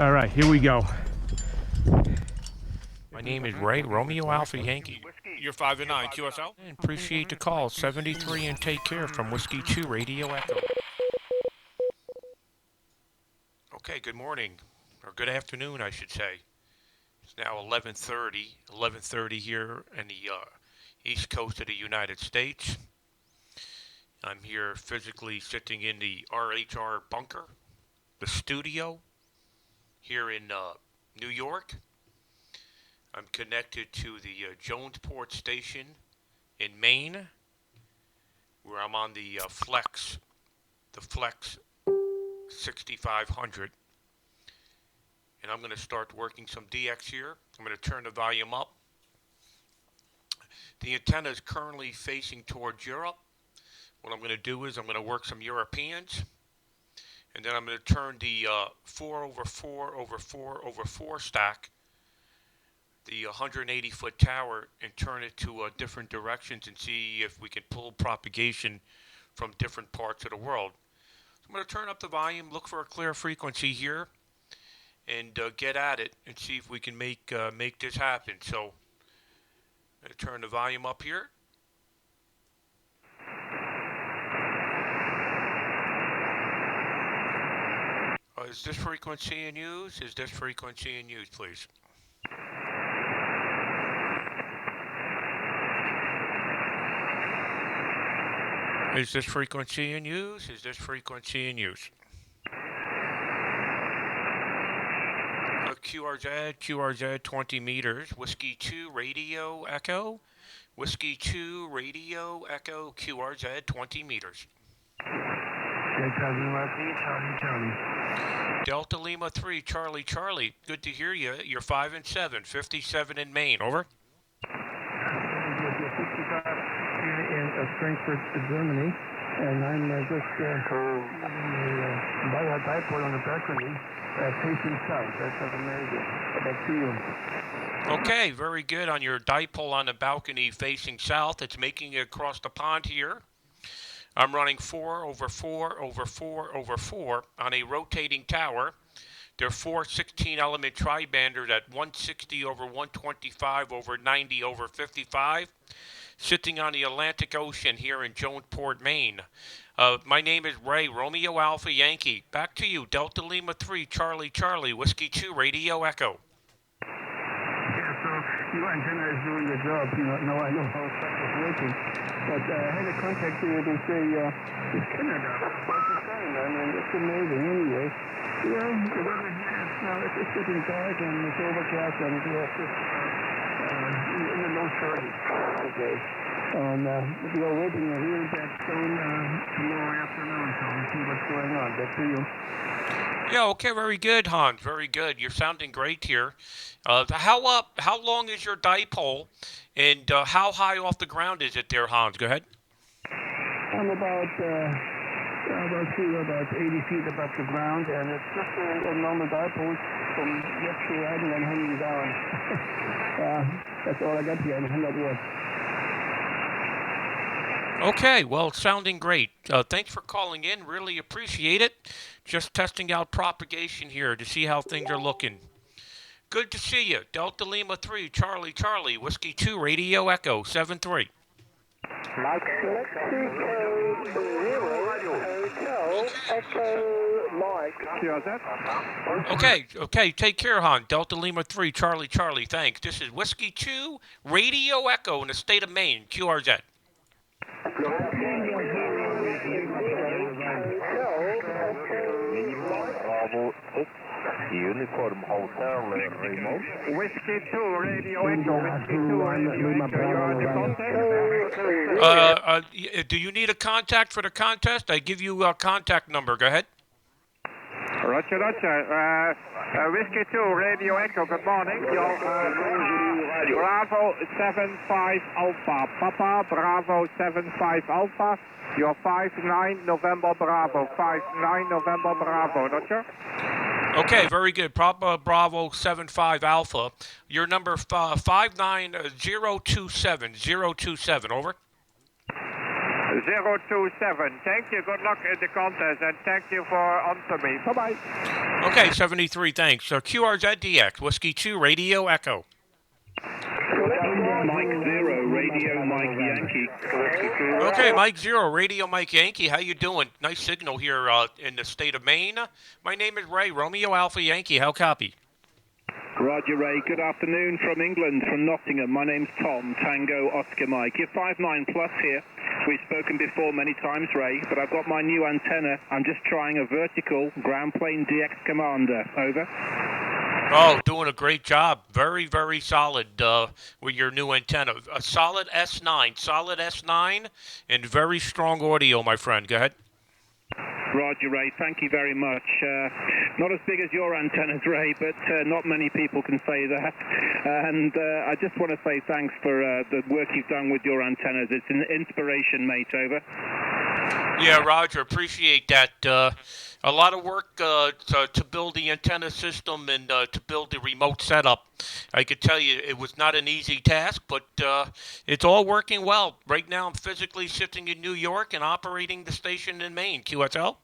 All right, here we go. My name is Ray, Romeo Alpha Yankee. You're 5 and 9, QSL. And appreciate the call, 73, and take care from Whiskey 2 Radio Echo. Okay, good morning, or good afternoon, I should say. It's now 11:30 here in the east coast of the United States. I'm here physically sitting in the RHR bunker, the studio, here in New York. I'm connected to the Jonesport station in Maine, where I'm on the Flex 6500. And I'm going to start working some DX here. I'm going to turn the volume up. The antenna is currently facing towards Europe. What I'm going to do is I'm going to work some Europeans. And then I'm going to turn the 4/4/4/4 stack, the 180-foot tower, and turn it to different directions and see if we can pull propagation from different parts of the world. So I'm going to turn up the volume, look for a clear frequency here, and get at it and see if we can make this happen. So I'm going to turn the volume up here. Is this frequency in use? Is this frequency in use, please? Is this frequency in use? Is this frequency in use? QRZ 20 meters, Whiskey 2 Radio Echo, Whiskey 2 Radio Echo, QRZ 20 meters. Delta Lima 3, Charlie Charlie, good to hear you. You're 5 and 7, 57 in Maine, over. In Frankfurt, Germany, and I'm just by a dipole on the balcony, facing south. That's amazing. Back to you. Okay, very good on your dipole on the balcony facing south. It's making it across the pond here. I'm running 4/4/4/4 on a rotating tower. There are 4 16-element tri-banders at 160/125/90/55. Sitting on the Atlantic Ocean here in Jonesport, Maine. My name is Ray, Romeo Alpha Yankee. Back to you, Delta Lima 3, Charlie Charlie, Whiskey 2, Radio Echo. Yeah, so your antenna is doing the job. Now I know how stuff is working. But I had a contact here to say, it's Canada. What's the same? I mean, it's amazing anyway. Yeah, the weather here is now, it's getting dark and it's overcast and we have this, in the low 30s. Okay. And we are waiting to hear that soon tomorrow afternoon, so we'll see what's going on. Back to you. Yeah, okay, very good, Hans. Very good. You're sounding great here. How long is your dipole, and how high off the ground is it there, Hans? Go ahead. I'm about 80 feet above the ground, and it's just a normal dipole from left to right and then hanging down. That's all I got here in 100 watts. Okay, well, sounding great. Thanks for calling in. Really appreciate it. Just testing out propagation here to see how things are looking. Good to see you. Delta Lima 3, Charlie Charlie, Whiskey 2, Radio Echo, 7-3. Okay, take care, hon. Delta Lima 3, Charlie Charlie, thanks. This is Whiskey 2, Radio Echo in the state of Maine, QRZ. Uniform Hotel Remote. Whiskey 2, Radio Echo. Whiskey 2, Radio Echo. You are the contact? Do you need a contact for the contest? I give you a contact number. Go ahead. Roger. Whiskey 2, Radio Echo. Good morning. Bravo 75 Alpha. Papa, Bravo 75 Alpha. You're 59 November Bravo. 59 November Bravo. Roger. Okay, very good. Papa Bravo 75 Alpha. Your number 59027. 027. Over. 027. Thank you. Good luck in the contest, and thank you for answering me. Bye-bye. Okay, 73, thanks. QRZDX, Whiskey 2, Radio Echo. Mike 0, Radio Mike Yankee. Okay, Mike 0, Radio Mike Yankee. How you doing? Nice signal here in the state of Maine. My name is Ray, Romeo Alpha Yankee. How copy? Roger, Ray. Good afternoon from England, from Nottingham. My name's Tom, Tango Oscar Mike. You're 5'9" plus here. We've spoken before many times, Ray, but I've got my new antenna. I'm just trying a vertical ground plane DX Commander. Over. Oh, doing a great job. Very, very solid with your new antenna. A solid S9, and very strong audio, my friend. Go ahead. Roger, Ray. Thank you very much. Not as big as your antennas, Ray, but not many people can say that. And I just want to say thanks for the work you've done with your antennas. It's an inspiration, mate. Over. Yeah, Roger, appreciate that. A lot of work to build the antenna system and to build the remote setup. I could tell you it was not an easy task, but it's all working well. Right now I'm physically sitting in New York and operating the station in Maine. QSL?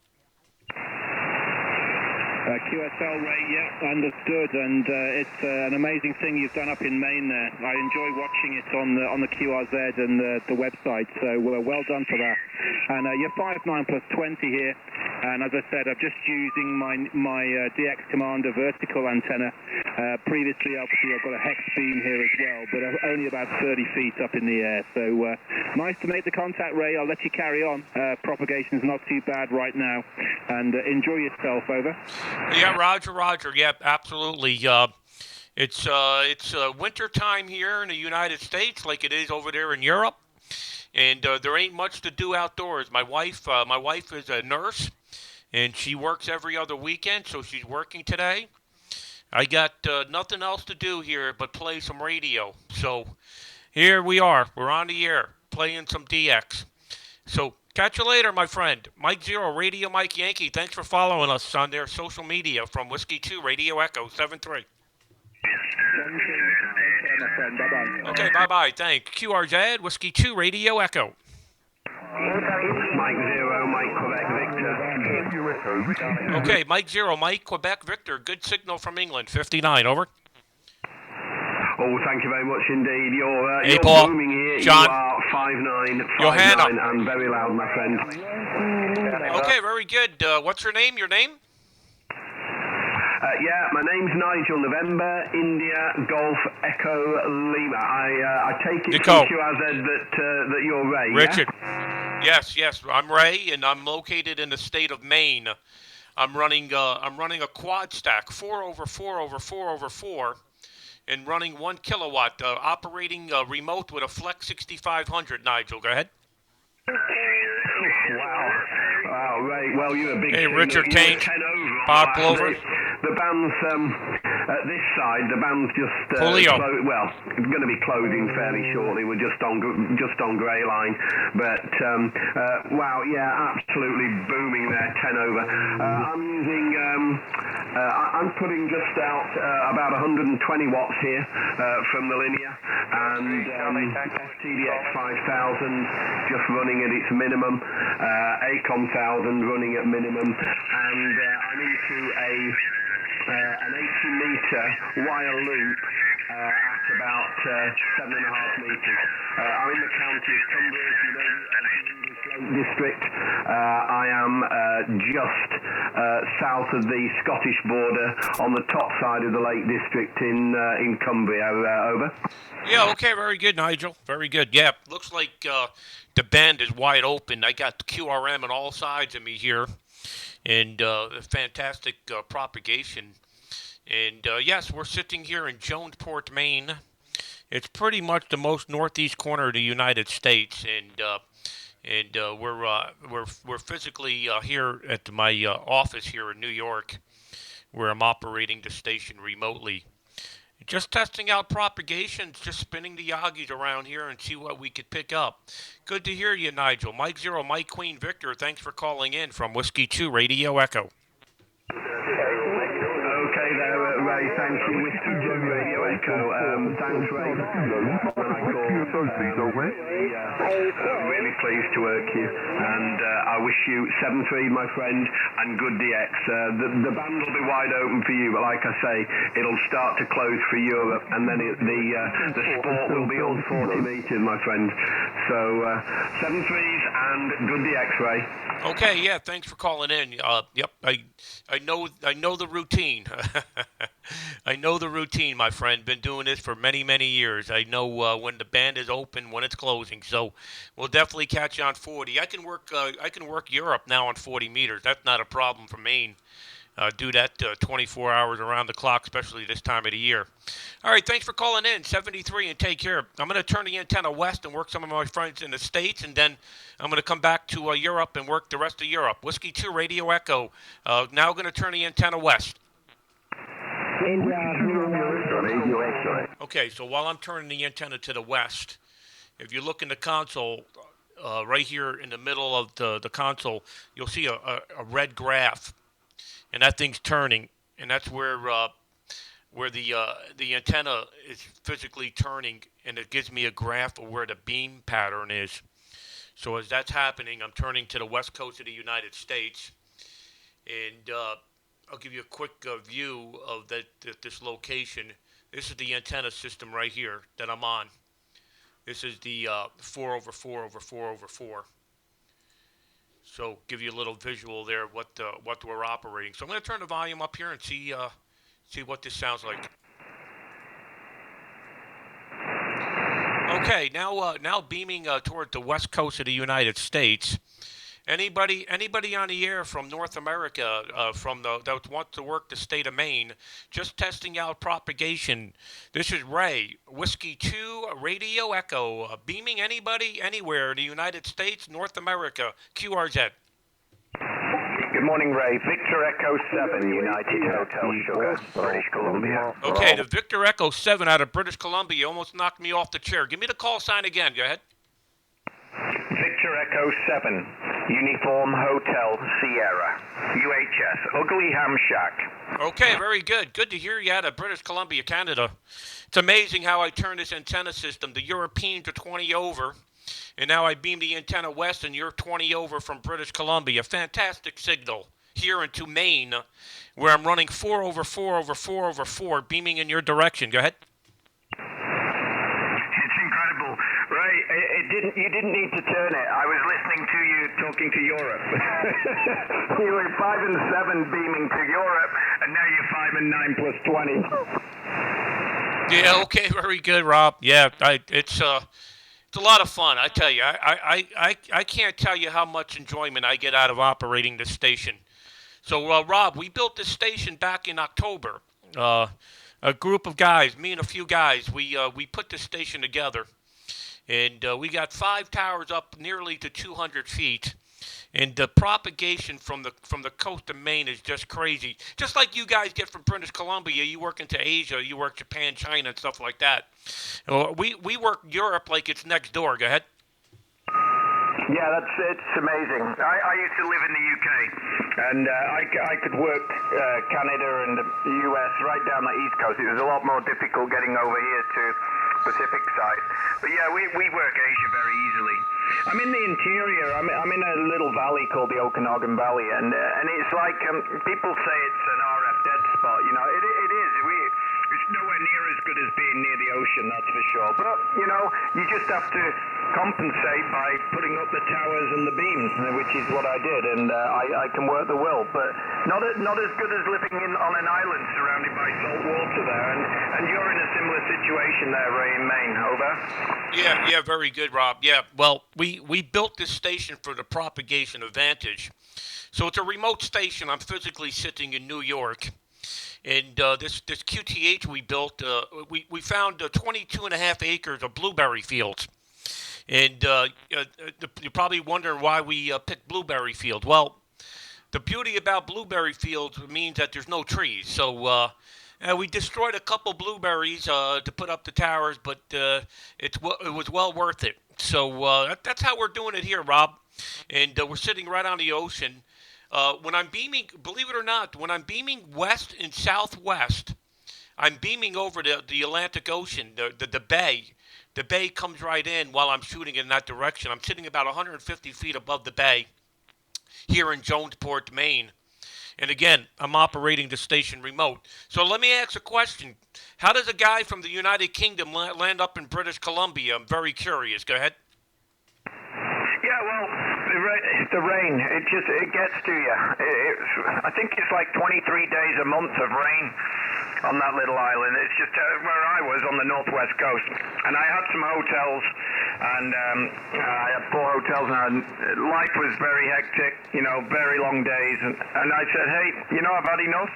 QSL, Ray, yeah, understood, and it's an amazing thing you've done up in Maine there. I enjoy watching it on the QRZ and the website, so well done for that. And you're 5'9" plus 20 here, and as I said, I'm just using my DX Commander vertical antenna. Previously, obviously, I've got a hex beam here as well, but only about 30 feet up in the air, so nice to make the contact, Ray. I'll let you carry on. Propagation's not too bad right now, and enjoy yourself. Over. Yeah, Roger. Yeah, absolutely. It's winter time here in the United States, like it is over there in Europe, and there ain't much to do outdoors. My wife is a nurse, and she works every other weekend, so she's working today. I got nothing else to do here but play some radio. So here we are. We're on the air playing some DX. So catch you later, my friend. Mike 0, Radio Mike Yankee. Thanks for following us on their social media from Whiskey 2, Radio Echo 73. Okay, bye-bye. Thanks. QRZ, Whiskey 2, Radio Echo. Mike 0, Mike Quebec Victor. Okay, Mike 0, Mike Quebec Victor. Good signal from England. 59, over. Oh, thank you very much indeed. Hey, you're Paul. booming here. John. You are 5'9", Johanna. 5'9", and very loud, my friend. Okay, very good. What's your name? Yeah, my name's Nigel, November, India, Golf, Echo, Lima. I take it Nico. from QRZ that you're Ray, Richard. Yeah? Yes. I'm Ray, and I'm located in the state of Maine. I'm running a quad stack, 4/4/4/4, and running 1 kilowatt, operating remote with a Flex 6500. Nigel, go ahead. Wow, Ray. Well, you're a big. Hey, Richard you're Taint, 10 over. Bob Clover. The band's at this side. The band's just Julio. it's going to be closing fairly shortly. We're just on grey line, but wow, yeah, absolutely booming there, 10 over. I'm using. I'm putting just out about 120 watts here from the linear, and TDX 5000 just running at its minimum, ACOM 1000 running at minimum, and I'm into an 80-meter wire loop at about 7.5 meters. I'm in the county of Cumbria, if you know the Lake District. I am just south of the Scottish border on the top side of the Lake District in Cumbria. Over. Yeah, okay, very good, Nigel. Very good. Yeah, looks like the band is wide open. I got the QRM on all sides of me here, and fantastic propagation. And yes, we're sitting here in Jonesport, Maine. It's pretty much the most northeast corner of the United States, and we're physically here at my office here in New York, where I'm operating the station remotely. Just testing out propagations, just spinning the Yagis around here and see what we could pick up. Good to hear you, Nigel. Mike 0, Mike Queen Victor, thanks for calling in from Whiskey 2, Radio Echo. Okay there, Ray, thank you. Whiskey 2, Radio Echo. Thanks, Ray. When I call Really pleased to work you, and I wish you 7-3, my friend, and good DX. The band will be wide open for you, but like I say, it'll start to close for Europe, and then the sport will be on 40 meters, my friend. So 7-3s and good DX, Ray. Okay, yeah, thanks for calling in. Yep, I know the routine. I know the routine, my friend. Been doing this for many, many years. I know when the band is open, when it's closing. So we'll definitely catch you on 40. I can work Europe now on 40 meters. That's not a problem for Maine. Do that 24 hours around the clock, especially this time of the year. All right, thanks for calling in, 73, and take care. I'm going to turn the antenna west and work some of my friends in the States, and then I'm going to come back to Europe and work the rest of Europe. Whiskey 2, Radio Echo. Now going to turn the antenna west. Okay, so while I'm turning the antenna to the west, if you look in the console, right here in the middle of the console, you'll see a red graph. And that thing's turning, and that's where the antenna is physically turning, and it gives me a graph of where the beam pattern is. So as that's happening, I'm turning to the west coast of the United States, and I'll give you a quick view of this location. This is the antenna system right here that I'm on. This is the 4/4/4/4/4. So give you a little visual there what we're operating. So I'm going to turn the volume up here and see what this sounds like. Okay, now beaming toward the west coast of the United States. Anybody on the air from North America, that wants to work the state of Maine, just testing out propagation. This is Ray, Whiskey 2, Radio Echo, beaming anybody, anywhere, the United States, North America, QRZ. Good morning, Ray. Victor Echo 7, United Hotel Sugar, British Columbia. Okay, the Victor Echo 7 out of British Columbia almost knocked me off the chair. Give me the call sign again. Go ahead. Victor Echo 7, Uniform Hotel Sierra, UHS, Ugly Ham Shack. Okay, very good. Good to hear you out of British Columbia, Canada. It's amazing how I turn this antenna system. The Europeans are 20 over, and now I beam the antenna west, and you're 20 over from British Columbia. Fantastic signal here into Maine, where I'm running 4/4/4/4/4, beaming in your direction. Go ahead. You didn't need to turn it. I was listening to you talking to Europe. You were 5 and 7 beaming to Europe, and now you're 5 and 9 plus 20. Yeah. Okay. Very good, Rob. Yeah. It's a lot of fun. I tell you, I can't tell you how much enjoyment I get out of operating this station. So, Rob, we built this station back in October. A group of guys, me and a few guys, we put this station together. And we got 5 towers up nearly to 200 feet. And the propagation from the coast of Maine is just crazy. Just like you guys get from British Columbia, you work into Asia, you work Japan, China, and stuff like that. We work Europe like it's next door. Go ahead. Yeah, it's amazing. I used to live in the UK, and I could work Canada and the US right down the East Coast. It was a lot more difficult getting over here to Pacific side. But yeah, we work Asia very easily. I'm in the interior. I'm in a little valley called the Okanagan Valley, and it's like people say it's an RF dead spot. You know, it is. It's nowhere near as good as being near the ocean, that's for sure. But you know, you just have to compensate by putting up the towers and the beams, which is what I did, and I can work the will. But not as good as living on an island surrounded by salt water there. And you're in a similar situation there, Ray, in Maine. Over. Yeah, very good, Rob. Yeah, well, we built this station for the propagation advantage. So it's a remote station. I'm physically sitting in New York. And this QTH we built, we found 22.5 acres of blueberry fields. And you're probably wondering why we picked blueberry fields. Well, the beauty about blueberry fields means that there's no trees. So we destroyed a couple blueberries to put up the towers, but it was well worth it. So that's how we're doing it here, Rob. And we're sitting right on the ocean. When I'm beaming, believe it or not, when I'm beaming west and southwest, I'm beaming over the Atlantic Ocean, the bay. the bay comes right in while I'm shooting in that direction. I'm sitting about 150 feet above the bay here in Jonesport, Maine. And again, I'm operating the station remote. So let me ask a question. How does a guy from the United Kingdom land up in British Columbia? I'm very curious. Go ahead. Yeah, well, the rain, it gets to you. I think it's like 23 days a month of rain on that little island. It's just where I was on the northwest coast. And I had some hotels, and I had 4 hotels, and life was very hectic, very long days. And I said, hey, I've had enough.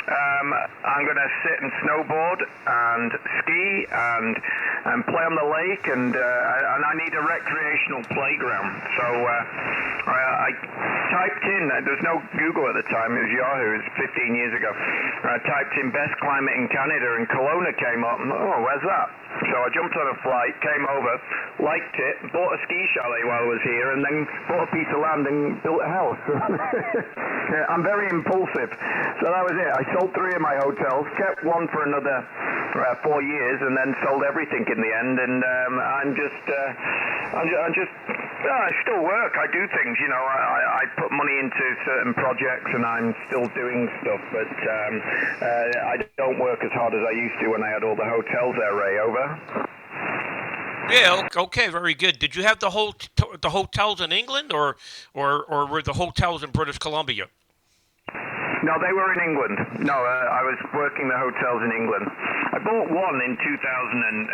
I'm going to sit and snowboard and ski and play on the lake, and I need a recreational playground. So I typed in, there's no Google at the time, it was Yahoo, it was 15 years ago. I typed in best climate in Canada, and Kelowna came up. Oh, where's that? So I jumped on a flight, came over, liked it, bought a ski chalet while I was here, and then bought a piece of land and built a house. Yeah, I'm very impulsive. So that was it. I sold 3 of my hotels, kept one for another 4 years, and then sold everything in the end. And I still work. I do things. I put money into certain projects, and I'm still doing stuff. But I don't work as hard as I used to when I had all the hotels there, Ray. Over. Yeah. Okay. Very good. Did you have the hotels in England, or were the hotels in British Columbia? No, they were in England. No, I was working the hotels in England. I bought one in 2000, and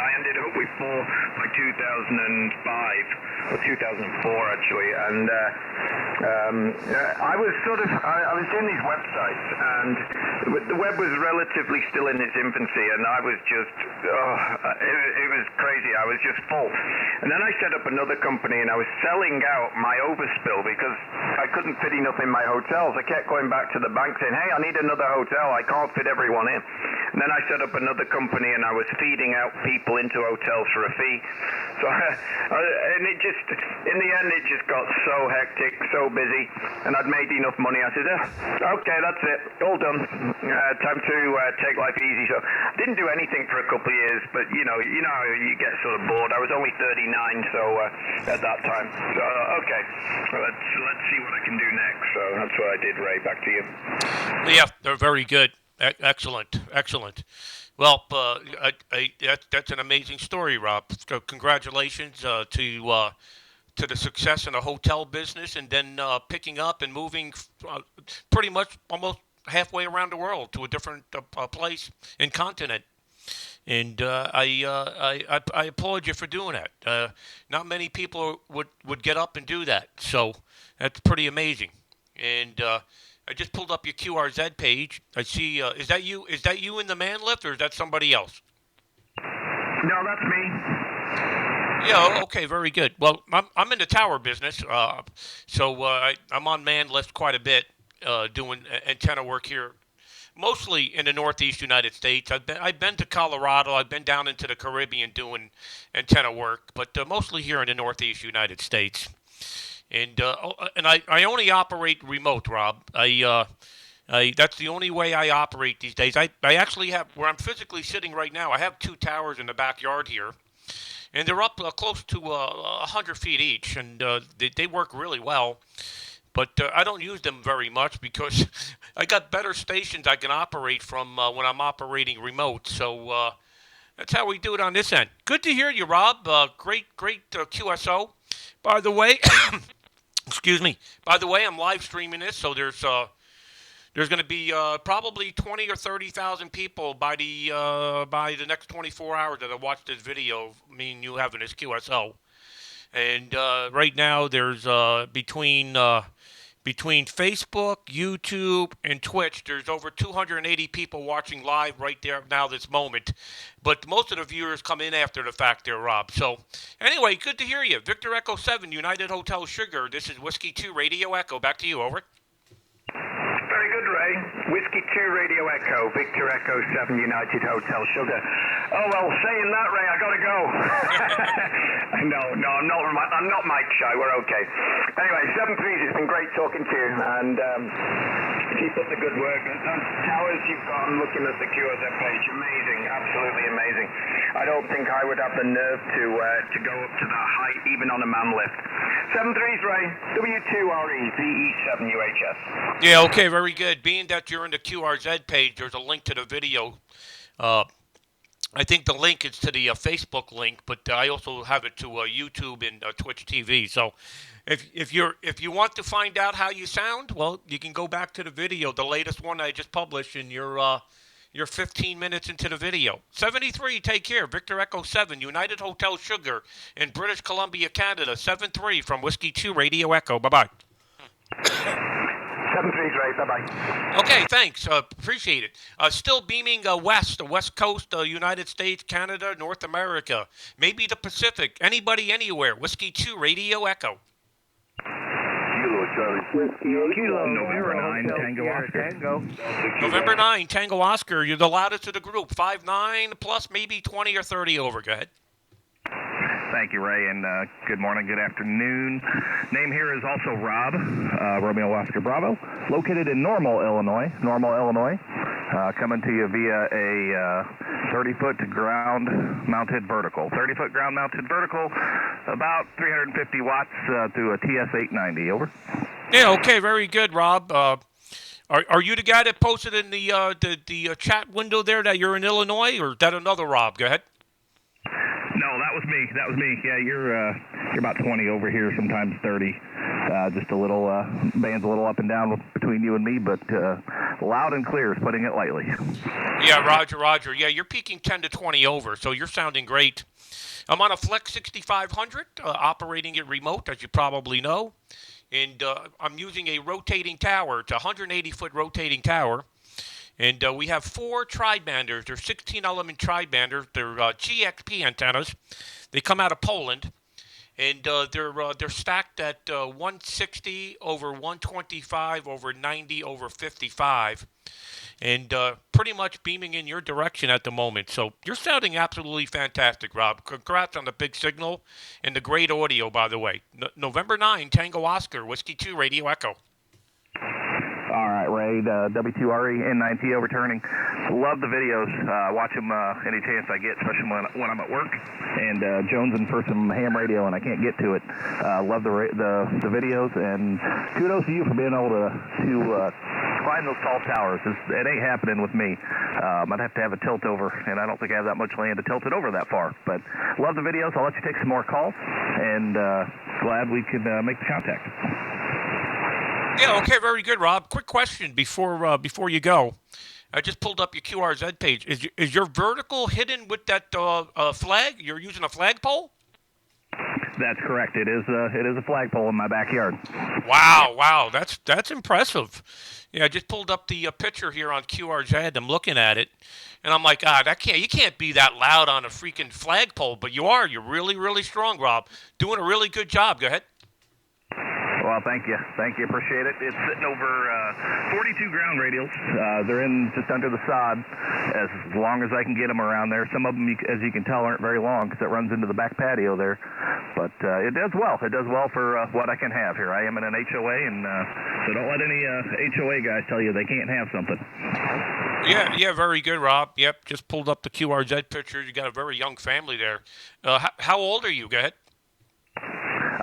I ended up with 4 by 2005, or 2004 actually. And I was I was doing these websites, and the web was relatively still in its infancy, and I was just, it was crazy. I was just full. And then I set up another company, and I was selling out my overspill because I couldn't fit enough in my hotels. I kept going back to the bank saying, hey, I need another hotel. I can't fit everyone in. And then I set up another company, and I was feeding out people into hotels for a fee. So, and it just, in the end, it just got so hectic, so busy, and I'd made enough money. I said, okay, that's it, all done. Time to take life easy. So I didn't do anything for a couple of years, but you know how you get sort of bored. I was only 39, so at that time. So okay, let's see what I can do next. So that's what I did. Ray, back to you. Yeah, they're very good. Excellent. Well, that's an amazing story, Rob. So congratulations to the success in the hotel business, and then picking up and moving pretty much almost halfway around the world to a different place and continent. And I applaud you for doing that. Not many people would get up and do that, so that's pretty amazing. And I just pulled up your QRZ page. I see. Is that you? Is that you in the man lift, or is that somebody else? No, that's me. Yeah. Okay. Very good. Well, I'm in the tower business, so I'm on man lift quite a bit, doing antenna work here, mostly in the Northeast United States. I've been to Colorado. I've been down into the Caribbean doing antenna work, but mostly here in the Northeast United States. And I only operate remote, Rob. That's the only way I operate these days. I actually have, where I'm physically sitting right now, I have 2 towers in the backyard here, and they're up close to 100 feet each, and they work really well. But I don't use them very much because I got better stations I can operate from when I'm operating remote. So that's how we do it on this end. Good to hear you, Rob. Great QSO. By the way, excuse me. By the way, I'm live streaming this, so there's going to be probably 20 or 30,000 people by the next 24 hours that have watched this video of me and you having this QSO. And right now, there's between Facebook, YouTube, and Twitch, there's over 280 people watching live right there now this moment. But most of the viewers come in after the fact there, Rob. So anyway, good to hear you. Victor Echo 7, United Hotel Sugar. This is Whiskey 2 Radio Echo. Back to you, over. Very good, Ray. Whiskey 2 Radio Echo, Victor Echo 7 United Hotel Sugar. Oh, well, saying that, Ray, I got to go. No, I'm not mic shy. We're okay. Anyway, 7-3s, it's been great talking to you, and keep up the good work. Those towers you've got, I'm looking at the QRZ page, amazing, absolutely amazing. I don't think I would have the nerve to go up to that height, even on a man lift. 7-3s, Ray, W2RE, VE7UHS. Yeah, okay, very good. Being that you're in the QRZ page, there's a link to the video. I think the link is to the Facebook link, but I also have it to YouTube and Twitch TV. So, if you want to find out how you sound, well, you can go back to the video, the latest one I just published, and you're 15 minutes into the video. 73, take care. Victor Echo 7, United Hotel Sugar in British Columbia, Canada. 7-3 from Whiskey 2 Radio Echo. Bye bye. 7-3s, Ray. Bye-bye. Okay, thanks. Appreciate it. Still beaming west, the West Coast, United States, Canada, North America, maybe the Pacific. Anybody, anywhere. Whiskey 2 Radio Echo. Kilo Charlie. Kilo, November 9, Tango Oscar. November 9, Tango Oscar. You're the loudest of the group. 5'9", plus maybe 20 or 30 over. Go ahead. Thank you, Ray, and good morning, good afternoon. Name here is also Rob, Romeo Oscar Bravo, located in Normal, Illinois. Coming to you via a 30-foot ground-mounted vertical. 30-foot ground-mounted vertical, about 350 watts through a TS-890. Over. Yeah, okay, very good, Rob. Are you the guy that posted in the chat window there that you're in Illinois, or is that another Rob? Go ahead. No, that was me. Yeah, you're about 20 over here, sometimes 30. Just a little band's a little up and down between you and me, but loud and clear is putting it lightly. Yeah, Roger. Yeah, you're peaking 10 to 20 over, so you're sounding great. I'm on a Flex 6500, operating it remote, as you probably know, and I'm using a rotating tower. It's a 180-foot rotating tower. And we have 4 tri-banders. They're 16-element tri-banders. They're GXP antennas. They come out of Poland, and they're stacked at 160 over 125 over 90 over 55, and pretty much beaming in your direction at the moment. So you're sounding absolutely fantastic, Rob. Congrats on the big signal and the great audio, by the way. November 9, Tango Oscar, Whiskey 2 Radio Echo. All right, Ray, W2RE N9T returning. Love the videos. Watch them any chance I get, especially when I'm at work. And jonesing for some ham radio, and I can't get to it. Love the videos, and kudos to you for being able to climb those tall towers. It ain't happening with me. I'd have to have a tilt over, and I don't think I have that much land to tilt it over that far. But love the videos. I'll let you take some more calls, and glad we could make the contact. Yeah, okay, very good, Rob. Quick question before you go. I just pulled up your QRZ page. Is your vertical hidden with that flag? You're using a flagpole? That's correct. It is a flagpole in my backyard. Wow, that's impressive. Yeah, I just pulled up the picture here on QRZ. I'm looking at it, and I'm like, you can't be that loud on a freaking flagpole, but you are. You're really, really strong, Rob. Doing a really good job. Go ahead. Well, thank you. Appreciate it. It's sitting over 42 ground radials. They're in just under the sod, as long as I can get them around there. Some of them, as you can tell, aren't very long because it runs into the back patio there. But it does well. It does well for what I can have here. I am in an HOA, and so don't let any HOA guys tell you they can't have something. Yeah, very good, Rob. Yep, just pulled up the QRZ picture. You got a very young family there. How old are you? Go ahead.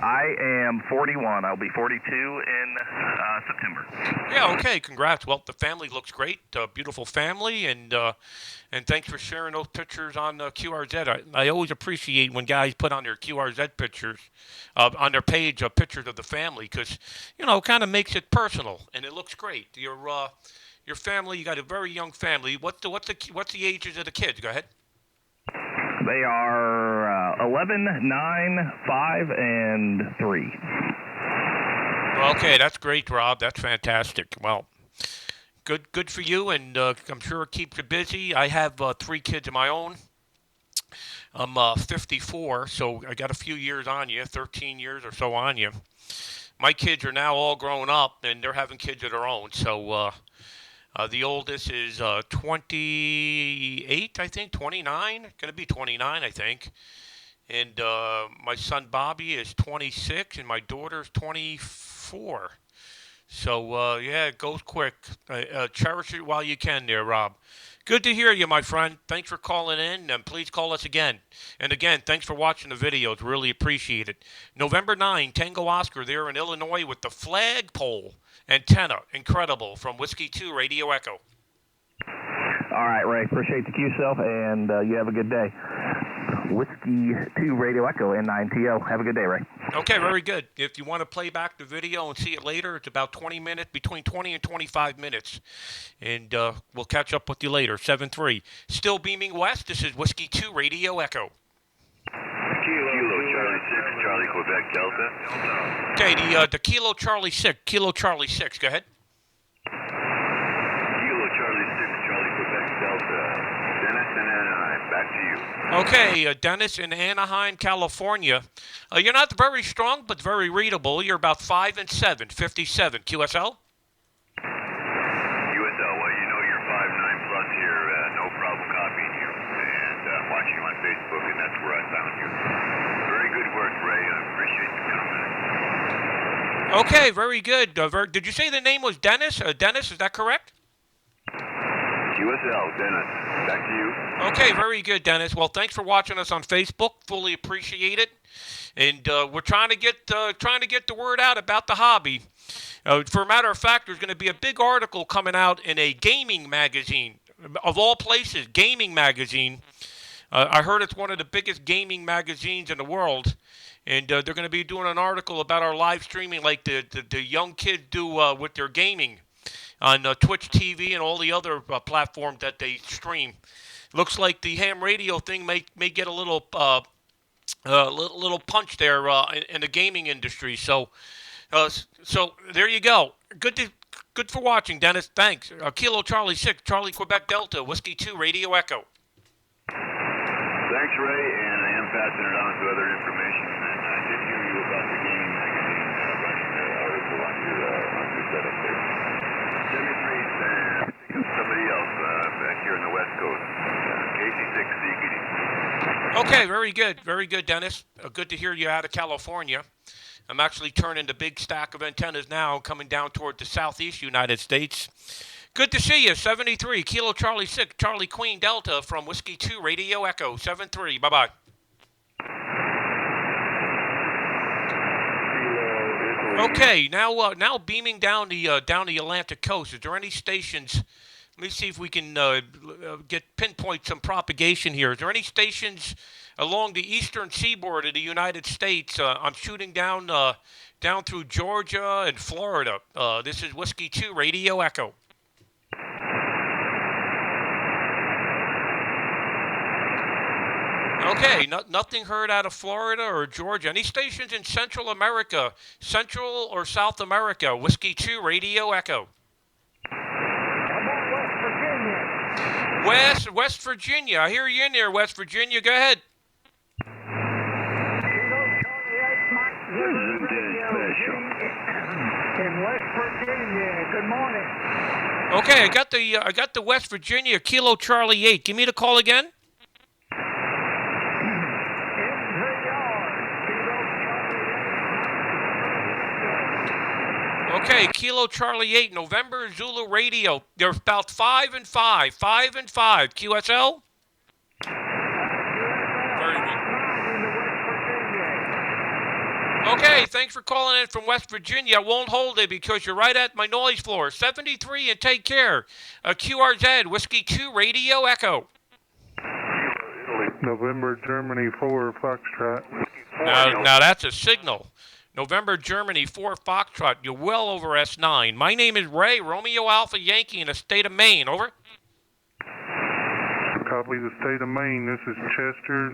I am 41. I'll be 42 in September. Yeah, okay, congrats. Well, the family looks great. Beautiful family, and thanks for sharing those pictures on QRZ. I always appreciate when guys put on their QRZ pictures, on their page, pictures of the family, because, it kind of makes it personal, and it looks great. Your family, you got a very young family. What's the ages of the kids? Go ahead. They are 11, 9, 5, and 3. Okay, that's great, Rob. That's fantastic. Well, good for you, and I'm sure it keeps you busy. I have 3 kids of my own. I'm 54, so I got a few years on you, 13 years or so on you. My kids are now all grown up, and they're having kids of their own, so The oldest is 28, I think, 29. Going to be 29, I think. And my son Bobby is 26, and my daughter's 24. So, yeah, it goes quick. Cherish it while you can there, Rob. Good to hear you, my friend. Thanks for calling in, and please call us again. And again, thanks for watching the videos. Really appreciate it. November 9, Tango Oscar there in Illinois with the flagpole antenna. Incredible. From Whiskey 2 Radio Echo. All right, Ray. Appreciate the Q-Self, and you have a good day. Whiskey 2 Radio Echo N9TO. Have a good day, Ray. Okay, very good. If you want to play back the video and see it later, it's about 20 minutes, between 20 and 25 minutes. And we'll catch up with you later. 7-3. Still beaming west. This is Whiskey 2 Radio Echo. Kilo Charlie 6, Charlie Quebec Delta. Okay, the Kilo Charlie 6. Kilo Charlie 6. Go ahead. Kilo Charlie 6, Charlie Quebec Delta. Dennis and Anaheim, back to you. Okay, Dennis in Anaheim, California. You're not very strong, but very readable. You're about 5 and 7, 57. QSL? QSL, well, you know you're 5'9" plus here, no problem copying you. And I'm watching you on Facebook, and that's where I found you. Very good work, Ray. I appreciate the comment. Okay, very good. Did you say the name was Dennis? Dennis, is that correct? QSL, Dennis. Back to you. Okay, very good, Dennis. Well, thanks for watching us on Facebook. Fully appreciate it. And we're trying to get the word out about the hobby. For a matter of fact, there's going to be a big article coming out in a gaming magazine. Of all places, gaming magazine. I heard it's one of the biggest gaming magazines in the world. And they're going to be doing an article about our live streaming like the young kids do with their gaming on Twitch TV and all the other platforms that they stream. Looks like the ham radio thing may get a little punch there in the gaming industry. So there you go. Good for watching, Dennis. Thanks. Kilo Charlie 6, Charlie Quebec Delta, Whiskey 2 Radio Echo. Thanks, Ray, and I am passing it on to other information. And I did hear you about the gaming magazine running the article on your setup there. 73 and somebody else back here on the West Coast. KC6, CKD. Okay, very good. Very good, Dennis. Good to hear you out of California. I'm actually turning the big stack of antennas now coming down toward the southeast United States. Good to see you. 73, Kilo Charlie 6, Charlie Queen Delta from Whiskey 2 Radio Echo. 7-3. Bye-bye. Okay, now beaming down the Atlantic coast. Is there any stations? Let me see if we can pinpoint some propagation here. Is there any stations along the eastern seaboard of the United States? I'm shooting down through Georgia and Florida. This is Whiskey 2 Radio Echo. Okay, nothing heard out of Florida or Georgia. Any stations in Central America, Central or South America? Whiskey 2 Radio Echo. West Virginia. I hear you in there, West Virginia. Go ahead. In West Virginia. Good morning. Okay, I got the West Virginia Kilo Charlie 8. Give me the call again. Okay, Kilo Charlie 8, November Zulu Radio. They're about 5 and 5. 5 and 5. QSL? Very good. Okay, thanks for calling in from West Virginia. I won't hold it because you're right at my noise floor. 73 and take care. QRZ, Whiskey 2 Radio Echo. November Germany 4 Foxtrot. Now that's a signal. November, Germany, 4 Foxtrot. You're well over S9. My name is Ray, Romeo Alpha Yankee in the state of Maine. Over. Copy the state of Maine. This is Chester,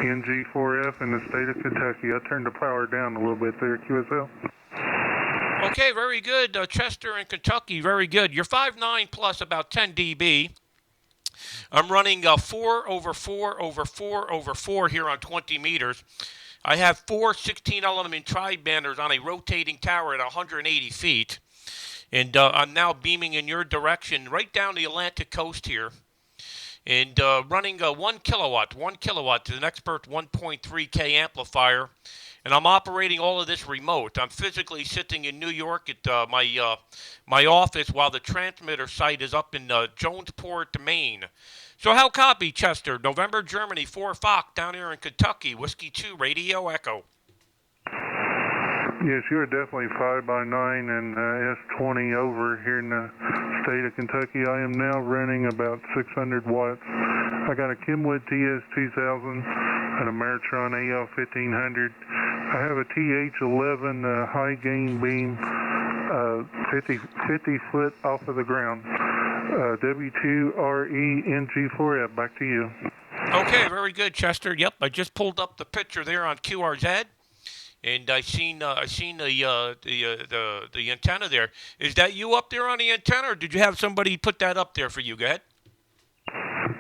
NG4F in the state of Kentucky. I turned the power down a little bit there, QSL. Okay, very good. Chester in Kentucky, very good. You're 5'9 plus about 10 dB. I'm running 4 over 4 over 4 over 4 here on 20 meters. I have 4 16-element tri-banders on a rotating tower at 180 feet. And I'm now beaming in your direction right down the Atlantic coast here. And running 1 kilowatt. 1 kilowatt is an expert 1.3K amplifier. And I'm operating all of this remote. I'm physically sitting in New York at my office while the transmitter site is up in Jonesport, Maine. So how copy, Chester? November, Germany, 4 Fox down here in Kentucky. Whiskey 2, Radio Echo. Yes, you're definitely 5x9 and S20 over here in the state of Kentucky. I am now running about 600 watts. I got a Kimwood TS2000 and a Meritron AL1500. I have a TH11 high gain beam, 50 foot off of the ground. W2RE NG4F. Back to you. Okay, very good, Chester. Yep, I just pulled up the picture there on QRZ. And I seen the antenna there. Is that you up there on the antenna, or did you have somebody put that up there for you? Go ahead.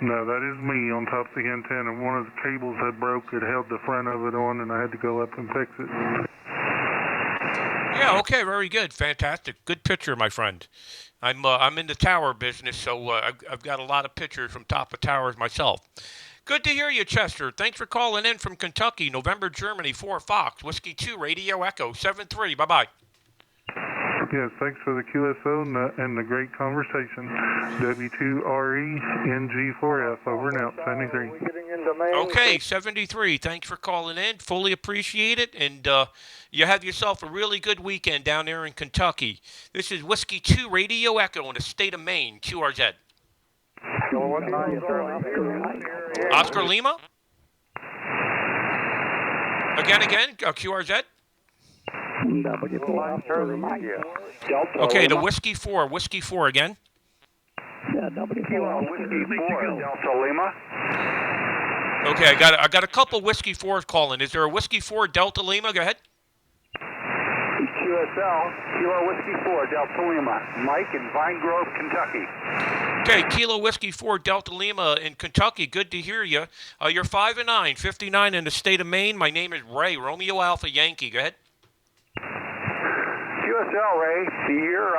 No, that is me on top of the antenna. One of the cables had broke. It held the front of it on, and I had to go up and fix it. Yeah. Okay. Very good. Fantastic. Good picture, my friend. I'm in the tower business, so I've got a lot of pictures from top of towers myself. Good to hear you, Chester. Thanks for calling in from Kentucky, November, Germany, 4 Fox, Whiskey 2, Radio Echo, 7-3. Bye-bye. Yes, thanks for the QSO and the great conversation. W2RE NG4F, over and out, 73. Okay, 73. Thanks for calling in. Fully appreciate it. And you have yourself a really good weekend down there in Kentucky. This is Whiskey 2, Radio Echo in the state of Maine, QRZ. Oscar Lima? Again, QRZ? Okay, the Whiskey 4 again. Yeah, Whiskey 4, Delta Lima. Okay, I got a couple Whiskey 4s calling. Is there a Whiskey 4 Delta Lima? Go ahead. QSL, Kilo Whiskey 4, Delta Lima. Mike in Vine Grove, Kentucky. Okay, Kilo Whiskey 4, Delta Lima in Kentucky. Good to hear you. You're 5 and 9, 59 in the state of Maine. My name is Ray, Romeo Alpha Yankee. Go ahead. QSL, Ray, you're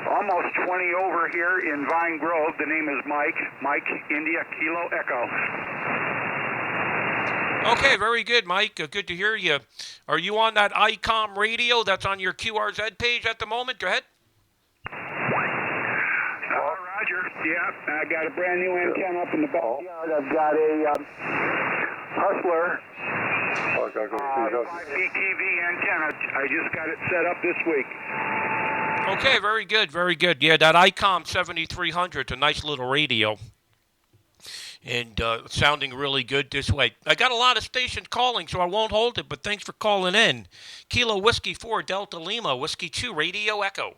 almost 20 over here in Vine Grove. The name is Mike. Mike, India, Kilo Echo. Okay, very good, Mike. Good to hear you. Are you on that ICOM radio that's on your QRZ page at the moment? Go ahead. Roger. Yeah, I got a brand new antenna up in the backyard. I've got a Hustler 5PTV antenna. I just got it set up this week. Okay, very good, very good. Yeah, that ICOM 7300, a nice little radio. And sounding really good this way. I got a lot of stations calling, so I won't hold it, but thanks for calling in. Kilo Whiskey 4, Delta Lima, Whiskey 2, Radio Echo.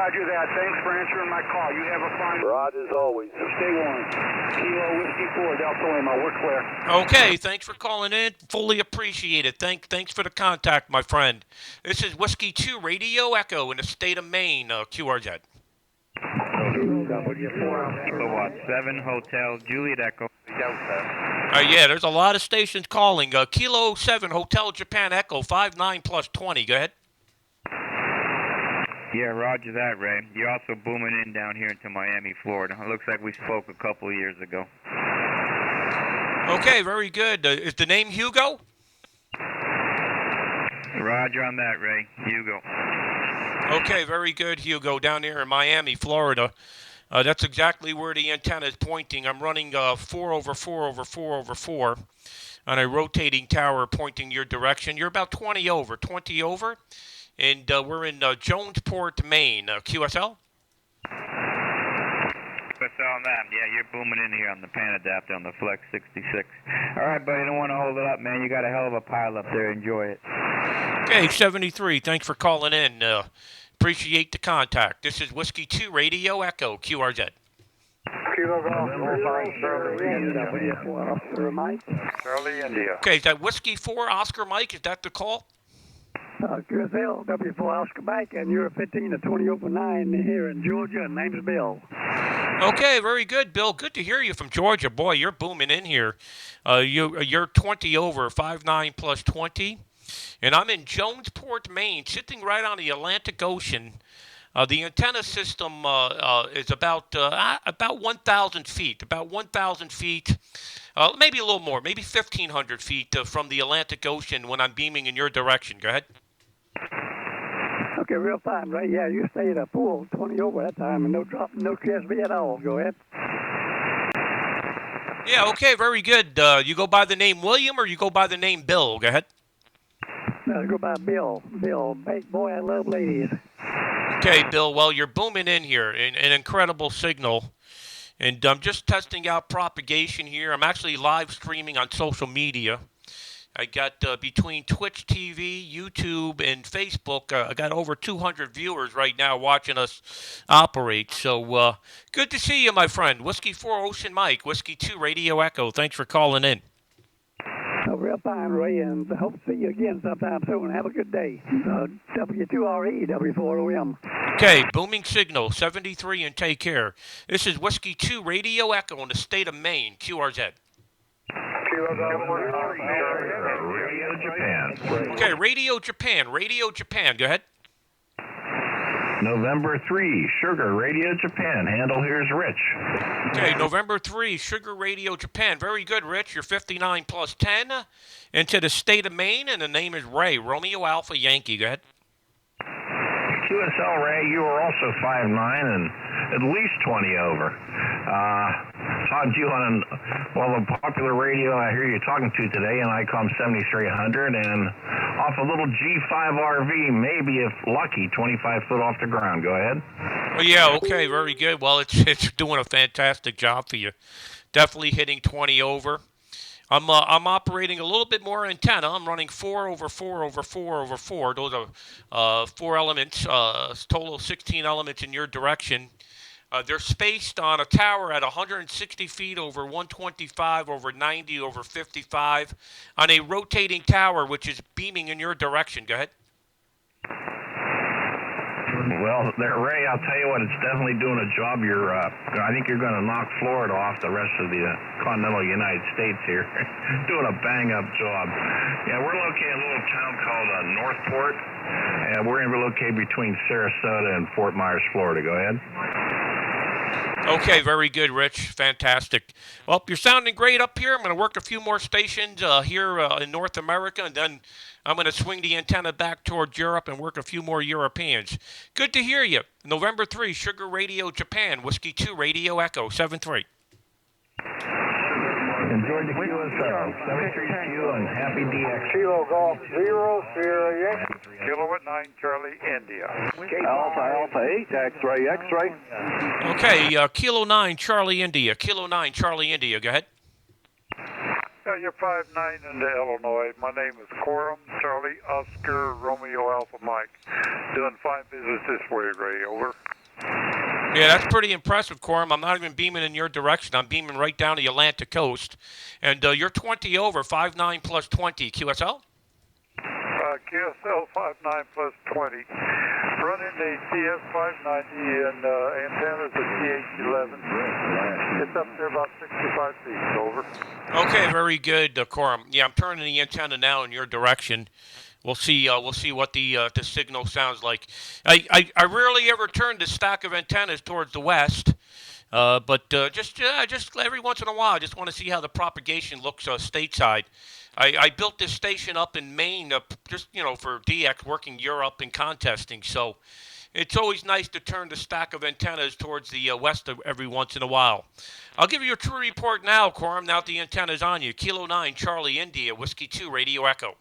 Roger that. Thanks for answering my call. You have a fine... Roger, as always. Stay warm. Kilo Whiskey 4, Delta Lima. We're clear. Okay, thanks for calling in. Fully appreciate it. Thanks for the contact, my friend. This is Whiskey 2, Radio Echo in the state of Maine, QRZ. Kilowatt 7 Hotel Juliet Echo Delta. Yeah, there's a lot of stations calling. Kilo 7 Hotel Japan Echo 59 plus 20. Go ahead. Yeah, roger that, Ray. You're also booming in down here into Miami, Florida. It looks like we spoke a couple of years ago. Okay, very good. Is the name Hugo? Roger on that, Ray. Hugo. Okay, very good, Hugo, down there in Miami, Florida. That's exactly where the antenna is pointing. I'm running 4/4/4/4 on a rotating tower pointing your direction. You're about 20 over. And we're in Jonesport, Maine. QSL? QSL on that. Yeah, you're booming in here on the pan adapter on the Flex 66. All right, buddy, don't want to hold it up, man. You got a hell of a pile up there. Enjoy it. Okay, 73. Thanks for calling in. Appreciate the contact. This is Whiskey 2 Radio Echo, QRZ. Charlie, India. Okay, is that Whiskey 4 Oscar Mike? Is that the call? QSL, W4 Oscar Mike, and you're 15 to 20 over 9 here in Georgia, and name's Bill. Okay, very good, Bill. Good to hear you from Georgia. Boy, you're booming in here. You're 20 over, 59 plus 20. And I'm in Jonesport, Maine, sitting right on the Atlantic Ocean. The antenna system is about 1,000 feet, maybe a little more, maybe 1,500 feet from the Atlantic Ocean when I'm beaming in your direction. Go ahead. Okay, real fine, Ray. Yeah, you stayed a full 20 over that time and no drop, no QSB at all. Go ahead. Yeah, okay, very good. You go by the name William or you go by the name Bill? Go ahead. Go by Bill. Bill, boy, I love ladies. Okay, Bill, well, you're booming in here, an incredible signal. And I'm just testing out propagation here. I'm actually live streaming on social media. I got between Twitch TV, YouTube, and Facebook, I got over 200 viewers right now watching us operate. So good to see you, my friend. Whiskey 4 Ocean Mike, Whiskey 2 Radio Echo. Thanks for calling in. Real fine, Ray, and hope to see you again sometime soon. Have a good day. W2RE, W4OM. Okay, booming signal, 73, and take care. This is Whiskey 2 Radio Echo in the state of Maine, QRZ. Radio Japan. Okay, Radio Japan, go ahead. November 3, Sugar Radio Japan. Handle here's Rich. Okay, November 3, Sugar Radio Japan. Very good, Rich. You're 59 plus 10 into the state of Maine, and the name is Ray, Romeo Alpha Yankee. Go ahead. QSL Ray, you are also 5'9" and at least 20 over. Todd you on the popular radio I hear you talking to today, and I come 7300 and off a little G5 RV, maybe if lucky, 25 foot off the ground. Go ahead. Well, yeah, okay, very good. Well, it's doing a fantastic job for you. Definitely hitting 20 over. I'm operating a little bit more antenna. I'm running 4 over 4 over 4 over 4. Those are 4 elements, total of 16 elements in your direction. They're spaced on a tower at 160 feet over 125 over 90 over 55 on a rotating tower which is beaming in your direction. Go ahead. Well, Ray, I'll tell you what, it's definitely doing a job. I think you're going to knock Florida off the rest of the continental United States here. Doing a bang-up job. Yeah, we're located in a little town called Northport, and we're going to be located between Sarasota and Fort Myers, Florida. Go ahead. Okay, very good, Rich. Fantastic. Well, you're sounding great up here. I'm going to work a few more stations here in North America, and then I'm going to swing the antenna back towards Europe and work a few more Europeans. Good to hear you. November 3, Sugar Radio Japan, Whiskey 2 Radio Echo, 7-3. Enjoyed the QSL, 73Q, and happy DX. Kilo Golf 0, Sierra Yankee. Kilo at 9, Charlie, India. Alpha 8, X-ray. Okay, Kilo 9, Charlie, India. Kilo 9, Charlie, India. Go ahead. You're 5'9" into Illinois. My name is Coram, Charlie, Oscar, Romeo, Alpha, Mike. Doing fine business this way, Ray. Over. Yeah, that's pretty impressive, Coram. I'm not even beaming in your direction. I'm beaming right down the Atlantic coast. And you're 20 over, 5'9" plus 20. QSL? QSL 5'9" plus 20. Running the TS590 and antennas at TH11. It's up there about 65 feet. Over. Okay, very good, Coram. Yeah, I'm turning the antenna now in your direction. We'll see what the signal sounds like. I rarely ever turn the stack of antennas towards the west, but just every once in a while, I just want to see how the propagation looks stateside. I built this station up in Maine, just for DX, working Europe and contesting. So it's always nice to turn the stack of antennas towards the west every once in a while. I'll give you a true report now, Coram. Now the antenna's on you. Kilo 9, Charlie, India, Whiskey 2, Radio Echo.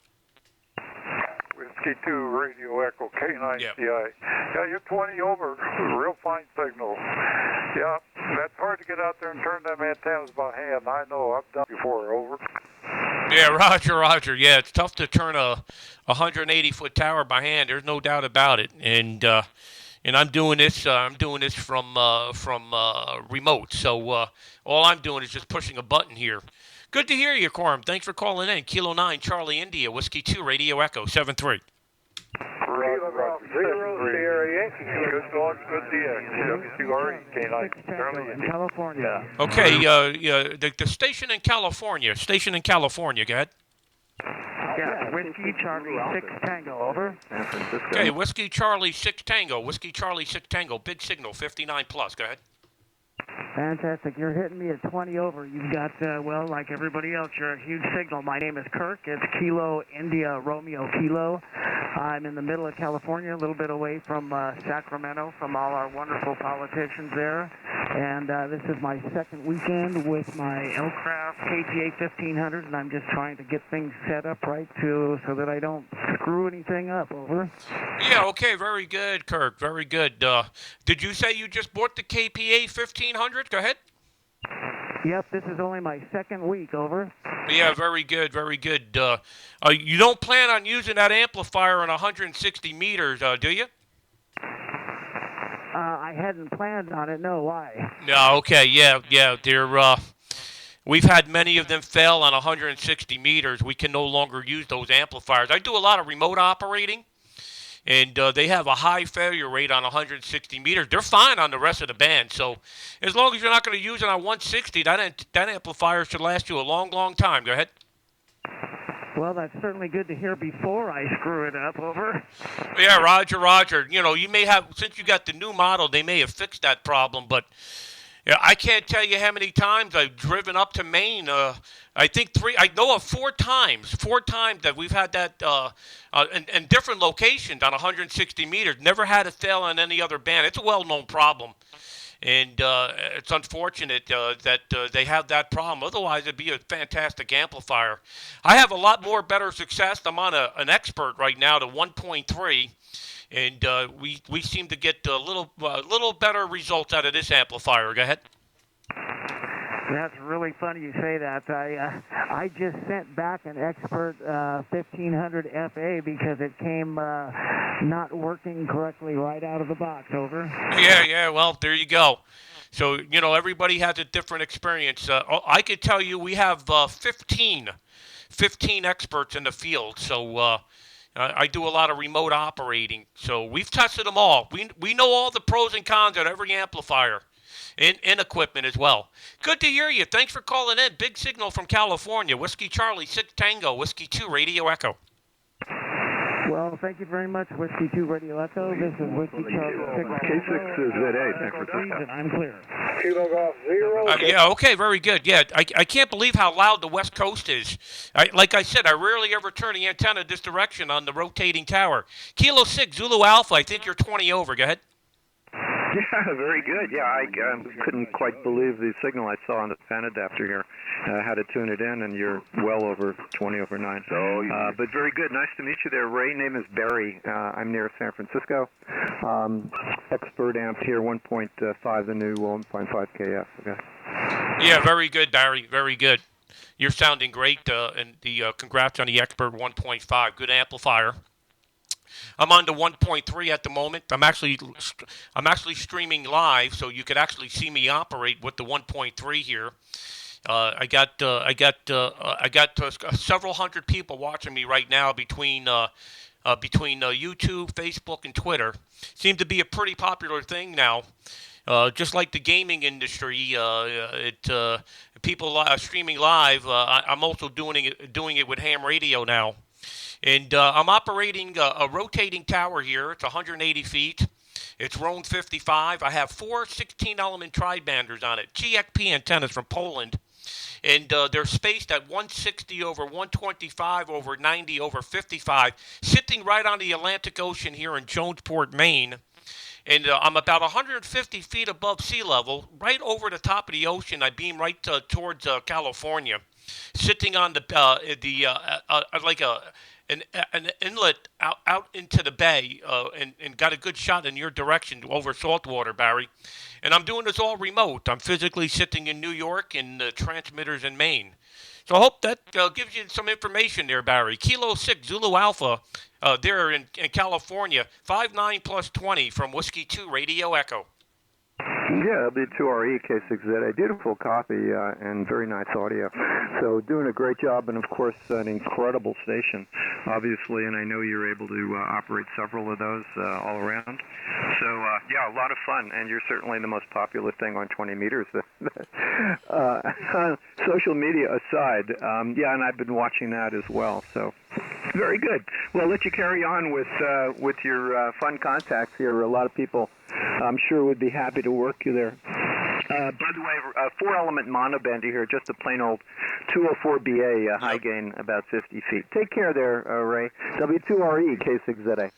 Whiskey 2, Radio Echo, K9CI. Yeah, you're 20 over. Real fine signal. Yeah, that's hard to get out there and turn them antennas by hand. I know. I've done it before. Over. Yeah, Roger. Yeah, it's tough to turn a 180-foot tower by hand. There's no doubt about it. And I'm doing this. I'm doing this from remote. So all I'm doing is just pushing a button here. Good to hear you, Coram. Thanks for calling in. Kilo 9, Charlie, India, Whiskey 2, Radio Echo, 7-3. Kilo 0, Sierra Yankee. Good dog, good DX. W2RE, K9, Charlie, India. California. Okay, the station in California. Go ahead. Yeah, Whiskey Charlie 6 Tango, over. San Francisco. Okay, Whiskey Charlie 6 Tango. Whiskey Charlie 6 Tango. Big signal, 59 plus. Go ahead. Fantastic. You're hitting me at 20 over. You've got, well, like everybody else, you're a huge signal. My name is Kirk. It's Kilo India Romeo Kilo. I'm in the middle of California, a little bit away from Sacramento, from all our wonderful politicians there. And this is my second weekend with my Aircraft KTA 1500, and I'm just trying to get things set up right so that I don't screw anything up. Over. Yeah, okay, very good, Kirk. Very good. Did you say you just bought the KPA 1500? Go ahead. Yep, this is only my second week, over. Yeah, very good, very good. You don't plan on using that amplifier on 160 meters, do you? I hadn't planned on it, no, why? No, okay, yeah, we've had many of them fail on 160 meters. We can no longer use those amplifiers. I do a lot of remote operating, and they have a high failure rate on 160 meters. They're fine on the rest of the band. So as long as you're not going to use it on 160, that amplifier should last you a long, long time. Go ahead. Well, that's certainly good to hear before I screw it up, over. Yeah, Roger. You know, you may have, since you got the new model, they may have fixed that problem, but yeah, I can't tell you how many times I've driven up to Maine. I think I know of four times that we've had that in different locations on 160 meters. Never had it fail on any other band. It's a well-known problem. And it's unfortunate that they have that problem. Otherwise, it'd be a fantastic amplifier. I have a lot more better success. I'm on an expert right now to 1.3. And we seem to get a little better results out of this amplifier. Go ahead. That's really funny you say that. I just sent back an Expert 1500 FA because it came not working correctly right out of the box. Over. Yeah. Well, there you go. So you know everybody has a different experience. I could tell you we have 15 experts in the field. So. I do a lot of remote operating, so we've tested them all. We know all the pros and cons of every amplifier and equipment as well. Good to hear you. Thanks for calling in. Big signal from California. Whiskey Charlie 6 Tango, Whiskey 2 Radio Echo. Well, thank you very much, Whiskey 2 Radio Echo. This is Whiskey Charlie 6 K6 is ZA, San Francisco. And I'm clear. Kilo Golf 0. Yeah, okay, very good. Yeah, I can't believe how loud the West Coast is. Like I said, I rarely ever turn the antenna this direction on the rotating tower. Kilo 6, Zulu Alpha, I think you're 20 over. Go ahead. Yeah, very good. Yeah, I couldn't quite believe the signal I saw on the fan adapter here. I had to tune it in, and you're well over 20 over 9. But very good. Nice to meet you there, Ray. Name is Barry. I'm near San Francisco. Expert amp here, 1.5, the new 1.5 KF. Okay. Yeah, very good, Barry. Very good. You're sounding great, and the congrats on the Expert 1.5. Good amplifier. I'm on to 1.3 at the moment. I'm actually streaming live, so you could actually see me operate with the 1.3 here. I got several hundred people watching me right now between YouTube, Facebook, and Twitter. Seems to be a pretty popular thing now. Just like the gaming industry, people streaming live. I'm also doing it with ham radio now. And I'm operating a rotating tower here. It's 180 feet. It's Roan 55. I have 4 16-element tri-banders on it. GXP antennas from Poland. And they're spaced at 160 over 125 over 90 over 55, sitting right on the Atlantic Ocean here in Jonesport, Maine. And I'm about 150 feet above sea level, right over the top of the ocean. I beam right towards California, sitting on like an inlet out into the bay, and got a good shot in your direction over saltwater, Barry. And I'm doing this all remote. I'm physically sitting in New York and the transmitters in Maine. So I hope that gives you some information there, Barry. Kilo 6 Zulu Alpha there in California, 59 plus 20 from Whiskey 2 Radio Echo. Yeah, W2RE K6Z, a beautiful copy and very nice audio. So doing a great job, and of course an incredible station obviously, and I know you're able to operate several of those all around. So, yeah, a lot of fun, and you're certainly the most popular thing on 20 meters. Social media aside, yeah, and I've been watching that as well, so very good. Well, I'll let you carry on with your fun contacts here. A lot of people, I'm sure, would be happy to work you there. By the way, 4-element monobender here, just a plain old 204BA high gain, about 50 feet. Take care there, Ray. W2RE, K6ZA.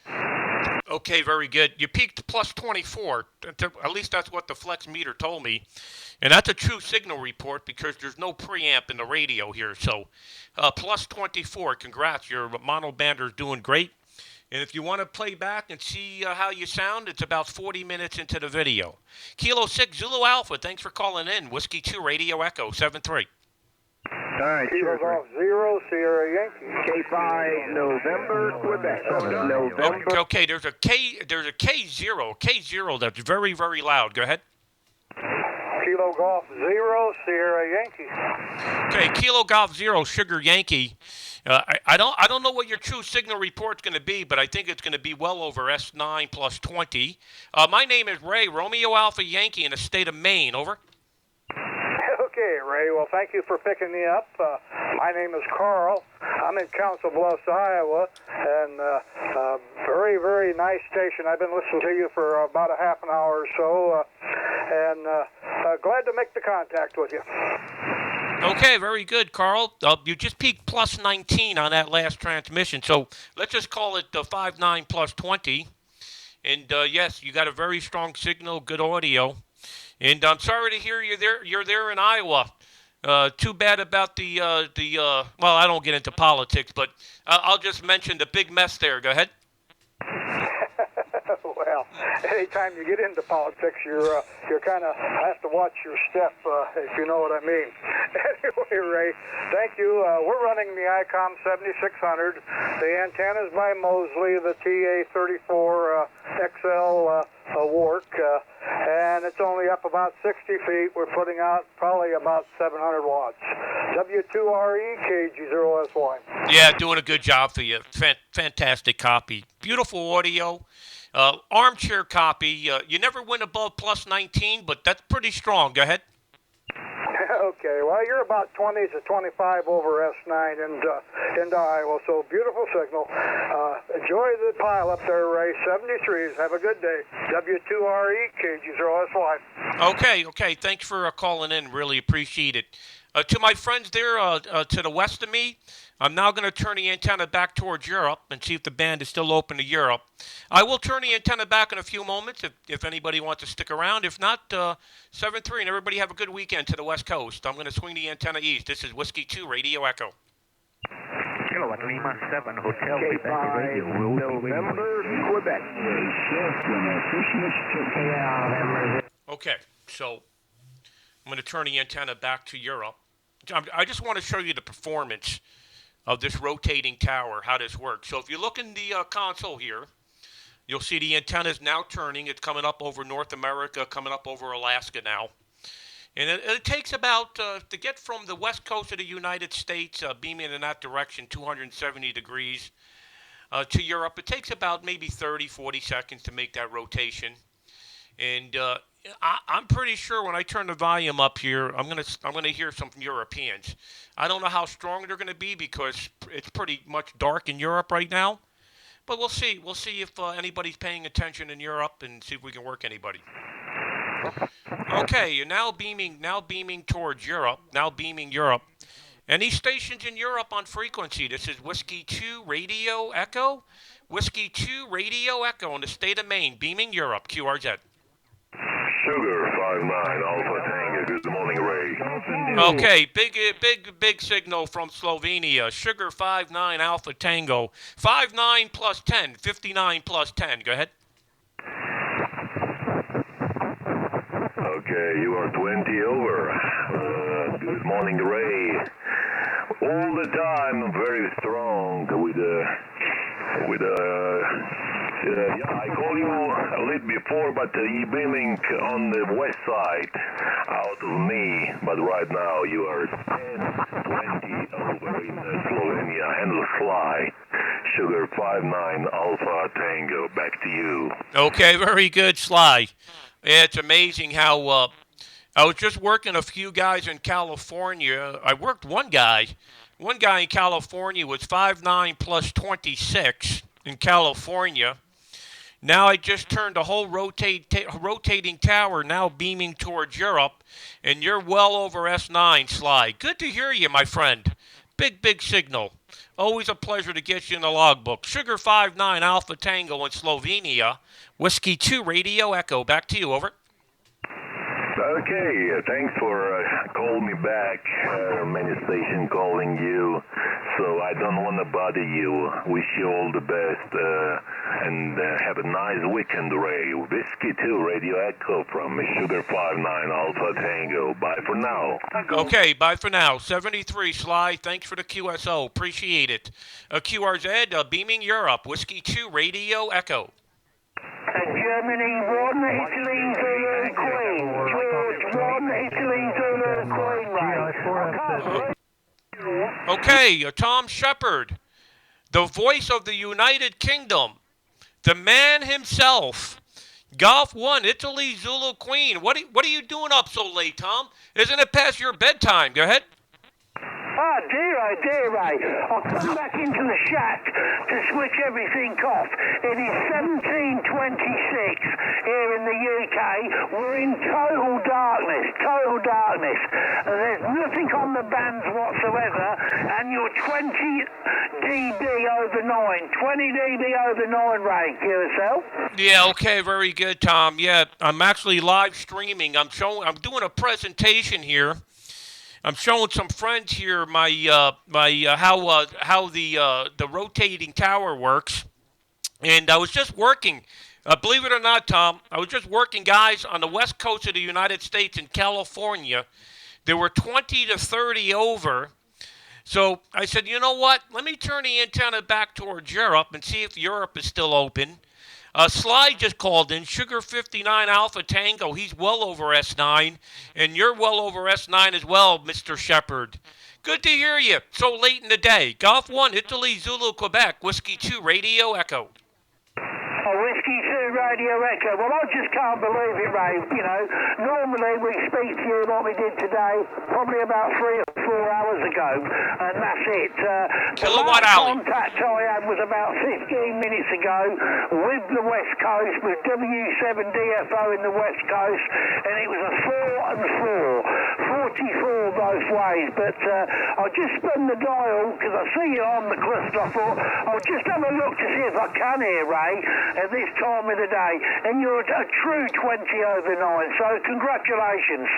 Okay, very good. You peaked plus 24. At least that's what the flex meter told me. And that's a true signal report because there's no preamp in the radio here. So plus 24. Congrats. Your monobander's doing great. And if you want to play back and see how you sound, it's about 40 minutes into the video. Kilo 6 Zulu Alpha, thanks for calling in. Whiskey 2 Radio Echo 73. All right, Kilo Golf 0 Sierra Yankee. K5 November Quebec. November. Okay, there's a K0. K0 that's very, very loud. Go ahead. Kilo Golf 0 Sierra Yankee. Okay, Kilo Golf 0 Sugar Yankee. I don't know what your true signal report's going to be, but I think it's going to be well over S9 plus 20. My name is Ray, Romeo Alpha Yankee in the state of Maine. Over. Okay, Ray. Well, thank you for picking me up. My name is Carl. I'm in Council Bluffs, Iowa, and very, very nice station. I've been listening to you for about a half an hour or so, and glad to make the contact with you. Okay, very good, Carl. You just peaked plus 19 on that last transmission, so let's just call it 5.9 plus 20. And yes, you got a very strong signal, good audio. And I'm sorry to hear you're there in Iowa. Too bad about the well, I don't get into politics, but I'll just mention the big mess there. Go ahead. Well, anytime you get into politics, you're kind of have to watch your step, if you know what I mean. Anyway, Ray, thank you. We're running the ICOM 7600. The antenna's by Mosley, the TA34 XL Work, and it's only up about 60 feet. We're putting out probably about 700 watts. W2RE KG0S1. Yeah, doing a good job for you. Fantastic copy. Beautiful audio. Armchair copy. You never went above plus 19, but that's pretty strong. Go ahead. Okay, well, you're about 20 to 25 over S9 into Iowa, so beautiful signal. Enjoy the pile up there, Ray. 73s. Have a good day. W2RE, KG0S1. Okay. Thanks for calling in. Really appreciate it. To my friends there to the west of me, I'm now going to turn the antenna back towards Europe and see if the band is still open to Europe. I will turn the antenna back in a few moments if anybody wants to stick around. If not, 7-3, and everybody have a good weekend to the West Coast. I'm going to swing the antenna east. This is Whiskey 2 Radio Echo. Kilo Lima 7 Hotel Quebec Radio. November Quebec. Okay, so I'm going to turn the antenna back to Europe. I just want to show you the performance of this rotating tower, how this works. So if you look in the console here, you'll see the antenna is now turning. It's coming up over North America, coming up over Alaska now. And it takes about, to get from the west coast of the United States, beaming in that direction, 270 degrees, to Europe, it takes about maybe 30, 40 seconds to make that rotation. And I'm pretty sure when I turn the volume up here, I'm gonna hear some Europeans. I don't know how strong they're gonna be because it's pretty much dark in Europe right now. But we'll see. We'll see if anybody's paying attention in Europe and see if we can work anybody. Okay, you're now beaming towards Europe. Now beaming Europe. Any stations in Europe on frequency? This is Whiskey 2 Radio Echo. Whiskey 2 Radio Echo in the state of Maine, beaming Europe. QRZ. Sugar 59 Alpha Tango. Good morning, Ray. Okay, big signal from Slovenia. Sugar 59 Alpha Tango. 59 plus 10, 59 plus 10. Go ahead. Okay, you are 20 over. Good morning, Ray. All the time, very strong with yeah, I called you a little before, but you beaming on the west side out of me. But right now you are 10, 20 over in Slovenia. Handle fly. Sugar 59 Alpha Tango. Back to you. Okay, very good, Sly. Yeah, it's amazing how I was just working a few guys in California. I worked one guy. One guy in California was 5'9 plus 26 in California. Now I just turned the whole rotating tower now beaming towards Europe, and you're well over S9, Sly. Good to hear you, my friend. Big signal. Always a pleasure to get you in the logbook. Sugar 59 Alpha Tango in Slovenia. Whiskey 2 Radio Echo. Back to you, over. Okay, thanks for calling me back. Many station calling you, so I don't want to bother you. Wish you all the best, and have a nice weekend, Ray. Whiskey 2 Radio Echo from Sugar 59 Alpha Tango. Bye for now. Okay, bye for now. 73, Sly. Thanks for the QSO. Appreciate it. QRZ, beaming Europe. Whiskey 2 Radio Echo. Germany 1, Italy, Zulu, Queen. George 1, Italy, Zulu, Queen, right. Okay, Tom Shepard, the voice of the United Kingdom, the man himself. Golf 1, Italy, Zulu, Queen. What are you doing up so late, Tom? Isn't it past your bedtime? Go ahead. Oh dear, Ray. I'll come back into the shack to switch everything off. It is 17:26 here in the UK. We're in total darkness. There's nothing on the bands whatsoever, and you're 20 dB over 9. 20 dB over 9, Ray. QSL? Yeah, okay, very good, Tom. Yeah, I'm actually live streaming. I'm doing a presentation here. I'm showing some friends here how the rotating tower works, and I was just working. Believe it or not, Tom, I was just working guys on the west coast of the United States in California. There were 20 to 30 over. So I said, you know what? Let me turn the antenna back towards Europe and see if Europe is still open. Sly just called in, Sugar 59 Alpha Tango. He's well over S9, and you're well over S9 as well, Mr. Shepard. Good to hear you so late in the day. Golf 1, Italy, Zulu, Quebec. Whiskey 2, Radio Echo. Whiskey 2 Radio Echo. Well, I just can't believe it, Ray. You know, normally we speak to you like we did today, probably about 3 or 4 hours ago, and that's it. Kilowatt the last Alley. contact I had was about 15 minutes ago with the West Coast, with W7DFO in the West Coast, and it was a 4 and 4. 44 both ways, but I just spun the dial because I see you on the crust. I thought I'll just have a look to see if I can hear, Ray, at this time of the day, and you're a true 20 over 9, so congratulations.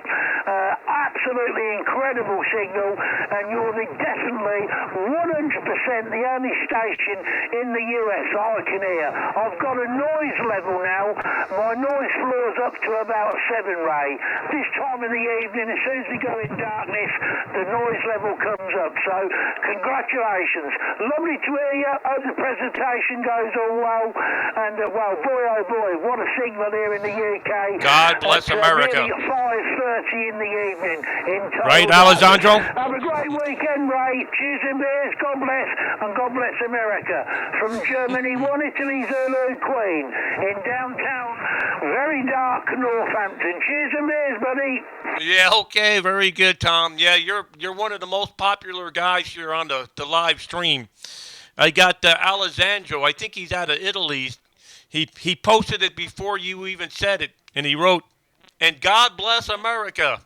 Absolutely incredible signal, and you're definitely 100% the only station in the US I can hear. I've got a noise level now. My noise floor's up to about 7, Ray. This time of the evening, as soon as we go in darkness, the noise level comes up, so congratulations. Lovely to hear you. Hope the presentation goes all well, and well, boy oh boy, what a signal here in the UK. God bless America. Really 5:30 in the evening in Right, Alessandro? Have a great weekend, Ray. Cheers and beers. God bless, and God bless America. From Germany, 1 Italy, Zulu, Queen, in downtown, very dark Northampton. Cheers and beers, buddy. Yeah, okay, very good, Tom. Yeah, you're one of the most popular guys here on the live stream. I got Alessandro. I think he's out of Italy. He posted it before you even said it, and he wrote, "And God bless America."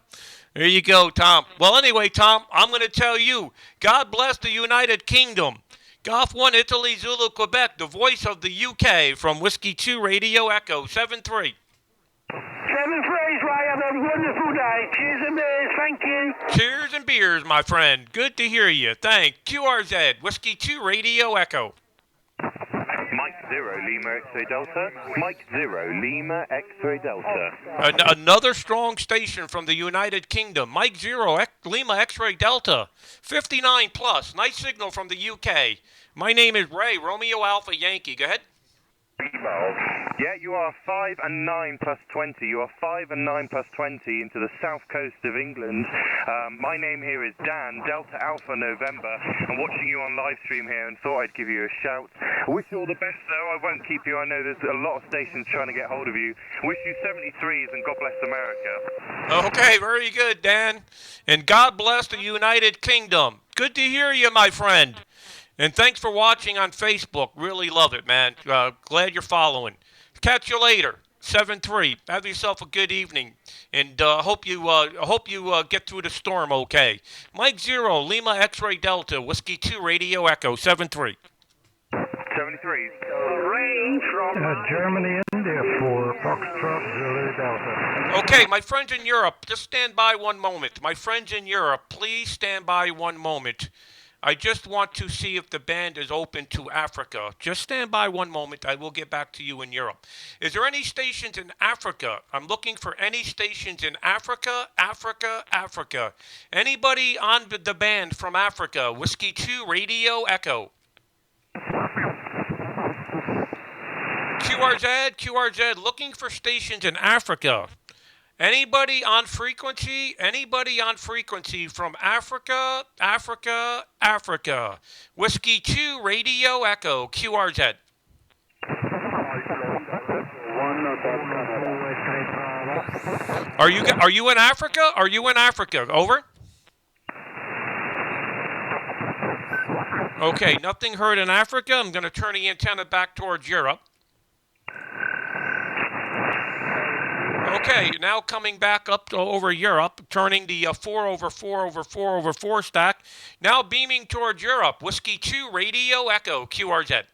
There you go, Tom. Well, anyway, Tom, I'm going to tell you, God bless the United Kingdom. Golf 1, Italy, Zulu, Quebec, the voice of the UK from Whiskey 2 Radio Echo, 7-3. 7-3, Ray. Have a wonderful day. Cheers and beers. Thank you. Cheers and beers, my friend. Good to hear you. Thanks. QRZ, Whiskey 2 Radio Echo. Mike 0, Lima X-Ray Delta. Mike 0, Lima X-Ray Delta. Another strong station from the United Kingdom. Mike 0, Lima X-Ray Delta. 59 plus. Nice signal from the UK. My name is Ray, Romeo Alpha Yankee. Go ahead. Yeah, you are 5 and 9 plus 20. You are 5 and 9 plus 20 into the south coast of England. My name here is Dan, Delta Alpha November. I'm watching you on live stream here and thought I'd give you a shout. I wish you all the best, though. I won't keep you. I know there's a lot of stations trying to get hold of you. Wish you 73s and God bless America. Okay, very good, Dan. And God bless the United Kingdom. Good to hear you, my friend. And thanks for watching on Facebook. Really love it, man. Glad you're following. Catch you later. 7-3. Have yourself a good evening, and hope you get through the storm okay. Mike 0, Lima X-Ray Delta, Whiskey 2 Radio Echo 7-3. 73. Ray from Germany, India for Foxtrot Zulu Delta. Okay, my friends in Europe, just stand by one moment. My friends in Europe, please stand by one moment. I just want to see if the band is open to Africa. Just stand by one moment. I will get back to you in Europe. Is there any stations in Africa? I'm looking for any stations in Africa, Africa. Anybody on the band from Africa? Whiskey 2 Radio Echo. QRZ, looking for stations in Africa. Anybody on frequency? Anybody on frequency from Africa, Africa? Whiskey 2 Radio Echo, QRZ. Are you in Africa? Are you in Africa? Over. Okay, nothing heard in Africa. I'm going to turn the antenna back towards Europe. Okay, now coming back up to over Europe, turning the 4/4/4/4/4 stack. Now beaming towards Europe. Whiskey 2 Radio Echo, QRZ.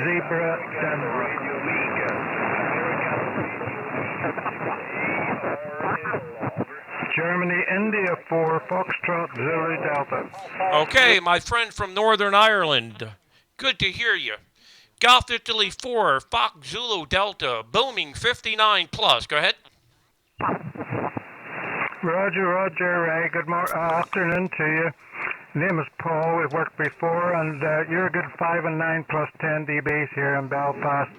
Zebra Denver. Germany, India for Foxtrot Zulu Delta. Okay, my friend from Northern Ireland. Good to hear you. Golf Italy 4, Fox Zulu Delta, booming 59 plus. Go ahead. Roger. Good afternoon to you. Name is Paul. We've worked before, and you're a good 5 and 9 plus 10 dBs here in Belfast,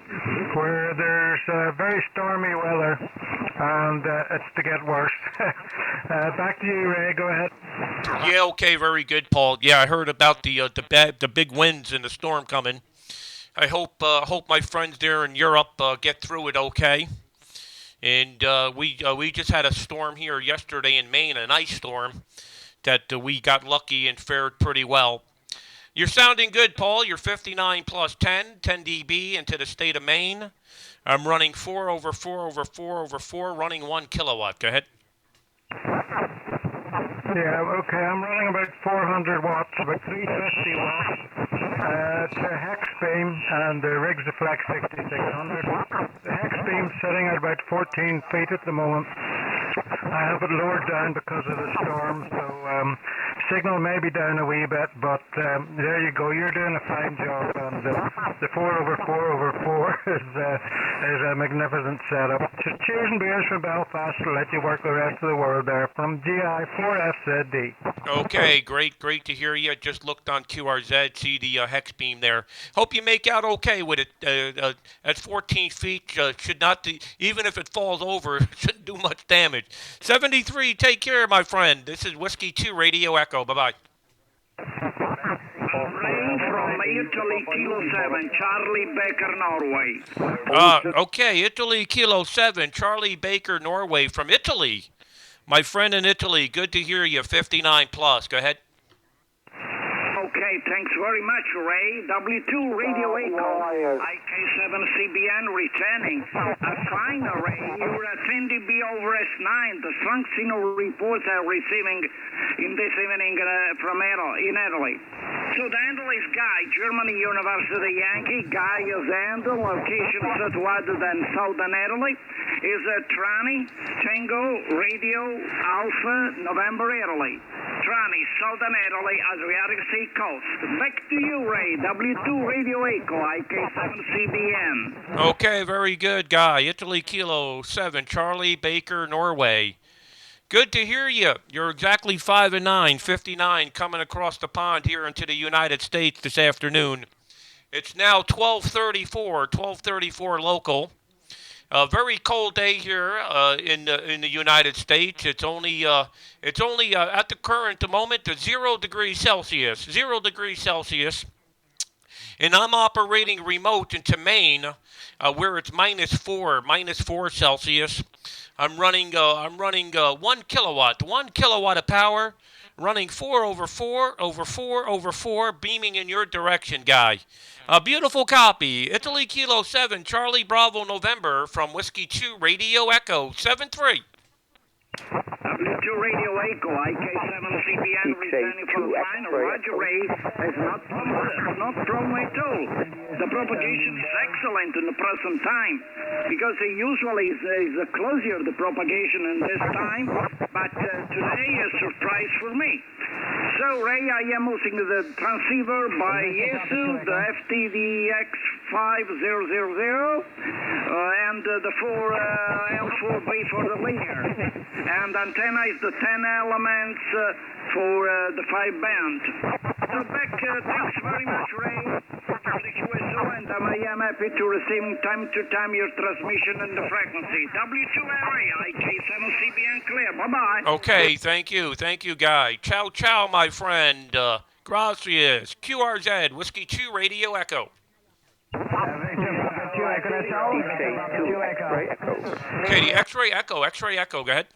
where there's very stormy weather, and it's to get worse. Back to you, Ray. Go ahead. Yeah, okay, very good, Paul. Yeah, I heard about the big winds and the storm coming. I hope my friends there in Europe get through it okay. And we just had a storm here yesterday in Maine, an ice storm, that we got lucky and fared pretty well. You're sounding good, Paul. You're 59 plus 10 dB into the state of Maine. I'm running 4/4/4/4/4, running 1 kilowatt. Go ahead. Yeah, okay. I'm running about 400 watts, about 350 watts. It's a hex beam, and the rig's a Flex 6600. The hex beam's sitting at about 14 feet at the moment. I have it lowered down because of the storm, so signal may be down a wee bit, but there you go. You're doing a fine job, and the 4/4/4 is a magnificent setup. So cheers and beers from Belfast to let you work the rest of the world there from GI 4FZD. Okay, great to hear you. Just looked on QRZ, see the hex beam there. Hope you make out okay with it. At 14 feet, should not, even if it falls over, shouldn't do much damage. 73, take care, my friend. This is Whiskey 2 Radio Echo. Bye-bye. Ray from Italy, Kilo 7, Charlie Baker, Norway. Okay, Italy, Kilo 7, Charlie Baker, Norway, from Italy. My friend in Italy, good to hear you, 59 plus. Go ahead. Okay, thanks very much, Ray. W2 Radio Echo, IK7CBN returning. Fine, Ray. You're at 10 dB over S9. The strong signal reports are receiving in this evening from Italy. So the handle is Guy, Germany University Yankee. Guy is handle, location situated in southern Italy. Is Trani, Tango, Radio, Alpha, November, Italy. Trani, southern Italy, Adriatic Sea coast. Back to you, Ray. W2 Radio Echo, IK7CBN. Okay, very good, Guy. Italy, Kilo 7, Charlie Baker, Norway. Good to hear you. You're exactly 5 and 9, 59, coming across the pond here into the United States this afternoon. It's now 12:34 local. A very cold day here in the United States. It's only at the current moment 0 degrees Celsius. 0 degrees Celsius. And I'm operating remote into Maine, where it's minus four Celsius. I'm running 1 kilowatt of power, running 4 over 4 over 4 over 4, beaming in your direction, guy. A beautiful copy. Italy Kilo 7, Charlie Bravo November from Whiskey 2 Radio Echo 73. W2 Radio Echo, IK7CBN, returning from the line. Roger Ray has not thrown at all. The propagation is excellent in the present time, because it usually is closer the propagation in this time, but today is a surprise for me. So, Ray, I am using the transceiver by Yaesu, the FTDX5000, and the L4B for the linear. And antenna is the 10 elements for the 5 band. So Beck, thanks very much, Ray, for the QSO, and I am happy to receive time to time your transmission and the frequency. W2RA, IK7CBN clear. Bye-bye. Okay, thank you, Guy. Ciao, ciao, my friend. Gracias. QRZ, Whiskey 2 Radio Echo. Okay, the X-ray Echo, go ahead.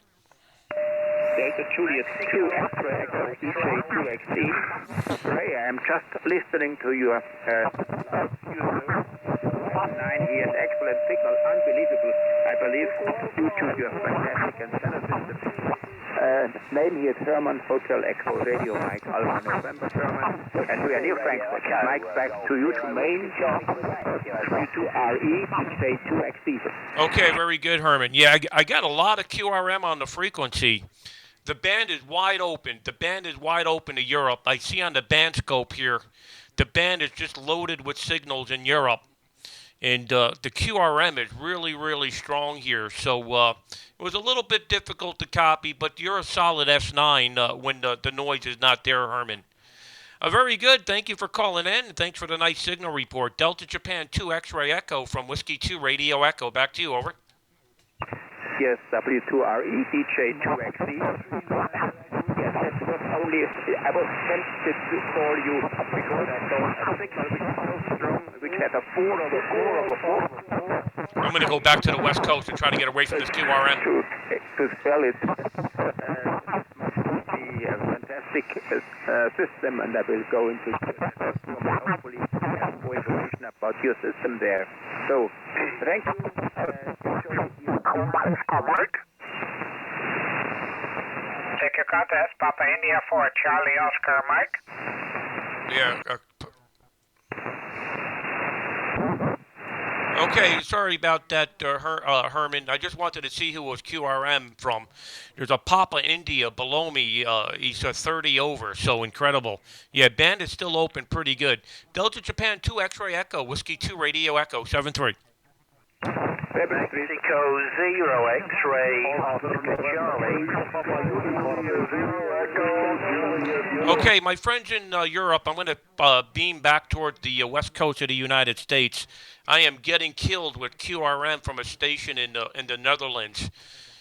Delta Juliet 2 X-ray Echo, DJ2XC. Ray, I'm just listening to your 9 here, excellent signal, unbelievable, I believe, due to your fantastic antenna system. Name here is Herman Hotel Echo Radio Mike Alpha November Herman, and we are near Frankfurt. Mike, back to you to Maine, 32RE, DJ2XC. Okay, very good, Herman. Yeah, I got a lot of QRM on the frequency. The band is wide open. To Europe. I see on the band scope here, the band is just loaded with signals in Europe. And the QRM is really, really strong here. So it was a little bit difficult to copy, but you're a solid S9 when the noise is not there, Herman. Very good. Thank you for calling in, and thanks for the nice signal report. Delta Japan 2 X-ray Echo from Whiskey 2 Radio Echo. Back to you, over. Yes, W2RE, DJ2XC. Yes, that was only, I was tempted to call you because I saw a signal which was so strong, which had a 4 over 4 over 4. I'm going to go back to the West Coast and try to get away from this QRM. To spell it, must be a fantastic system, and I will go into hopefully have more information about your system there. So, thank you. Check your contest, Papa India for Charlie Oscar Mike. Yeah. Okay, sorry about that, Herman. I just wanted to see who was QRM from. There's a Papa India below me. He's 30 over, so incredible. Yeah, band is still open pretty good. Delta Japan 2 X-ray Echo, Whiskey 2 Radio Echo, 7-3. Mexico 0 X-ray Oscar Charlie. Okay, my friends in Europe, I'm going to beam back toward the west coast of the United States. I am getting killed with QRM from a station in the Netherlands.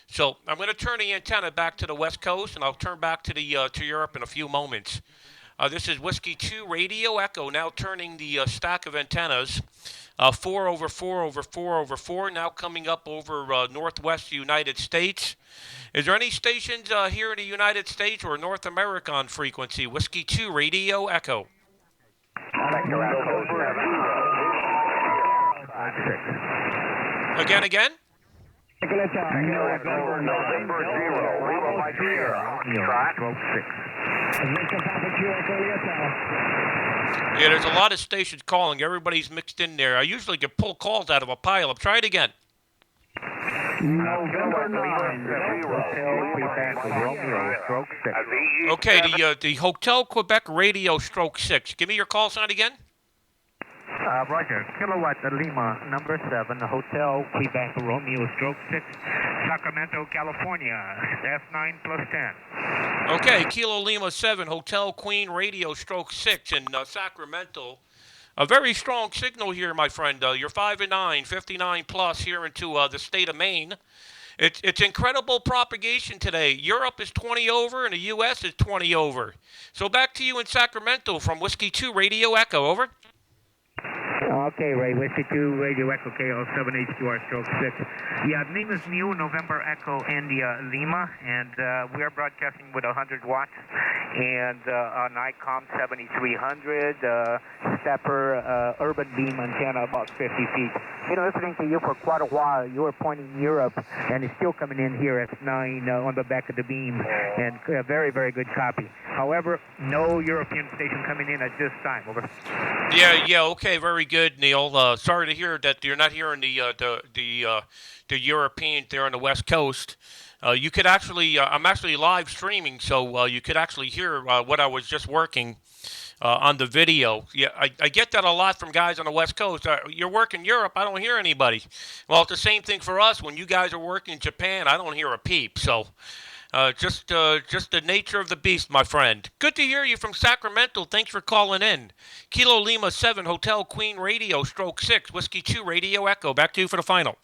So I'm going to turn the antenna back to the west coast, and I'll turn back to Europe in a few moments. This is Whiskey 2 Radio Echo, now turning the stack of antennas. 4 over 4 over 4 over 4, now coming up over northwest United States. Is there any stations here in the United States or North America on frequency? Whiskey 2 Radio Echo. Again? Yeah, there's a lot of stations calling. Everybody's mixed in there. I usually can pull calls out of a pile up. Try it again. Okay, the Hotel Quebec Radio stroke 6. Give me your call sign again. Roger. Kilowatt Lima, number 7, Hotel Quebec Romeo, stroke 6, Sacramento, California, F9 plus 10. Okay, Kilo Lima 7, Hotel Queen Radio, stroke 6 in Sacramento. A very strong signal here, my friend. You're 5 and 9, 59 plus here into the state of Maine. It's incredible propagation today. Europe is 20 over, and the U.S. is 20 over. So back to you in Sacramento from Whiskey 2 Radio Echo, over. Okay, Ray, Whiskey 2 Radio Echo KL7 HQR stroke 6. Yeah, name is Mu, November Echo India Lima, and we are broadcasting with 100 watts and on ICOM 7300, stepper urban beam antenna about 50 feet. Been listening to you for quite a while. You were pointing Europe, and it's still coming in here at 9 on the back of the beam, and very, very good copy. However, no European station coming in at this time. Over. Yeah, okay, very good, Neil. Sorry to hear that you're not hearing the Europeans there on the West Coast. You could actually, I'm actually live streaming, so you could actually hear what I was just working on the video. Yeah, I get that a lot from guys on the West Coast. You're working Europe, I don't hear anybody. Well, it's the same thing for us. When you guys are working Japan, I don't hear a peep. So just the nature of the beast, my friend. Good to hear you from Sacramento. Thanks for calling in. Kilo Lima 7, Hotel Queen Radio, stroke 6, Whiskey 2 Radio Echo. Back to you for the final.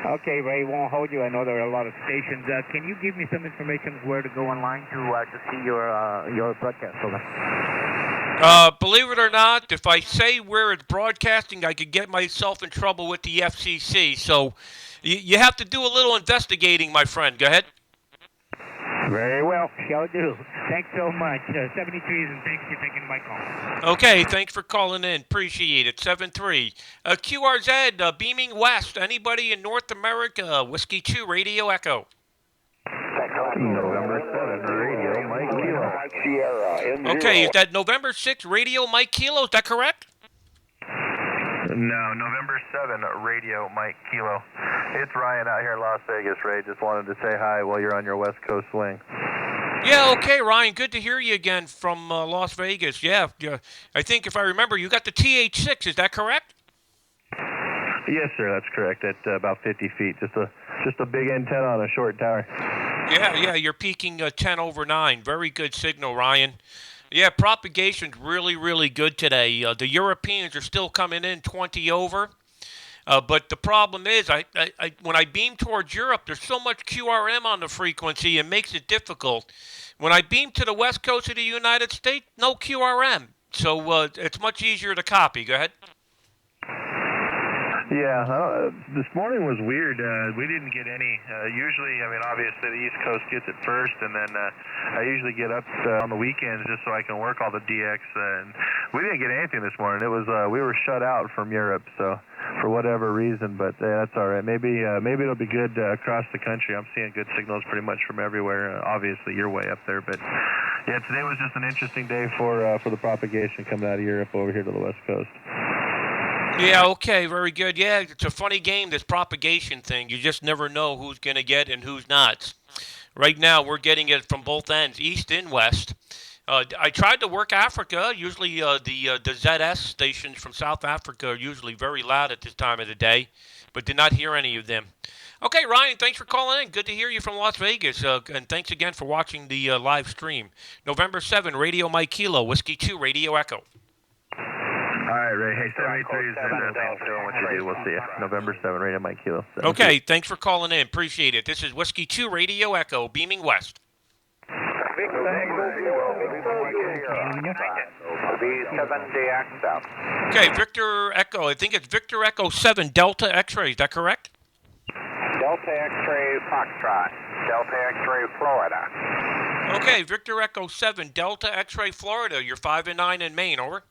Okay, Ray, won't hold you. I know there are a lot of stations. Can you give me some information where to go online to see your broadcast? Believe it or not, if I say where it's broadcasting, I could get myself in trouble with the FCC. So you have to do a little investigating, my friend. Go ahead. Very well, shall do. Thanks so much. 73s, and thanks for taking my call. Okay, thanks for calling in. Appreciate it. 7-3. QRZ, beaming west. Anybody in North America? Whiskey 2 Radio Echo. November 7, Radio Mike Kilo. Okay, is that November 6 Radio Mike Kilo? Is that correct? No, November 7, Radio Mike Kilo. It's Ryan out here in Las Vegas, Ray. Just wanted to say hi while you're on your West Coast swing. Yeah, okay, Ryan. Good to hear you again from Las Vegas. Yeah, I think if I remember, you got the TH6. Is that correct? Yes, sir. That's correct. At about 50 feet. Just a big antenna on a short tower. Yeah. You're peaking 10 over 9. Very good signal, Ryan. Yeah, propagation's really, really good today. The Europeans are still coming in 20 over. But the problem is, when I beam towards Europe, there's so much QRM on the frequency, it makes it difficult. When I beam to the west coast of the United States, no QRM. So it's much easier to copy. Go ahead. Yeah, this morning was weird. We didn't get any. Usually, I mean, obviously the East Coast gets it first, and then I usually get up on the weekends just so I can work all the DX. And we didn't get anything this morning. It was we were shut out from Europe, so for whatever reason. But that's all right. Maybe it'll be good across the country. I'm seeing good signals pretty much from everywhere. Obviously, you're way up there, but yeah, today was just an interesting day for the propagation coming out of Europe over here to the West Coast. Yeah, okay, very good. Yeah, it's a funny game, this propagation thing. You just never know who's going to get and who's not. Right now, we're getting it from both ends, east and west. I tried to work Africa. Usually the ZS stations from South Africa are usually very loud at this time of the day, but did not hear any of them. Okay, Ryan, thanks for calling in. Good to hear you from Las Vegas, and thanks again for watching the live stream. November 7, Radio Mike Kilo, Whiskey 2, Radio Echo. All right, Ray. Hey, 73 is thanks for doing what you do. We'll see you. November 7, Radio Mike Kilo. Okay, thanks for calling in. Appreciate it. This is Whiskey 2 Radio Echo, beaming west. Okay, Victor Echo. I think it's Victor Echo 7, Delta X-ray. Is that correct? Delta X-ray Foxtrot. Delta X-ray Florida. Okay, Victor Echo 7, Delta X-ray Florida. You're 5 and 9 in Maine. Over.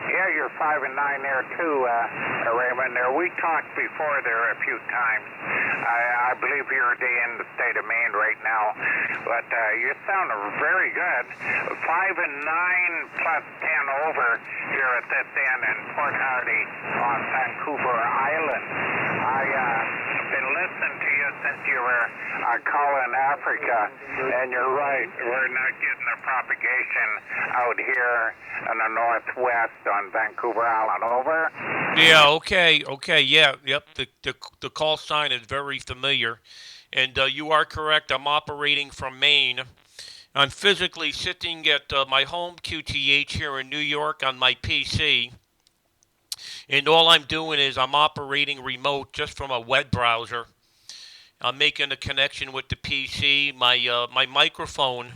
Yeah, you're 5 and 9 there too, Raymond. We talked before there a few times. I believe you're in the state of Maine right now, but you sound very good. 5 and 9 plus 10 over here at this end in Port Hardy on Vancouver Island. I've been listening to you since you you were calling Africa, and you're right. We're not getting the propagation out here in the northwest on Vancouver Island. Over. Yeah. Okay. Yeah. Yep. The call sign is very familiar, and you are correct. I'm operating from Maine. I'm physically sitting at my home QTH here in New York on my PC, and all I'm doing is I'm operating remote just from a web browser. I'm making a connection with the PC. My microphone.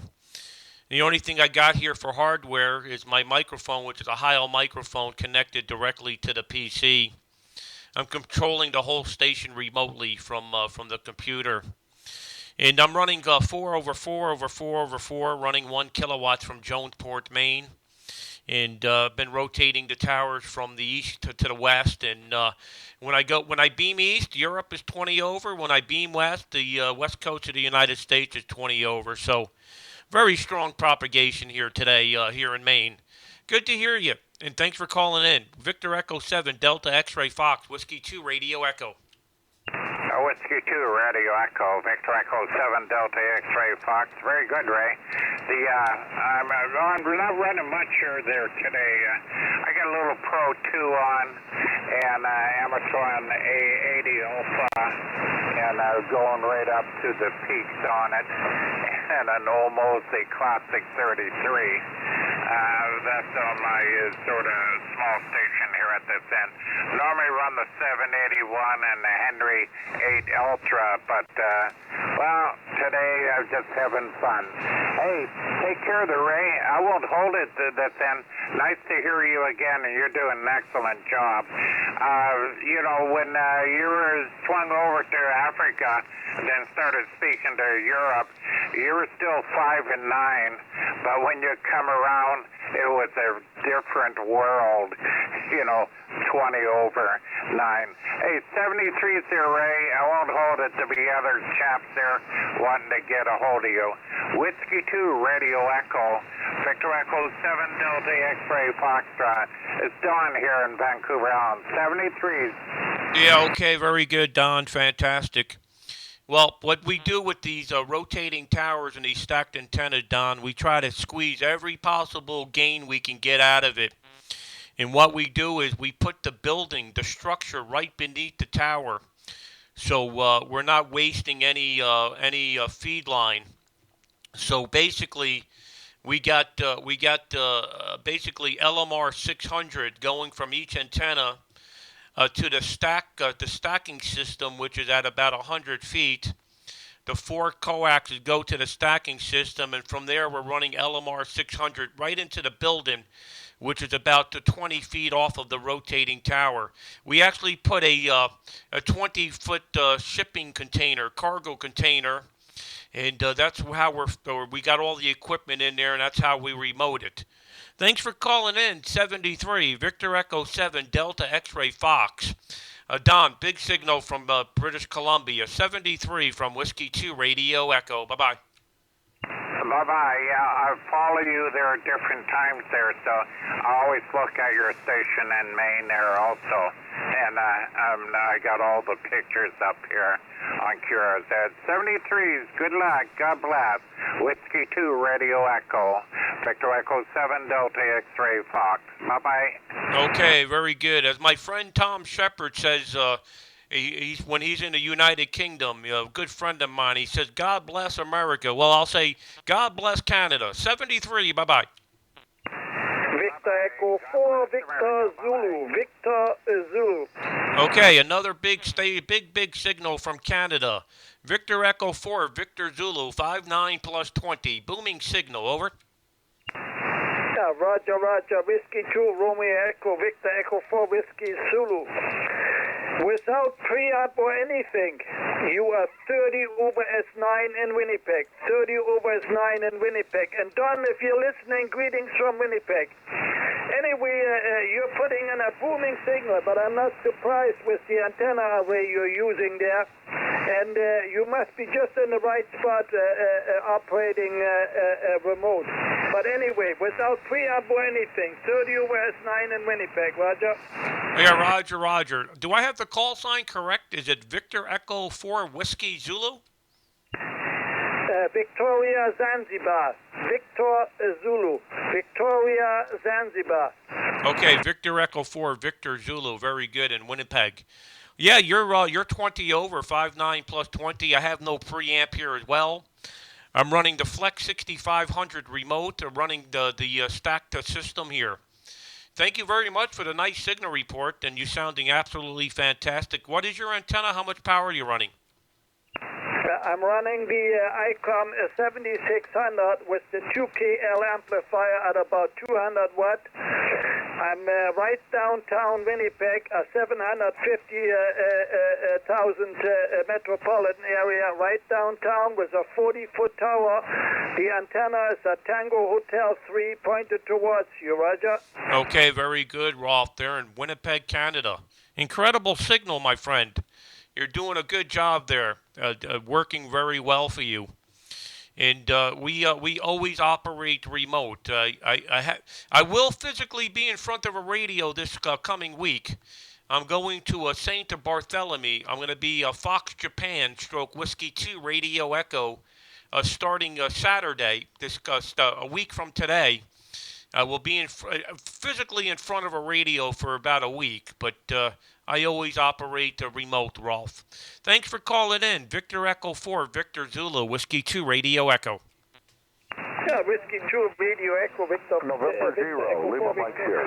The only thing I got here for hardware is my microphone, which is a Heil microphone connected directly to the PC. I'm controlling the whole station remotely from the computer. And I'm running 4/4/4/4, running 1 kilowatts from Jonesport, Maine. And been rotating the towers from the east to the west. And when I beam east, Europe is 20 over. When I beam west, the west coast of the United States is 20 over. So very strong propagation here today here in Maine. Good to hear you. And thanks for calling in. Victor Echo 7, Delta X-Ray Fox, Whiskey 2, Radio Echo. Whiskey 2, Radio Echo, Victor Echo 7, Delta X-Ray Fox. Very good, Ray. I'm not running much here there today. I got a little Pro 2 on and Amatron A80 Alpha, and going right up to the peaks on it, and an almost a Classic 33. That's on my sort of small station here at this end. Normally run the 781 and the Henry 8 Ultra, but, well, today I'm just having fun. Hey, take care of the Ray. I won't hold it this end. Nice to hear you again, and you're doing an excellent job. You know, when you were swung over to Africa and then started speaking to Europe, you were still 5 and 9, but when you come around, it was a different world, you know, 20 over 9. Hey, 73's there, Ray. I won't hold it. There'll be other chaps there wanting to get a hold of you. Whiskey 2, Radio Echo, Victor Echo 7, Delta X-Ray Foxtrot. It's Don here in Vancouver Island. 73's. Yeah, okay, very good, Don. Fantastic. Well, what we do with these rotating towers and these stacked antennas, Don, we try to squeeze every possible gain we can get out of it. And what we do is we put the building, the structure, right beneath the tower, so we're not wasting any feed line. So basically, we got basically LMR 600 going from each antenna to the stacking system, which is at about 100 feet. The 4 coaxes go to the stacking system, and from there we're running LMR 600 right into the building, which is about 20 feet off of the rotating tower. We actually put a 20-foot shipping container, cargo container, and that's how we got all the equipment in there, and that's how we remote it. Thanks for calling in, 73, Victor Echo 7, Delta X-Ray Fox. Don, big signal from British Columbia, 73 from Whiskey 2, Radio Echo. Bye-bye. Bye-bye. Yeah, I follow you. There are different times there, so I always look at your station in Maine there also. And I got all the pictures up here on QRZ. 73's, good luck. God bless. Whiskey 2, Radio Echo. Victor Echo 7, Delta X-Ray Fox. Bye-bye. Okay, very good. As my friend Tom Shepard says, when he's in the United Kingdom, a good friend of mine, he says, God bless America. Well, I'll say, God bless Canada. 73, bye-bye. Victor Echo 4, Victor Zulu. Victor Zulu. Okay, another big signal from Canada. Victor Echo 4, Victor Zulu, 59 plus 20. Booming signal, over. Yeah, Roger, Roger. Whiskey 2, Romeo Echo, Victor Echo 4, Whiskey Zulu. Without pre-op or anything, you are 30 over S9 in Winnipeg. 30 over S9 in Winnipeg. And Don, if you're listening, greetings from Winnipeg. Anyway, you're putting in a booming signal, but I'm not surprised with the antenna array you're using there. And you must be just in the right spot operating remote. But anyway, without pre-op or anything, 30 over S9 in Winnipeg, Roger. Yeah, Roger. Do I have the call sign correct? Is it Victor Echo 4 Whiskey Zulu? Victoria, Zanzibar. Victor Zulu. Victoria, Zanzibar. Okay, Victor Echo 4, Victor Zulu. Very good in Winnipeg. Yeah, you're 20 over, 5.9 plus 20. I have no preamp here as well. I'm running the Flex 6500 remote. I'm running the stacked system here. Thank you very much for the nice signal report, and you sounding absolutely fantastic. What is your antenna? How much power are you running? I'm running the ICOM 7600 with the 2KL amplifier at about 200 watt. I'm right downtown Winnipeg, a 750,000 metropolitan area, right downtown with a 40-foot tower. The antenna is a Tango Hotel 3 pointed towards you, Roger. Okay, very good, Rolf, there in Winnipeg, Canada. Incredible signal, my friend. You're doing a good job there, working very well for you. And we always operate remote. I will physically be in front of a radio this coming week. I'm going to St. Barthélemy. I'm going to be Fox Japan / Whiskey 2 Radio Echo starting Saturday, a week from today. I will be physically in front of a radio for about a week, but I always operate remote, Rolf. Thanks for calling in. Victor Echo 4, Victor Zulu, Whiskey 2 Radio Echo. Yeah, Whiskey 2 Radio Echo, Victor. November 0, Lima Mike here.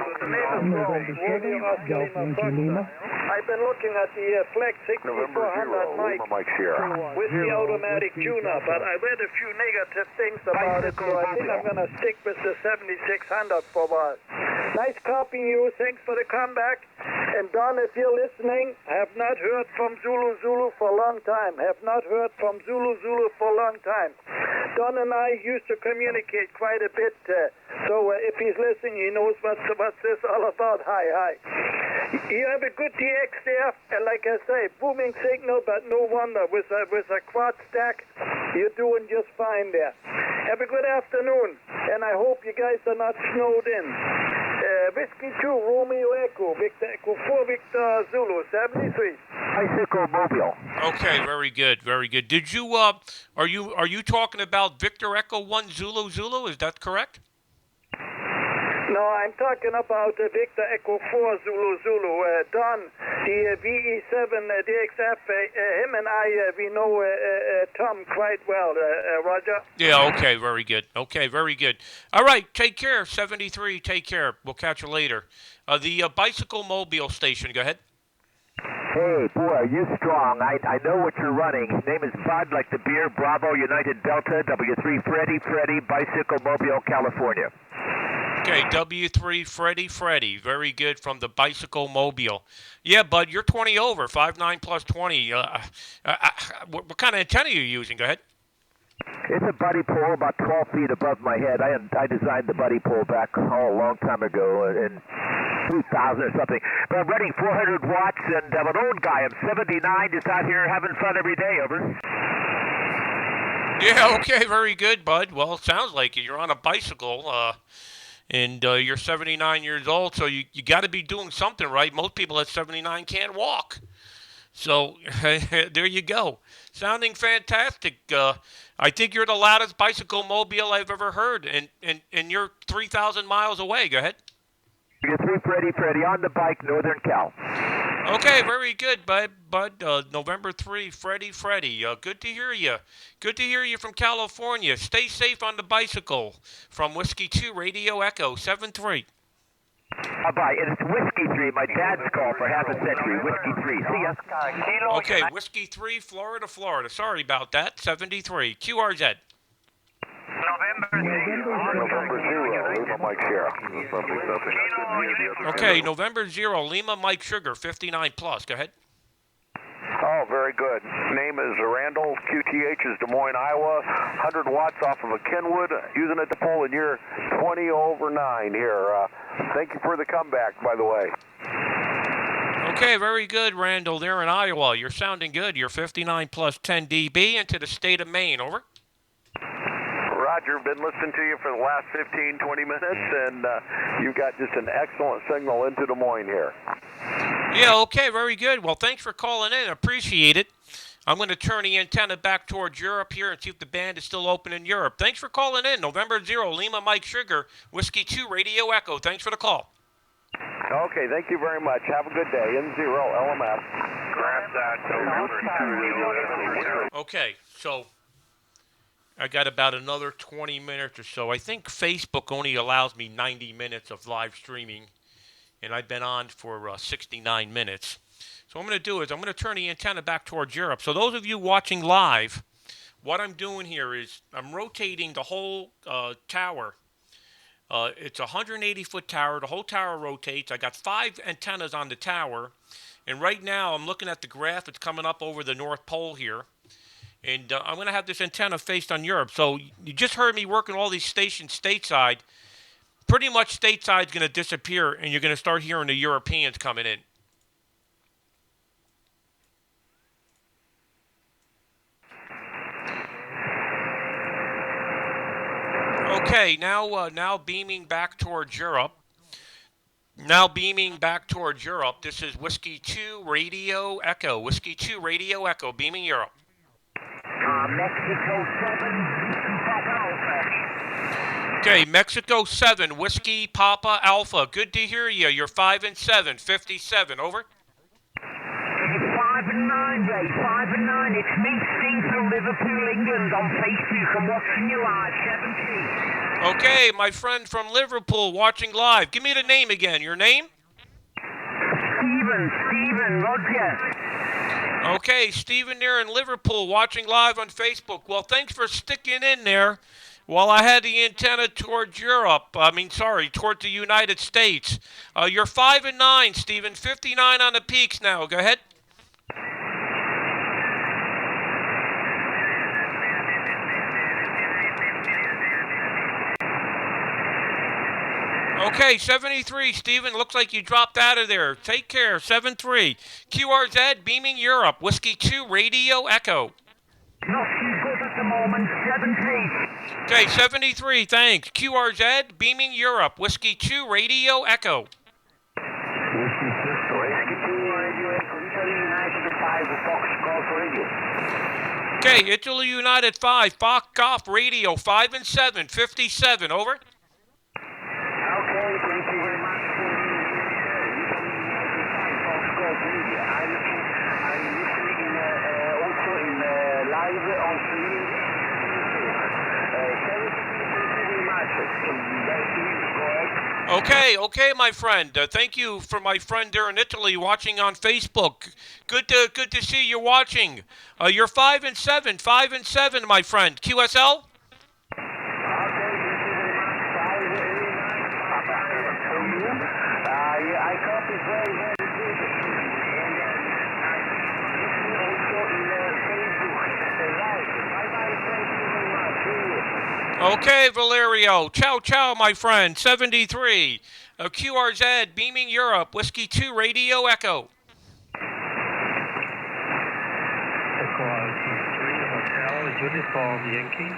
I've been looking at the Flex 6400 mic with the automatic tuner, but I read a few negative things about it, so I think I'm going to stick with the 7600 for a while. Nice copying you. Thanks for the comeback. And Don, if you're listening, I have not heard from Zulu Zulu for a long time. Have not heard from Zulu Zulu for a long time. Don and I used to communicate quite a bit, so if he's listening, he knows what's this all about. Hi. You have a good TX there, and like I say, booming signal, but no wonder, with a quad stack, you're doing just fine there. Have a good afternoon, and I hope you guys are not snowed in. Whiskey 2, Romeo Echo, Victor Echo 4, Victor Zulu, 73. Bicycle Mobile. Okay, very good, very good. Did you, are you talking about Victor Echo 1 Zulu Zulu? Is that correct? No, I'm talking about Victor Echo 4 Zulu Zulu. Don, the VE7 DXF, him and I, we know Tom quite well, Roger. Yeah, okay, very good. Okay, very good. All right, take care, 73, take care. We'll catch you later. The Bicycle Mobile station, go ahead. Hey, boy, are you strong. I know what you're running. His name is Bud, like the beer, Bravo, United Delta, W3 Freddy, Bicycle Mobile, California. Okay, W3 Freddy. Very good from the Bicycle Mobile. Yeah, Bud, you're 20 over, 5.9 plus 20. What kind of antenna are you using? Go ahead. It's a buddy pole about 12 feet above my head. I designed the buddy pole back a long time ago in 2000 or something. But I'm running 400 watts, and I'm an old guy. I'm 79, just out here having fun every day, over. Yeah, okay, very good, Bud. Well, it sounds like you're on a bicycle, and you're 79 years old, so you got to be doing something right. Most people at 79 can't walk. So there you go. Sounding fantastic. I think you're the loudest bicycle mobile I've ever heard, and you're 3,000 miles away. Go ahead. You're 3 Freddy on the bike, Northern Cal. Okay, very good, Bud. November 3, Freddy. Good to hear you. Good to hear you from California. Stay safe on the bicycle. From Whiskey 2 Radio Echo 73. Bye-bye. And it's Whiskey 3. My dad's called for half a century. Whiskey 3. See ya. Okay, Whiskey 3, Florida. Sorry about that. 73. QRZ. November 0, Lima Mike here. Okay, November 0, Lima Mike Sugar, 59 plus. Go ahead. Oh, very good. Name is Randall. QTH is Des Moines, Iowa. 100 watts off of a Kenwood. Using it to pull, and you're 20 over 9 here. Thank you for the comeback, by the way. Okay, very good, Randall. There in Iowa. You're sounding good. You're 59 plus 10 dB into the state of Maine. Over. Roger, been listening to you for the last 15, 20 minutes, and you've got just an excellent signal into Des Moines here. Yeah, okay, very good. Well, thanks for calling in. Appreciate it. I'm going to turn the antenna back towards Europe here and see if the band is still open in Europe. Thanks for calling in. November 0, Lima Mike Sugar, Whiskey 2 Radio Echo. Thanks for the call. Okay, thank you very much. Have a good day. N0 LMS. Grab that November 2 Radio Echo. Okay, so I got about another 20 minutes or so. I think Facebook only allows me 90 minutes of live streaming, and I've been on for 69 minutes. So what I'm going to do is I'm going to turn the antenna back towards Europe. So those of you watching live, what I'm doing here is I'm rotating the whole tower. It's a 180-foot tower. The whole tower rotates. I got 5 antennas on the tower, and right now I'm looking at the graph. It's coming up over the North Pole here. And I'm going to have this antenna faced on Europe. So you just heard me working all these stations stateside. Pretty much stateside's going to disappear, and you're going to start hearing the Europeans coming in. Okay, now beaming back towards Europe. Now beaming back towards Europe. This is Whiskey 2 Radio Echo. Whiskey 2 Radio Echo, beaming Europe. Mexico 7, Papa Alpha. Okay, Mexico 7, Whiskey Papa Alpha. Good to hear you. You're 5 and 7, 57. Over. It's 5 and 9, Ray. 5 and 9. It's me, Steve from Liverpool, England. On Facebook, I'm watching you live. 70. Okay, my friend from Liverpool watching live. Give me the name again. Your name? Stephen, Roger. Okay, Stephen there in Liverpool watching live on Facebook. Well, thanks for sticking in there while I had the antenna towards Europe. Towards the United States. You're 5 and 9, Stephen. 59 on the peaks now. Go ahead. Okay, 73, Stephen. Looks like you dropped out of there. Take care, 7-3. QRZ, beaming Europe. Whiskey 2, Radio Echo. Not too good at the moment, 70. Okay, 73, thanks. QRZ, beaming Europe. Whiskey 2, Radio Echo. Whiskey 2, Radio Echo. Italy United 5, Fox Golf Radio. Okay, Italy United 5, Fox Golf Radio, 5 and 7, 57, over. Okay, my friend. Thank you for my friend there in Italy watching on Facebook. Good to see you watching. You're 5 and 7, 5 and 7, my friend. QSL. I copy very, very good. And Okay, Valerio. Ciao, ciao, my friend. 73. QRZ, beaming Europe. Whiskey 2, Radio Echo. Echo Alpha 3, Hotel, Uniform, Yankee.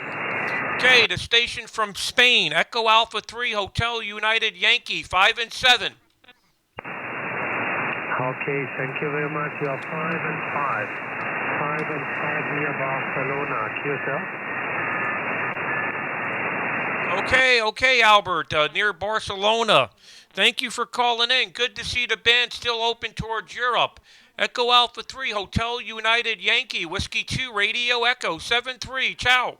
Okay, the station from Spain. Echo Alpha 3, Hotel United Yankee. 5 and 7. Okay, thank you very much. You are 5 and 5. 5 and 5 near Barcelona. QSL? Okay, Albert, near Barcelona. Thank you for calling in. Good to see the band still open towards Europe. Echo Alpha 3, Hotel United Yankee, Whiskey 2, Radio Echo, 7-3, ciao.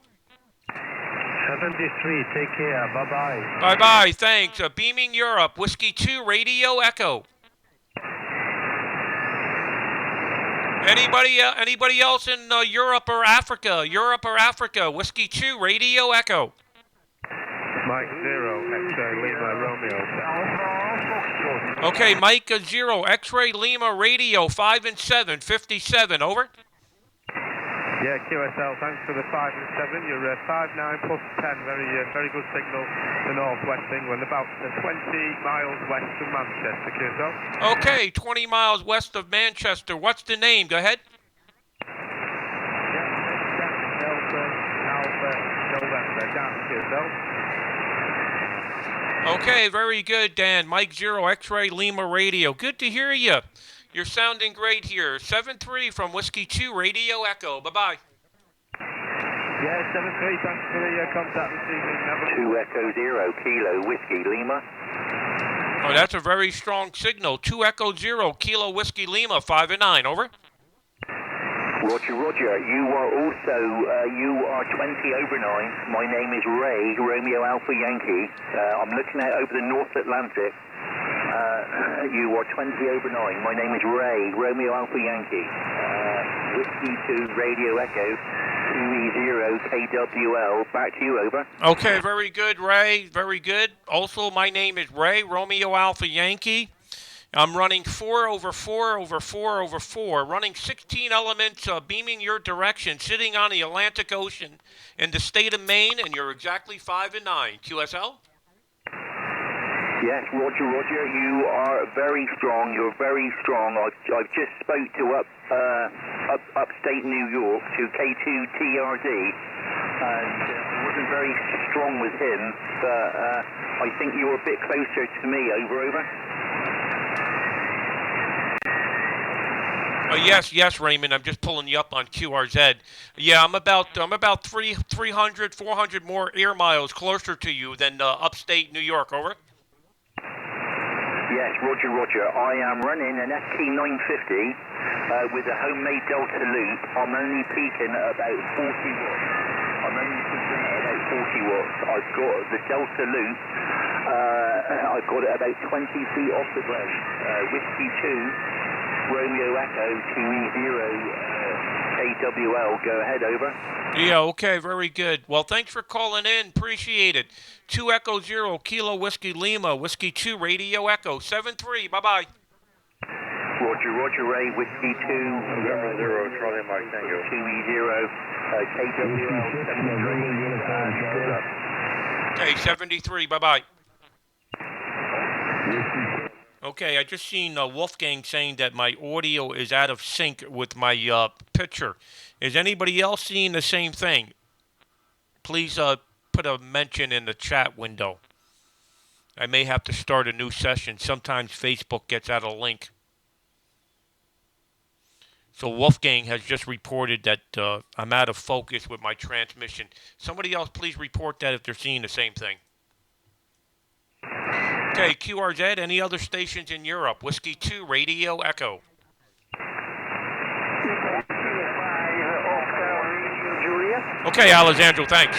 73, take care, bye-bye. Bye-bye, thanks. Beaming Europe, Whiskey 2, Radio Echo. Anybody else in Europe or Africa? Europe or Africa, Whiskey 2, Radio Echo. Mike 0, X-Ray Lima Romeo. Okay, Mike 0, X-Ray Lima Radio, 5 and 7, 57, over. Yeah, QSL, thanks for the 5 and 7. You're 5-9 plus 10, very good signal to northwest England, about 20 miles west of Manchester, QSL. Okay, 20 miles west of Manchester. What's the name? Go ahead. Yeah, Delta, Alpha, November, Dan, QSL. Okay, very good, Dan. Mike 0, X-Ray Lima Radio. Good to hear you. You're sounding great here. 7-3 from Whiskey 2 Radio Echo. Bye-bye. Yeah, 7-3. Thanks for the contact this evening. 2 Echo 0 Kilo Whiskey Lima. Oh, that's a very strong signal. 2 Echo 0 Kilo Whiskey Lima, 5 and 9. Over. Roger, Roger. You are also, you are 20 over 9. My name is Ray, Romeo Alpha Yankee. I'm looking out over the North Atlantic. You are 20 over 9. My name is Ray, Romeo Alpha Yankee. Whiskey 2 Radio Echo, 2E0 KWL. Back to you, over. Okay, very good, Ray. Very good. Also, my name is Ray, Romeo Alpha Yankee. I'm running 4 over 4 over 4 over 4, running 16 elements beaming your direction, sitting on the Atlantic Ocean in the state of Maine, and you're exactly 5 and 9. QSL? Yes, Roger, Roger. You are very strong. You're very strong. I've just spoke to upstate New York to K2TRD, and I wasn't very strong with him, but I think you're a bit closer to me. Over. Yes, Raymond. I'm just pulling you up on QRZ. Yeah, I'm about 300, 400 more air miles closer to you than upstate New York. Over. Yes, Roger, Roger. I am running an ST950 with a homemade Delta loop. I'm only peaking at about 40 watts. I've got the Delta loop. I've got it about 20 feet off the ground. Whiskey 2. Romeo Echo 2E0 KWL. Go ahead, over. Yeah, okay, very good. Well, thanks for calling in. Appreciate it. 2 Echo 0 Kilo Whiskey Lima, Whiskey 2 Radio Echo 7-3. Bye-bye. Roger, Roger, Ray, Whiskey 2 November 0 Charlie Mike Tango 2E0 KWL 73. Okay, 73. Bye-bye. Okay, I just seen Wolfgang saying that my audio is out of sync with my picture. Is anybody else seeing the same thing? Please put a mention in the chat window. I may have to start a new session. Sometimes Facebook gets out a link. So Wolfgang has just reported that I'm out of focus with my transmission. Somebody else please report that if they're seeing the same thing. Okay, QRZ, any other stations in Europe? Whiskey 2, Radio Echo. Okay, Alessandro, thanks.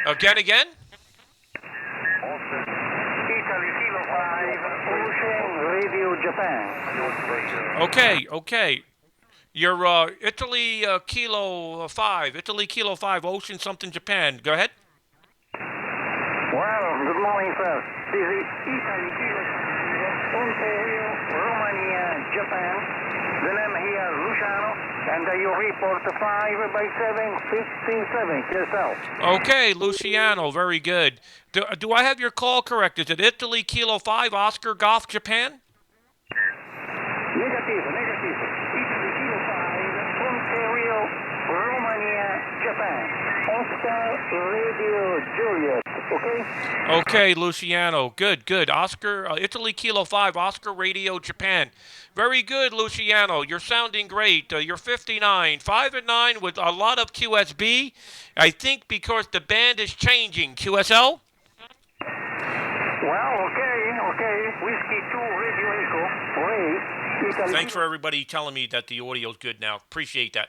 Again? Italy Kilo 5, Ocean Radio Japan. Okay. You're Italy Kilo 5, Ocean something Japan. Go ahead. Well, good morning, sir. This is Italy Kilo 5, Ontario, Romania, Japan. Then I'm here, Luciano, and you report 5 by 7, 57, yourself. Okay, Luciano, very good. Do I have your call correct? Is it Italy Kilo 5, Oscar Golf, Japan? Negative. Italy Kilo 5, Ontario, Romania, Japan. Oscar Radio Juliet, okay? Okay, Luciano. Good. Oscar, Italy Kilo 5, Oscar Radio Japan. Very good, Luciano. You're sounding great. You're 59, 5 and 9 with a lot of QSB. I think because the band is changing. QSL? Well, okay. Whiskey 2 Radio Echo. Ray, Italy. Thanks for everybody telling me that the audio's good now. Appreciate that.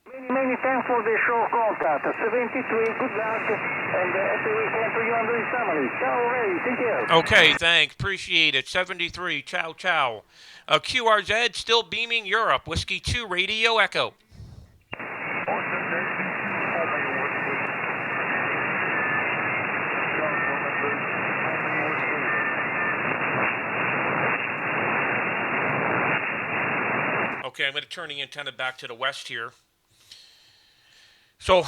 Many thanks for the show contact. 73, good luck, and happy weekend to you and your family. Ciao, Ray. Take care. Okay, thanks. Appreciate it. 73, ciao. QRZ still beaming Europe. Whiskey 2 Radio Echo. Okay, I'm going to turn the antenna back to the west here. So,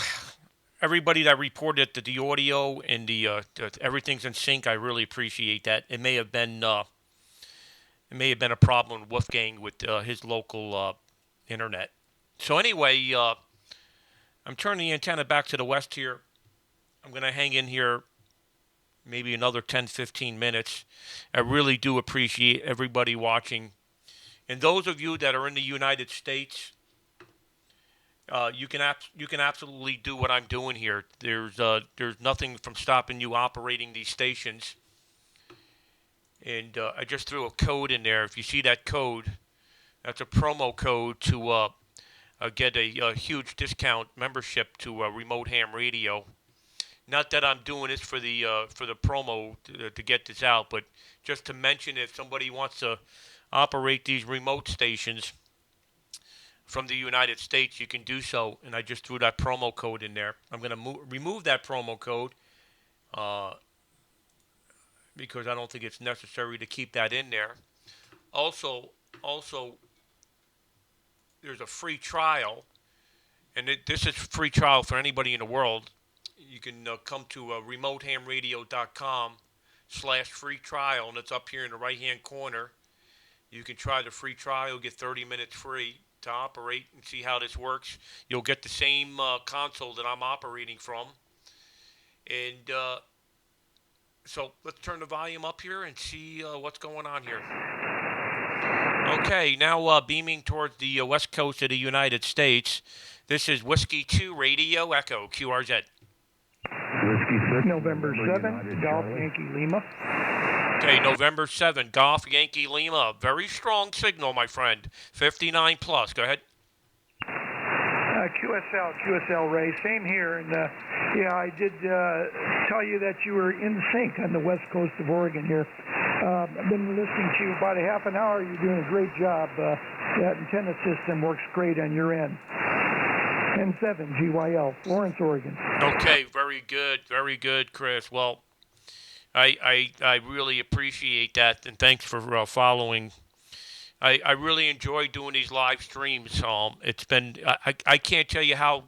everybody that reported that the audio and the everything's in sync, I really appreciate that. It may have been a problem with Wolfgang with his local internet. So anyway, I'm turning the antenna back to the west here. I'm going to hang in here maybe another 10, 15 minutes. I really do appreciate everybody watching. And those of you that are in the United States, you can absolutely do what I'm doing here. There's nothing from stopping you operating these stations. And I just threw a code in there. If you see that code, that's a promo code to get a huge discount membership to Remote Ham Radio. Not that I'm doing this for the promo to get this out, but just to mention if somebody wants to operate these remote stations from the United States, you can do so. And I just threw that promo code in there. I'm going to remove that promo code because I don't think it's necessary to keep that in there. Also, there's a free trial, and this is free trial for anybody in the world. You can come to RemoteHamRadio.com/free trial, and it's up here in the right-hand corner. You can try the free trial, get 30 minutes free to operate and see how this works. You'll get the same console that I'm operating from. And so let's turn the volume up here and see what's going on here. Okay, now beaming towards the west coast of the United States. This is Whiskey 2 Radio Echo, QRZ. Whiskey 6. November 7, Golf Yankee Lima. Okay, November 7, Golf Yankee Lima. Very strong signal, my friend. 59 plus. Go ahead. QSL Ray, same here. And yeah, I did tell you that you were in sync on the west coast of Oregon here. I've been listening to you about a half an hour. You're doing a great job. That antenna system works great on your end. N7 GYL, Florence, Oregon. Okay, very good, Chris. Well, I really appreciate that, and thanks for following. I really enjoy doing these live streams. It's been I can't tell you how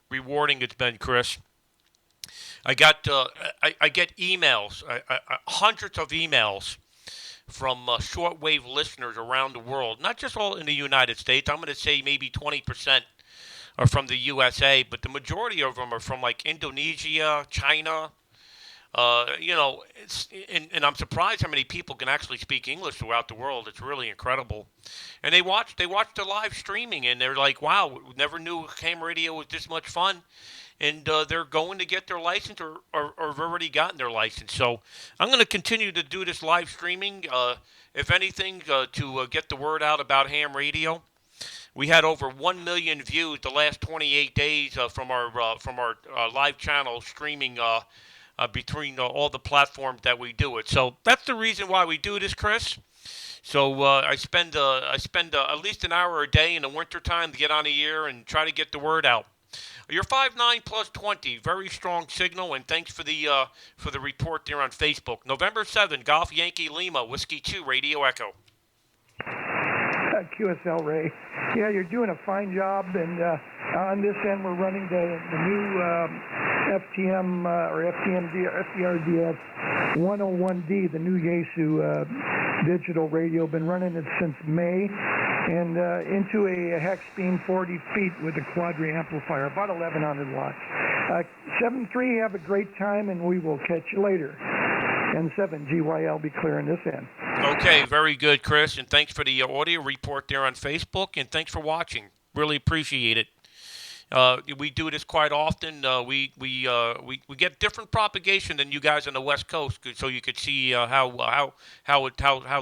rewarding it's been, Chris. I get emails, hundreds of emails from shortwave listeners around the world, not just all in the United States. I'm going to say maybe 20% are from the USA, but the majority of them are from like Indonesia, China. And I'm surprised how many people can actually speak English throughout the world. It's really incredible. And they watch the live streaming, and they're like, wow, never knew ham radio was this much fun. And they're going to get their license or have already gotten their license. So I'm going to continue to do this live streaming, if anything, to get the word out about ham radio. We had over 1 million views the last 28 days from our live channel streaming between all the platforms that we do it. So that's the reason why we do this, Chris. So I spend at least an hour a day in the wintertime to get on the air and try to get the word out. You're 5'9" plus 20, very strong signal, and thanks for the report there on Facebook. November 7, Golf Yankee Lima, Whiskey 2 Radio Echo. QSL Ray. Yeah, you're doing a fine job, and on this end we're running the new FTM or FDRDS 101D, the new Yaesu digital radio. Been running it since May, and into a hex beam 40 feet with a quadri amplifier, about 1100 watts. 7-3, have a great time, and we will catch you later. N7 GYL, be clearing this end. Okay, very good, Chris, and thanks for the audio report there on Facebook, and thanks for watching. Really appreciate it. We do this quite often. We get different propagation than you guys on the West Coast, so you could see how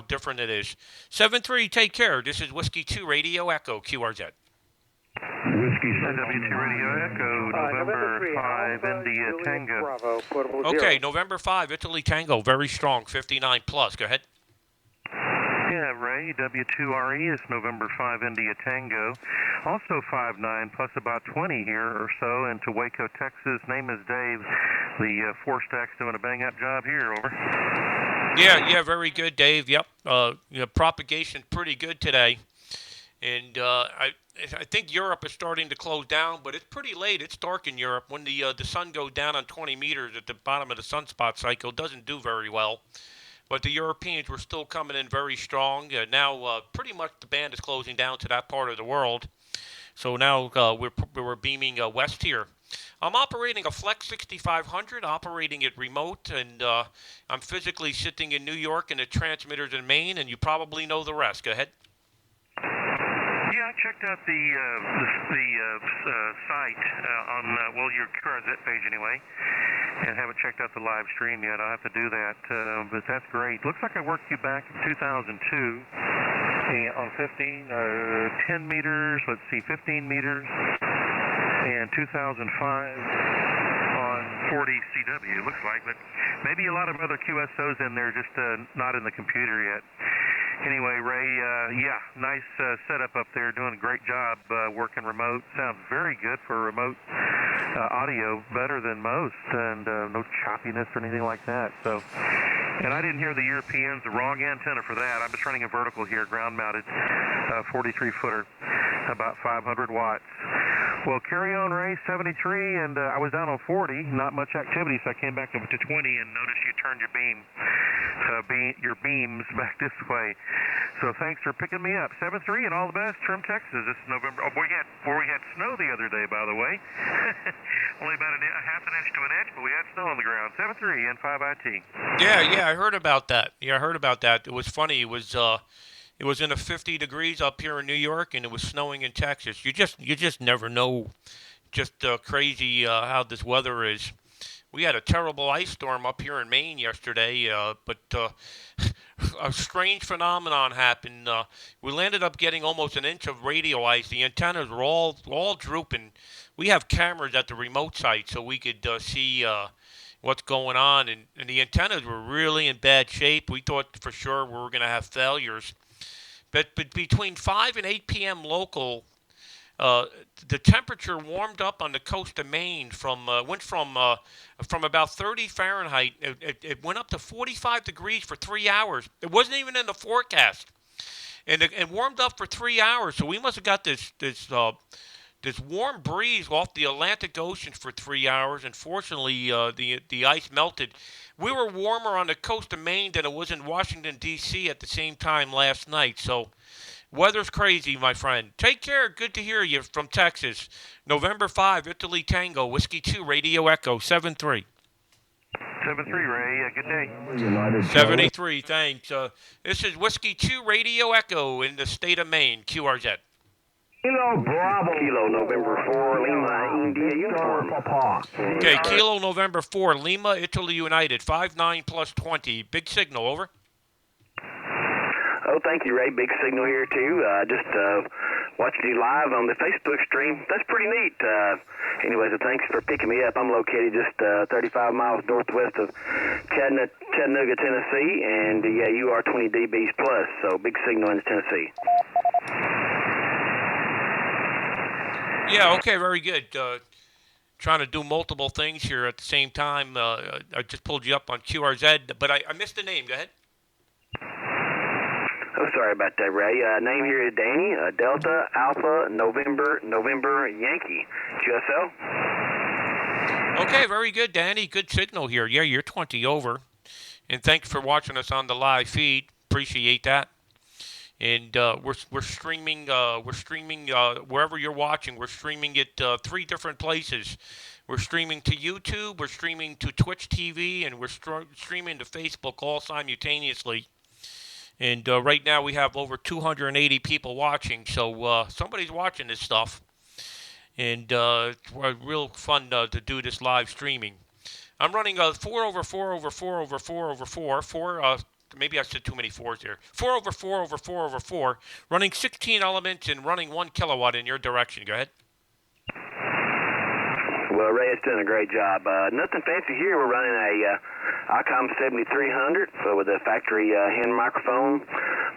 different it is. 7-3, take care. This is Whiskey 2 Radio Echo QRZ. Whiskey W2 Radio Echo, November 5, India Tango. Okay, November 5, Italy Tango, very strong, 59 plus. Go ahead. Yeah, Ray, W2RE is November 5, India Tango. Also 5'9", plus about 20 here or so into Waco, Texas. Name is Dave. The four-stack's doing a bang-up job here, over. Yeah, very good, Dave. Yep, propagation pretty good today. And I think Europe is starting to close down, but it's pretty late. It's dark in Europe. When the sun goes down on 20 meters at the bottom of the sunspot cycle, it doesn't do very well. But the Europeans were still coming in very strong. Now pretty much the band is closing down to that part of the world. So now we're beaming west here. I'm operating a Flex 6500, operating it remote, and I'm physically sitting in New York, and the transmitter's in Maine, and you probably know the rest. Go ahead. checked out the site on your QRZ page anyway, and haven't checked out the live stream yet. I'll have to do that, but that's great. Looks like I worked you back in 2002 on 10 meters. Let's see, 15 meters, and 2005 on 40 CW. It looks like, but maybe a lot of other QSOs in there, just not in the computer yet. Anyway, Ray, nice setup up there. Doing a great job working remote. Sounds very good for remote audio, better than most, and no choppiness or anything like that. So, and I didn't hear the Europeans, the wrong antenna for that. I'm just running a vertical here, ground-mounted, 43-footer, about 500 watts. Well, carry on, Ray, 73, and I was down on 40, not much activity, so I came back up to 20 and noticed you turned your beams back this way. So thanks for picking me up. 7-3 and all the best from Texas. This is November. Oh, we had snow the other day, by the way. Only about a half an inch to an inch, but we had snow on the ground. 7-3 and 5IT. Yeah, I heard about that. It was funny. It was in the 50 degrees up here in New York, and it was snowing in Texas. You just never know. Just crazy how this weather is. We had a terrible ice storm up here in Maine yesterday, but a strange phenomenon happened. We landed up getting almost an inch of radio ice. The antennas were all drooping. We have cameras at the remote site, so we could see what's going on, and the antennas were really in bad shape. We thought for sure we were going to have failures. But between 5 and 8 p.m. local, the temperature warmed up on the coast of Maine went from about 30 Fahrenheit. It went up to 45 degrees for 3 hours. It wasn't even in the forecast, and it warmed up for 3 hours. So we must have got this warm breeze off the Atlantic Ocean for 3 hours. And fortunately, the ice melted. We were warmer on the coast of Maine than it was in Washington, D.C. at the same time last night. So weather's crazy, my friend. Take care. Good to hear you from Texas. November 5, Italy Tango, Whiskey 2, Radio Echo, 7-3. 7-3, Ray. Good day. 73, thanks. This is Whiskey 2, Radio Echo in the state of Maine, QRZ. Kilo Bravo. Kilo November 4, Lima, India, uniform. Okay, Kilo November 4, Lima, Italy United, 59 plus 20. Big signal, over. Oh, thank you, Ray. Big signal here, too. Just watching you live on the Facebook stream. That's pretty neat. Anyways, thanks for picking me up. I'm located just 35 miles northwest of Chattanooga, Tennessee, and you are 20 dBs plus, so big signal in Tennessee. Yeah, okay, very good. Trying to do multiple things here at the same time. I just pulled you up on QRZ, but I missed the name. Go ahead. Oh, sorry about that, Ray. Name here is Danny, Delta, Alpha, November, Yankee, QSL. Okay, very good, Danny. Good signal here. Yeah, you're 20 over. And thanks for watching us on the live feed. Appreciate that. And we're streaming wherever you're watching. We're streaming it 3 different places. We're streaming to YouTube, we're streaming to Twitch TV, and we're streaming to Facebook all simultaneously. And right now we have over 280 people watching, so somebody's watching this stuff. And it's real fun to do this live streaming. I'm running 4/4/4/4/4/4. Maybe I said too many 4s there. 4/4/4/4/4. Running 16 elements and running 1 kilowatt in your direction. Go ahead. Well, Ray, it's doing a great job. Nothing fancy here. We're running a ICOM 7300 with a factory hand microphone.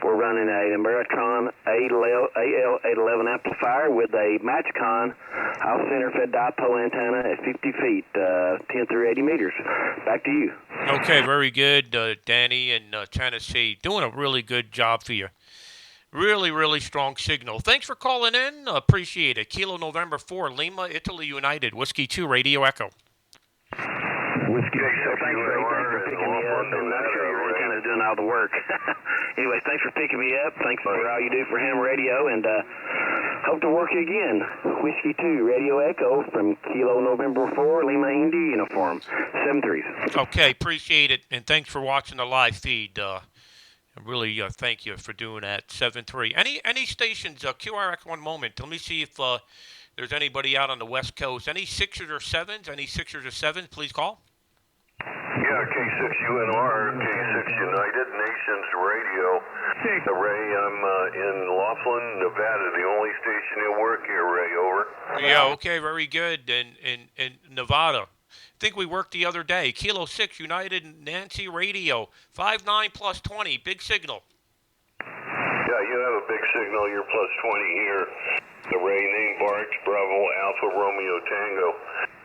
We're running an Americon AL811 amplifier with a Matchcon off-center fed dipole antenna at 50 feet, 10 through 80 meters. Back to you. Okay, very good, Danny in Tennessee. Doing a really good job for you. Really, really strong signal. Thanks for calling in. Appreciate it. Kilo November 4, Lima, Italy United, Whiskey 2, Radio Echo. Whiskey 2, so thanks for picking me up, and I'm sure your antenna is doing all the work. Anyways, thanks for picking me up. Thanks for all you do for Ham Radio, and hope to work again. Whiskey 2, Radio Echo from Kilo November 4, Lima, India, uniform, 7-3. Okay, appreciate it, and thanks for watching the live feed. I really thank you for doing that. 7-3. Any stations? QRX. One moment. Let me see if there's anybody out on the West Coast. Any 6s or 7s? Any 6s or 7s? Please call. Yeah, K6UNR, K6 United Nations Radio. Ray, I'm in Laughlin, Nevada, the only station you'll work here, Ray, over. Yeah, okay, very good. In Nevada. I think we worked the other day. Kilo 6 United Nancy Radio. 59+20. Big signal. Yeah, you have a big signal. You're +20 here. The Ray, name Bart, Bravo, Alpha, Romeo, Tango.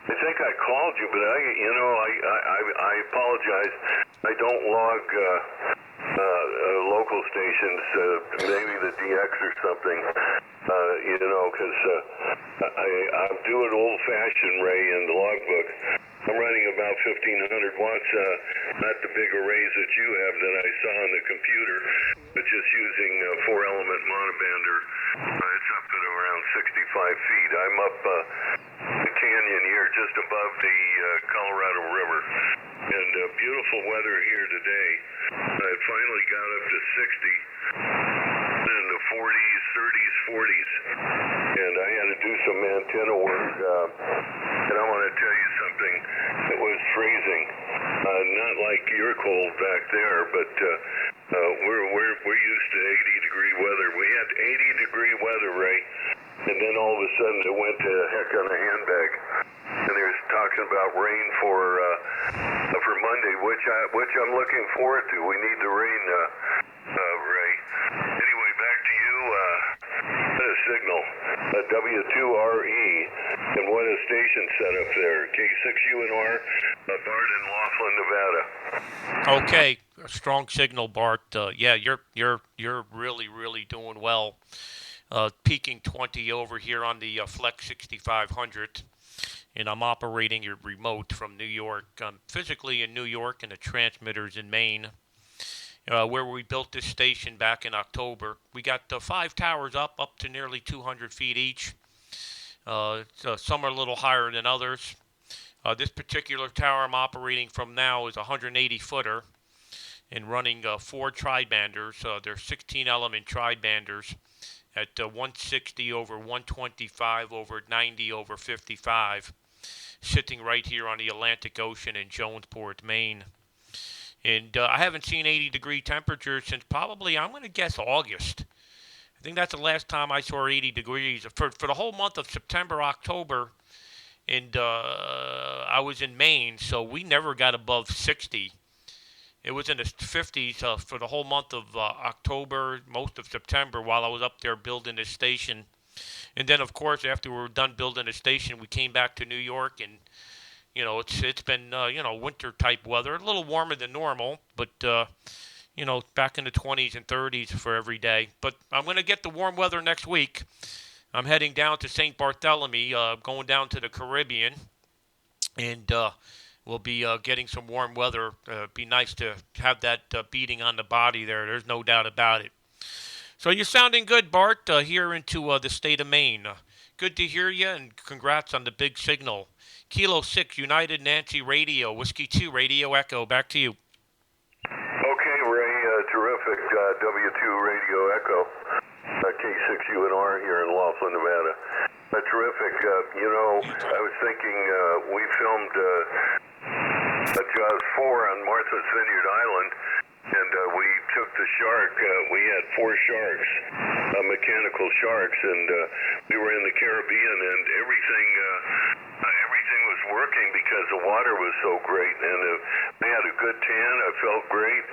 I think I called you, but I apologize. I don't log local stations, maybe the DX or something, because I'm doing old-fashioned, Ray, in the logbook. I'm running about 1,500 watts, not the big arrays that you have that I saw on the computer, but just using 4-element monobander. It's up at around 65 feet. I'm up the canyon here, just above the Colorado River. And beautiful weather here today. It finally got up to 60 in the 40s, 30s, 40s. And I had to do some antenna work. And I want to tell you something. It was freezing. Not like you're cold back there, but we're used to 80-degree weather. We had 80-degree weather, Ray. And then all of a sudden it went to heck on a handbag. And they're talking about rain for Monday, which I'm looking forward to. We need the rain, Ray. Anyway, back to you. What a signal. W2RE. And what a station setup there. K6UNR, Bart in Laughlin, Nevada. Okay, a strong signal, Bart. Yeah, you're really doing well. Peaking 20 over here on the Flex 6500. And I'm operating your remote from New York. I'm physically in New York, and the transmitter's in Maine, where we built this station back in October. We got 5 towers up to nearly 200 feet each. Some are a little higher than others. This particular tower I'm operating from now is a 180-footer and running 4 tri-banders. They're 16-element tri-banders at 160 over 125 over 90 over 55. Sitting right here on the Atlantic Ocean in Jonesport, Maine. And I haven't seen 80-degree temperatures since probably, I'm going to guess, August. I think that's the last time I saw 80 degrees. For the whole month of September, October, and I was in Maine, so we never got above 60. It was in the 50s for the whole month of October, most of September, while I was up there building this station. And then, of course, after we were done building the station, we came back to New York, and it's been winter type weather, a little warmer than normal, but back in the 20s and 30s for every day. But I'm going to get the warm weather next week. I'm heading down to St. Bartholomew, going down to the Caribbean, and we'll be getting some warm weather. It'd be nice to have that beating on the body there. There's no doubt about it. So you're sounding good, Bart, here into the state of Maine. Good to hear you, and congrats on the big signal. Kilo 6, United Nancy Radio, Whiskey 2, Radio Echo. Back to you. Okay, Ray, terrific. W2 Radio Echo, K6UNR here in Laughlin, Nevada. Terrific. I was thinking we filmed Jaws 4 on Martha's Vineyard Island, and we took the shark. We had 4 sharks, mechanical sharks, and we were in the Caribbean, and everything was working because the water was so great, and they had a good tan. I felt great,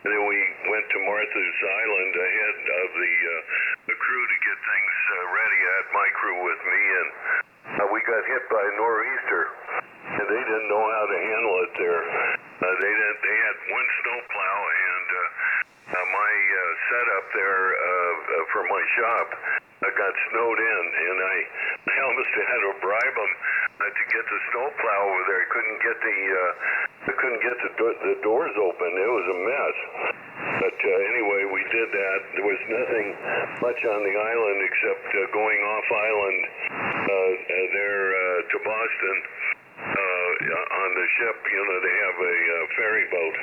and then we went to Martha's Island ahead of the crew to get things ready. I had my crew with me, and we got hit by a nor'easter, and they didn't know how to handle it there. They had 1 snowplow, and my setup there for my shop got snowed in, and I almost had to bribe them to get the snowplow over there. I couldn't get the doors open. It was a mess. But anyway, we did that. There was nothing much on the island except going off island there to Boston on the ship. They have a ferry boat.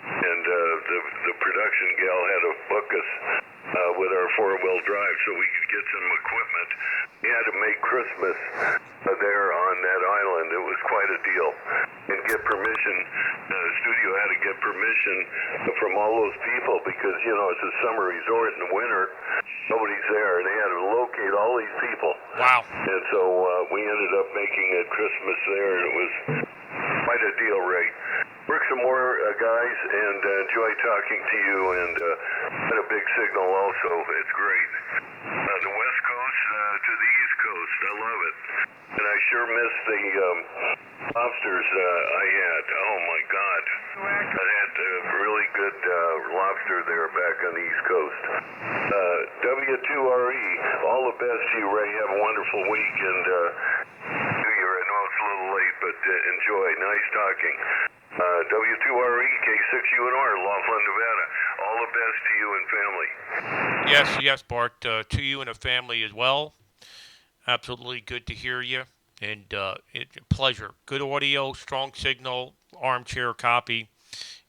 And the production gal had to book us with our four-wheel drive so we could get some equipment. We had to make Christmas there on that island. It was quite a deal. And get permission, the studio had to get permission from all those people because, you know, it's a summer resort in the winter. Nobody's there. They had to locate all these people. Wow. And so we ended up making a Christmas there, and it was quite a deal, Ray. Work some more, guys, and enjoy talking to you, and had a big signal also. It's great. The West Coast to the East Coast. I love it. And I sure miss the lobsters I had. Oh, my God. I had really good lobster there back on the East Coast. W2RE, all the best to you, Ray. Have a wonderful week, and New Year. I know it's a little late, but enjoy. Nice talking. W2RE, K6UNR, Laughlin, Nevada. All the best to you and family. Yes, Bart. To you and the family as well. Absolutely good to hear you. And it's a pleasure. Good audio, strong signal, armchair copy,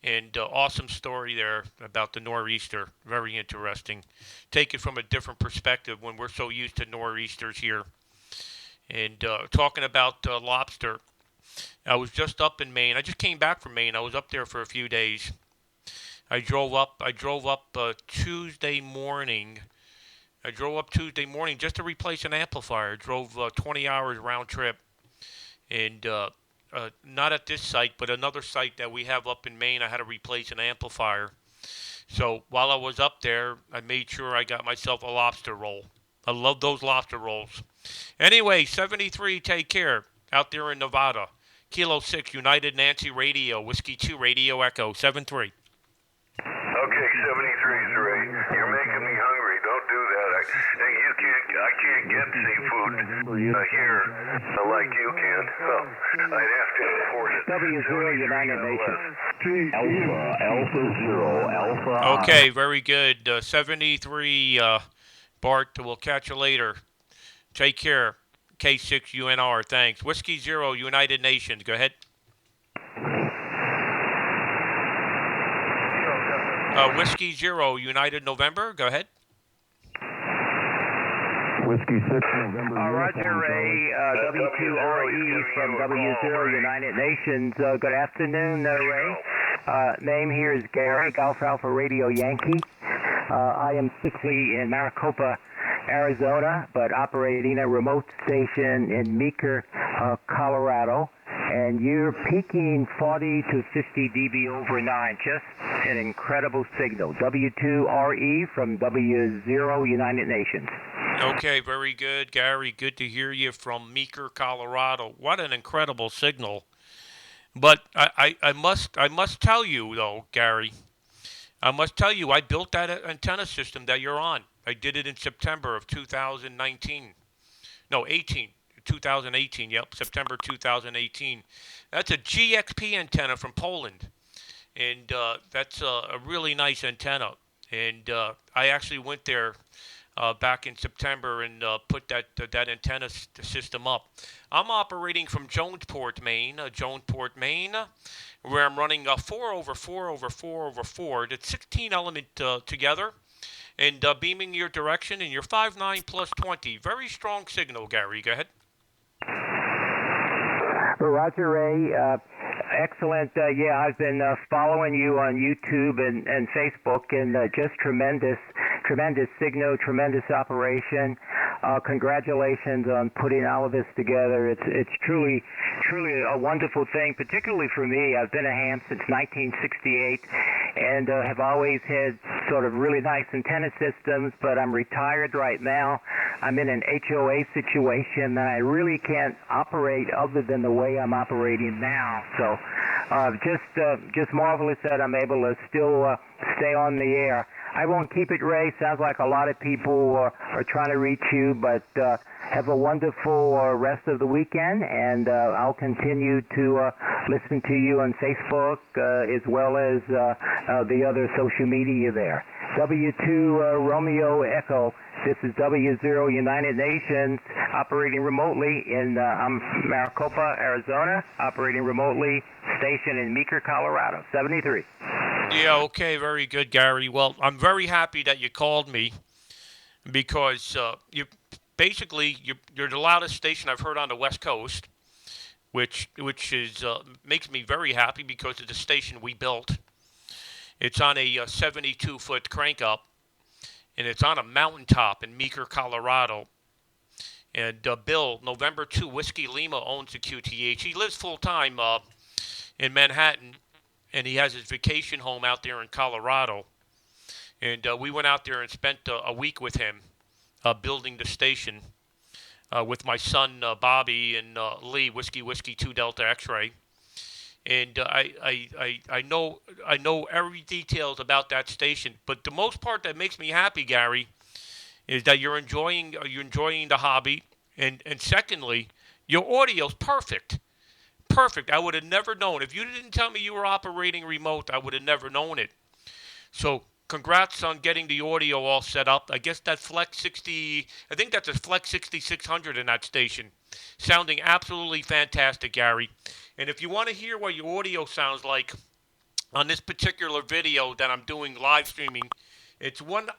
and awesome story there about the nor'easter. Very interesting. Take it from a different perspective when we're so used to nor'easters here. And talking about lobster, I was just up in Maine. I just came back from Maine. I was up there for a few days. I drove up Tuesday morning. I drove up Tuesday morning just to replace an amplifier. I drove 20 hours round trip. And not at this site, but another site that we have up in Maine, I had to replace an amplifier. So while I was up there, I made sure I got myself a lobster roll. I love those lobster rolls. Anyway, 73, take care. Out there in Nevada. Kilo 6, United Nancy Radio, Whiskey 2 Radio Echo, 7-3. Okay, 73's Ray. You're making me hungry. Don't do that. I can't get seafood here like you can. I'd have to import it. W0 United Nations. Alpha 0, Alpha. Okay, very good. 73, Bart. We'll catch you later. Take care. K6UNR, thanks. Whiskey 0, United Nations. Go ahead. Whiskey 0, United November. Go ahead. Whiskey 6, November. Roger, Ray. W2RE from W0 United Nations. Good afternoon, Ray. Name here is Gary, Golf Alpha Radio Yankee. I am strictly in Maricopa, Arizona, but operating a remote station in Meeker, Colorado. And you're peaking 40 to 50 dB over 9. Just an incredible signal. W2RE from W0 United Nations. Okay, very good, Gary. Good to hear you from Meeker, Colorado. What an incredible signal. But I must tell you, though, Gary, I must tell you, I built that antenna system that you're on. I did it in September of 2019. No, 2018, yep, September 2018. That's a GXP antenna from Poland. And that's a really nice antenna. And I actually went there back in September and put that antenna system up. I'm operating from Jonesport, Maine, where I'm running a 4/4/4/4. That's 16 element together, and beaming your direction, and you're 5.9 plus 20. Very strong signal, Gary. Go ahead. Roger, Ray. Excellent. Yeah, I've been following you on YouTube and Facebook, and just tremendous signal, tremendous operation. Congratulations on putting all of this together. It's truly a wonderful thing, particularly for me. I've been a ham since 1968 and have always had sort of really nice antenna systems, but I'm retired right now. I'm in an HOA situation that I really can't operate other than the way I'm operating now. So just marvelous that I'm able to still stay on the air. I won't keep it, Ray. Sounds like a lot of people are trying to reach you, but have a wonderful rest of the weekend, and I'll continue to listen to you on Facebook as well as the other social media there. W2 Romeo Echo. This is W0 United Nations operating remotely in Maricopa, Arizona, operating remotely, station in Meeker, Colorado. 73. Yeah, okay, very good, Gary. Well, I'm very happy that you called me because you're the loudest station I've heard on the West Coast, which is makes me very happy because of the station we built. It's on a 72-foot crank up, and it's on a mountaintop in Meeker, Colorado. And Bill, November 2, Whiskey Lima owns the QTH. He lives full time in Manhattan, and he has his vacation home out there in Colorado. And we went out there and spent a week with him building the station with my son Bobby and Lee, Whiskey 2 Delta X-Ray. And I know every details about that station. But the most part that makes me happy, Gary, is that you're enjoying the hobby, and secondly, your audio's perfect. Perfect. I would have never known. If you didn't tell me you were operating remote, I would have never known it. So congrats on getting the audio all set up. I guess that Flex 60, I think that's a Flex 6600 in that station. Sounding absolutely fantastic, Gary. And if you want to hear what your audio sounds like on this particular video that I'm doing live streaming, it's 1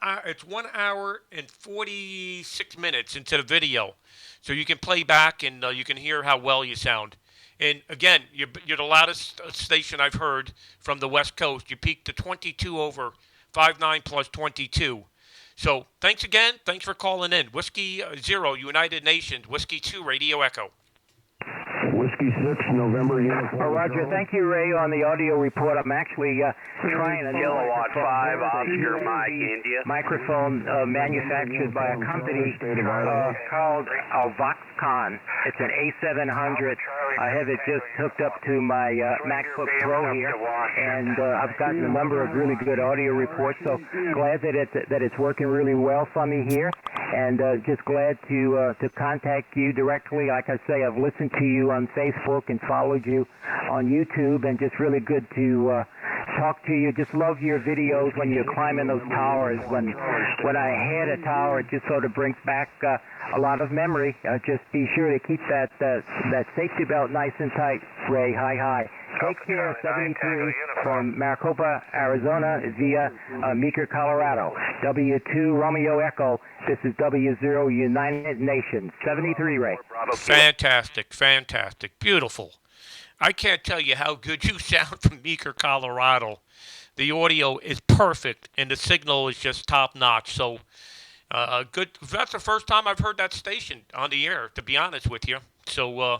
hour and 46 minutes into the video. So you can play back and you can hear how well you sound. And again, you're the loudest station I've heard from the West Coast. You peaked to 22 over 59 plus 22. So thanks again. Thanks for calling in. Whiskey 0, United Nations. Whiskey 2, Radio Echo. Whiskey 6, November Uniform. Roger, thank you, Ray, on the audio report. I'm actually trying a Kilowatt 5, Oscar Mike, India. microphone manufactured by a company called Voxcon. It's an A700. I have it just hooked up to my MacBook Pro here, and I've gotten a number of really good audio reports, so glad that it's working really well for me here, and just glad to contact you directly. Like I say, I've listened to you on Facebook and followed you on YouTube, and just really good to talk to you. Just love your videos when you're climbing those towers. When I had a tower, it just sort of brings back a lot of memory. Just be sure to keep that safety belt nice and tight, Ray. Hi. Take care, 73 from Maricopa, Arizona, via Meeker, Colorado. W2 Romeo Echo. This is W0 United Nations. 73, Ray. Fantastic. Beautiful. I can't tell you how good you sound from Meeker, Colorado. The audio is perfect, and the signal is just top-notch. So, good. That's the first time I've heard that station on the air, to be honest with you. So,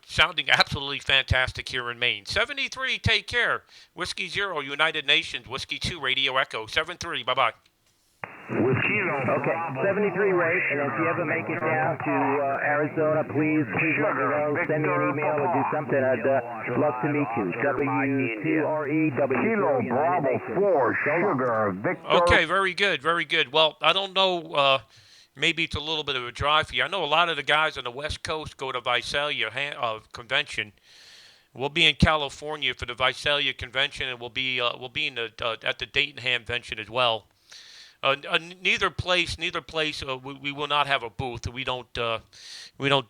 sounding absolutely fantastic here in Maine. 73, take care. Whiskey 0, United Nations. Whiskey 2, Radio Echo. 73, bye-bye. Okay, 73, Ray, and if you ever make it down to Arizona, please let me know. Send me an email or do something. I'd love to meet you. W2RE, W0 United Nations. 4, Sugar, Victor. Okay, very good. Well, I don't know, maybe it's a little bit of a drive for you. I know a lot of the guys on the West Coast go to Visalia convention. We'll be in California for the Visalia convention, and we'll be in at the Dayton Ham convention as well. Neither place. We will not have a booth. We don't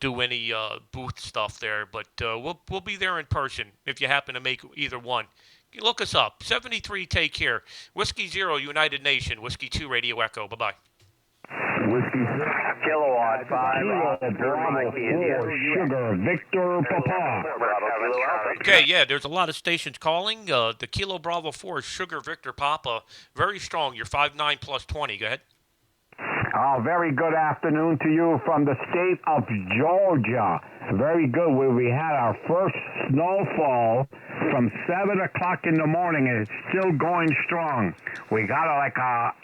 do any booth stuff there. But we'll be there in person if you happen to make either one. Look us up. 73. Take care. Whiskey 0, United Nation. Whiskey 2, Radio Echo. Bye bye. Whiskey 6, Kilowatt 5, Bravo 4, Sugar, Victor, Papa. Okay, yeah, there's a lot of stations calling. The Kilo Bravo 4 is Sugar Victor Papa. Very strong. You're 5'9 plus 20. Go ahead. Very good afternoon to you from the state of Georgia. Very good, where we had our first snowfall from 7 o'clock in the morning, and it's still going strong. We got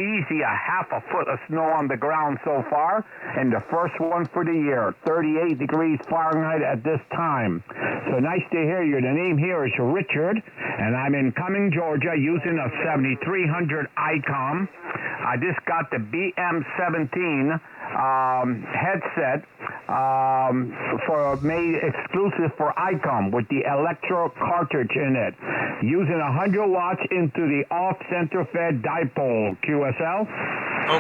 easy a half a foot of snow on the ground so far, and the first one for the year, 38 degrees Fahrenheit at this time. So nice to hear you. The name here is Richard, and I'm in Cumming, Georgia, using a 7300 ICOM. I just got the BM17 headset made exclusive for ICOM with the electro cartridge in it, using 100 watts into the off-center fed dipole. QSL?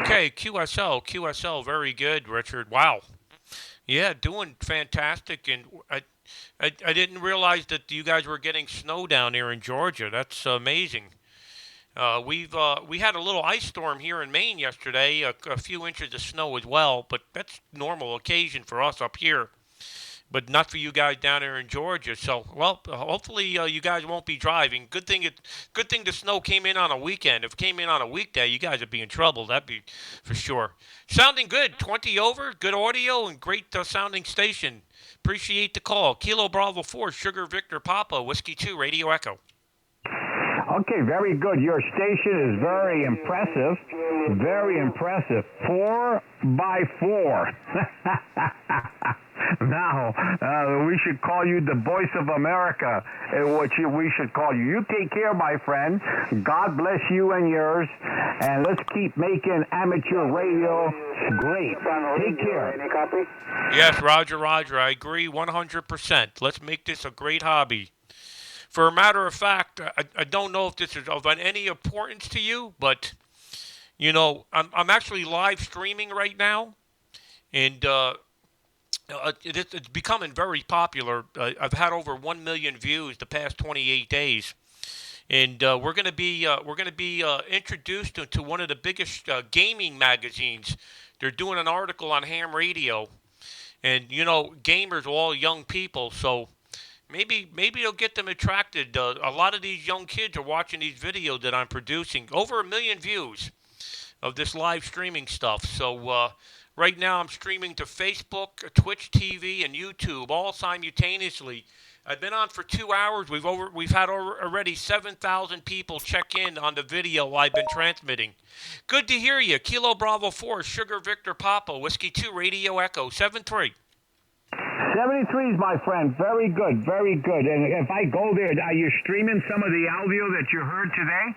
Okay, QSL, very good, Richard. Wow. Yeah, doing fantastic, and I didn't realize that you guys were getting snow down there in Georgia. That's amazing. We had a little ice storm here in Maine yesterday, a few inches of snow as well, but that's normal occasion for us up here, but not for you guys down there in Georgia. So, well, hopefully you guys won't be driving. Good thing the snow came in on a weekend. If it came in on a weekday, you guys would be in trouble. That'd be for sure. Sounding good, 20 over, good audio and great sounding station. Appreciate the call. Kilo Bravo 4, Sugar Victor Papa, Whiskey 2, Radio Echo. Okay, very good. Your station is very impressive. Very impressive. 4x4. Now, we should call you the voice of America, which we should call you. You take care, my friend. God bless you and yours. And let's keep making amateur radio great. Take care. Yes, Roger. I agree 100%. Let's make this a great hobby. For a matter of fact, I don't know if this is of any importance to you, but, you know, I'm actually live streaming right now, and it's becoming very popular. I've had over 1 million views the past 28 days, and we're going to be introduced to one of the biggest gaming magazines. They're doing an article on ham radio, and, you know, gamers are all young people, so maybe it'll get them attracted. A lot of these young kids are watching these videos that I'm producing. Over 1 million views of this live streaming stuff. So right now I'm streaming to Facebook, Twitch TV, and YouTube all simultaneously. I've been on for 2 hours. We've had already 7,000 people check in on the video I've been transmitting. Good to hear you. Kilo Bravo 4, Sugar Victor Papa, Whiskey 2, Radio Echo 73. 73 is my friend. Very good, very good. And if I go there, are you streaming some of the audio that you heard today?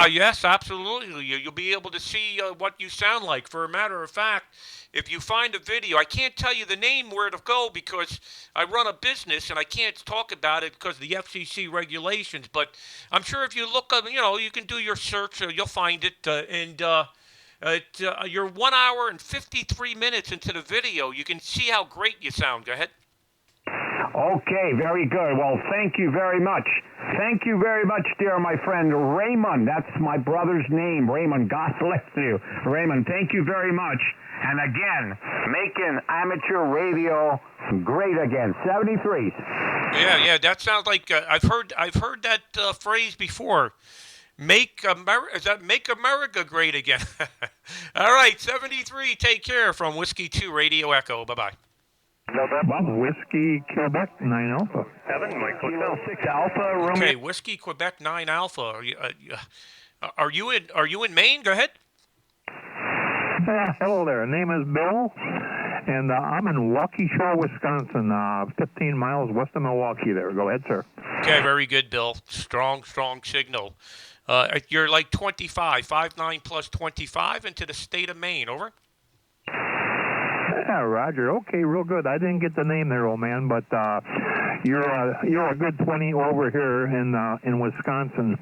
Yes, absolutely. You'll be able to see what you sound like. For a matter of fact, if you find a video, I can't tell you the name where to go because I run a business and I can't talk about it because of the FCC regulations. But I'm sure if you look up, you know, you can do your search, you'll find it. You're 1 hour and 53 minutes into the video. You can see how great you sound. Go ahead. Okay, very good. Well, thank you very much. Thank you very much, dear my friend Raymond. That's my brother's name, Raymond. God bless you. Raymond, thank you very much. And again, making amateur radio great again. 73s. Yeah, that sounds like I've heard that phrase before. Make America great again. All right, 73. Take care from Whiskey 2 Radio Echo. Bye-bye. Whiskey Quebec 9 Alpha. 7, Mike Hotel 6 Alpha. Romeo. Okay, Whiskey Quebec 9 Alpha. Are you in Maine? Go ahead. Hello there. Name is Bill, and I'm in Waukesha, Wisconsin, 15 miles west of Milwaukee. There. Go ahead, sir. Okay, very good, Bill. Strong signal. You're like 25, 5'9" plus 25 into the state of Maine. Over. Yeah, Roger. Okay, real good. I didn't get the name there, old man, but you're a good 20 over here in Wisconsin.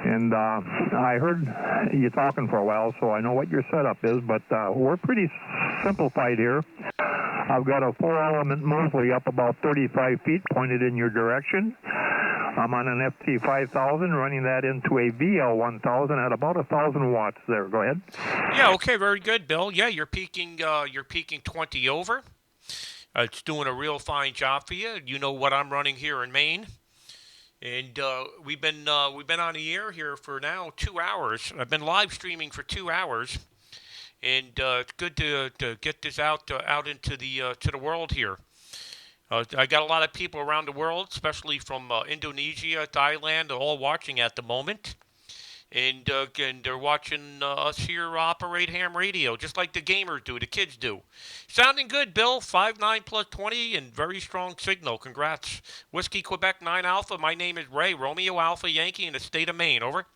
And I heard you talking for a while, so I know what your setup is, but we're pretty simplified here. I've got a 4-element Mosley up about 35 feet pointed in your direction. I'm on an FT5000 running that into a VL1000 at about 1,000 watts there. Go ahead. Yeah, okay, very good, Bill. Yeah, you're peaking 20 over. It's doing a real fine job for you. You know what I'm running here in Maine. And we've been on the air here for now 2 hours. I've been live streaming for 2 hours, and it's good to get this out into the world here. I got a lot of people around the world, especially from Indonesia, Thailand, all watching at the moment, and they're watching us here operate ham radio, just like the gamers do, the kids do. Sounding good, Bill. 5'9" plus 20 and very strong signal. Congrats. Whiskey Quebec 9 Alpha. My name is Ray, Romeo Alpha Yankee in the state of Maine. Over.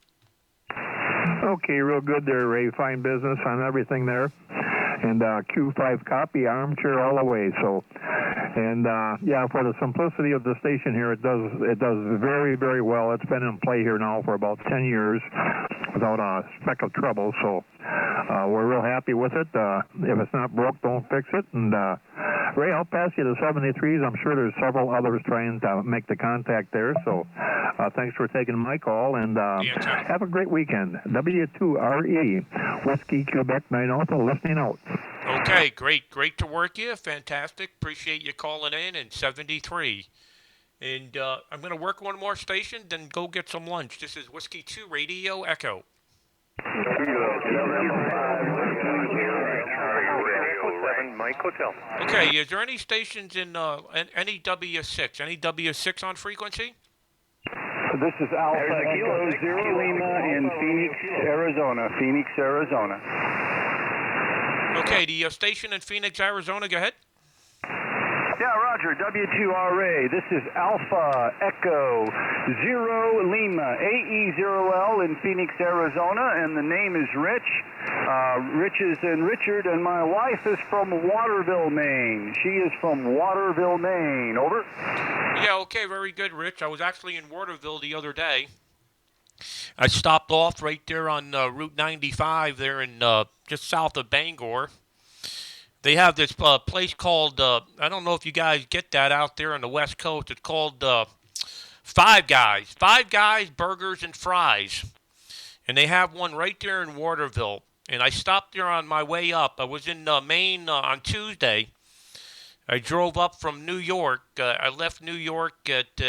Okay, real good there, Ray. Fine business on everything there. And Q5 copy, armchair all the way. So And yeah, for the simplicity of the station here, it does very, very well. It's been in play here now for about 10 years without a speck of trouble. So we're real happy with it. If it's not broke, don't fix it. And Ray, I'll pass you the 73s. I'm sure there's several others trying to make the contact there. So thanks for taking my call, and have a great weekend. W2RE, Whiskey Quebec 9 Alpha, listening out. Okay, great to work you. Fantastic. Appreciate you calling in. And 73. And I'm going to work one more station, then go get some lunch. This is Whiskey 2 Radio Echo. Mike Hotel. Okay, is there any stations in any W6? Any W6 on frequency? This is Alpha Echo Zero Lima in Phoenix, Arizona. Okay, the station in Phoenix, Arizona, go ahead. Yeah, Roger, W2RA. This is Alpha Echo Zero Lima, AE0L in Phoenix, Arizona, and the name is Rich. Rich is in Richard, and my wife is from Waterville, Maine. She is from Waterville, Maine. Over. Yeah, okay, very good, Rich. I was actually in Waterville the other day. I stopped off right there on Route 95 there in just south of Bangor. They have this place called, I don't know if you guys get that out there on the West Coast. It's called Five Guys. Five Guys Burgers and Fries. And they have one right there in Waterville. And I stopped there on my way up. I was in Maine on Tuesday. I drove up from New York. I left New York at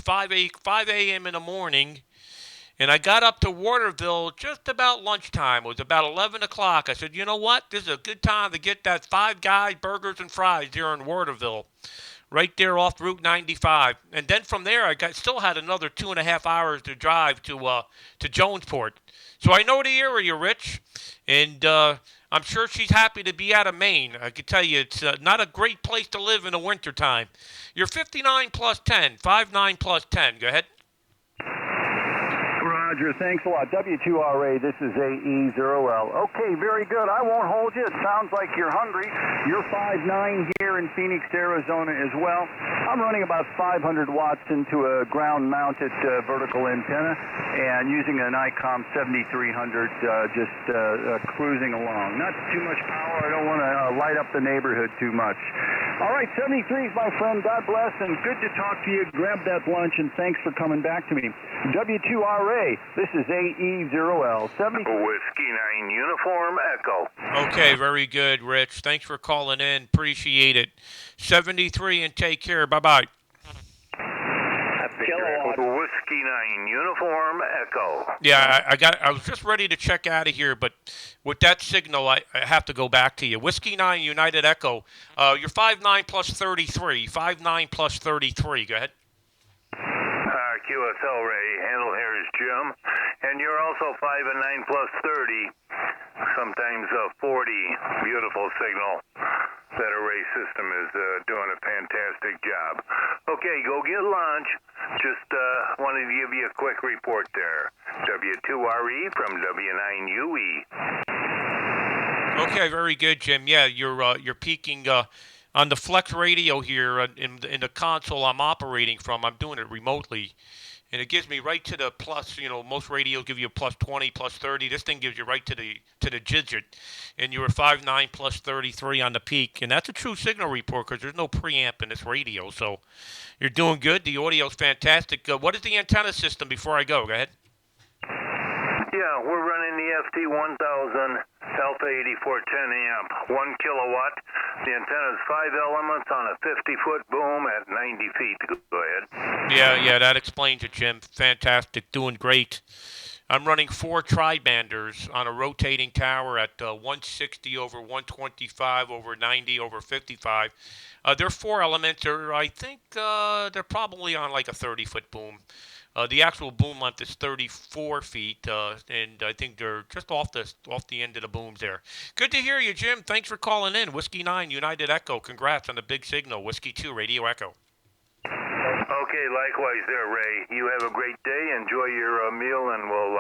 5 a.m. in the morning. And I got up to Waterville just about lunchtime. It was about 11 o'clock. I said, you know what? This is a good time to get that Five Guys Burgers and Fries there in Waterville, right there off Route 95. And then from there, still had another 2.5 hours to drive to Jonesport. So I know the area, Rich, and I'm sure she's happy to be out of Maine. I can tell you it's not a great place to live in the wintertime. You're 59 plus 10, 59 plus 10. Go ahead. Roger, thanks a lot. W2RA, this is AE0L. Okay, very good. I won't hold you. It sounds like you're hungry. You're 5'9" here in Phoenix, Arizona as well. I'm running about 500 watts into a ground-mounted vertical antenna and using an ICOM 7300 just cruising along. Not too much power. I don't want to light up the neighborhood too much. All right, 73s, my friend. God bless, and good to talk to you. Grab that lunch, and thanks for coming back to me. W2RA, this is AE0L. Whiskey 9 Uniform Echo. Okay, very good, Rich. Thanks for calling in. Appreciate it. 73 and take care. Bye-bye. Whiskey 9 Uniform Echo. Yeah, I was just ready to check out of here, but with that signal, I have to go back to you. Whiskey 9 United Echo. You're 5'9 plus 33. 5'9 plus 33. Go ahead. QSL Ray, handle here is Jim, and you're also 5'9 plus 30, sometimes 40. Beautiful signal. That array system is doing a fantastic job. Okay, go get lunch. Just wanted to give you a quick report there. W2RE from W9UE. Okay, very good, Jim. Yeah, you're peaking on the Flex radio here in the console I'm operating from. I'm doing it remotely. And it gives me right to the plus, most radios give you a plus 20, plus 30. This thing gives you right to the digit. And you were 5'9 plus 33 on the peak. And that's a true signal report because there's no preamp in this radio. So you're doing good. The audio's fantastic. What is the antenna system before I go? Go ahead. Yeah, we're running the FT1000 Alpha 8410 amp, 1 kilowatt. The antenna's 5 elements on a 50-foot boom at 90 feet. Go ahead. Yeah, that explains it, Jim. Fantastic, doing great. I'm running 4 tri-banders on a rotating tower at 160 over 125 over 90 over 55. They're 4 elements. I think they're probably on like a 30-foot boom. The actual boom length is 34 feet, and I think they're just off the end of the booms there. Good to hear you, Jim. Thanks for calling in. Whiskey 9 United Echo. Congrats on the big signal. Whiskey 2 Radio Echo. Okay, likewise there, Ray. You have a great day. Enjoy your meal, and we'll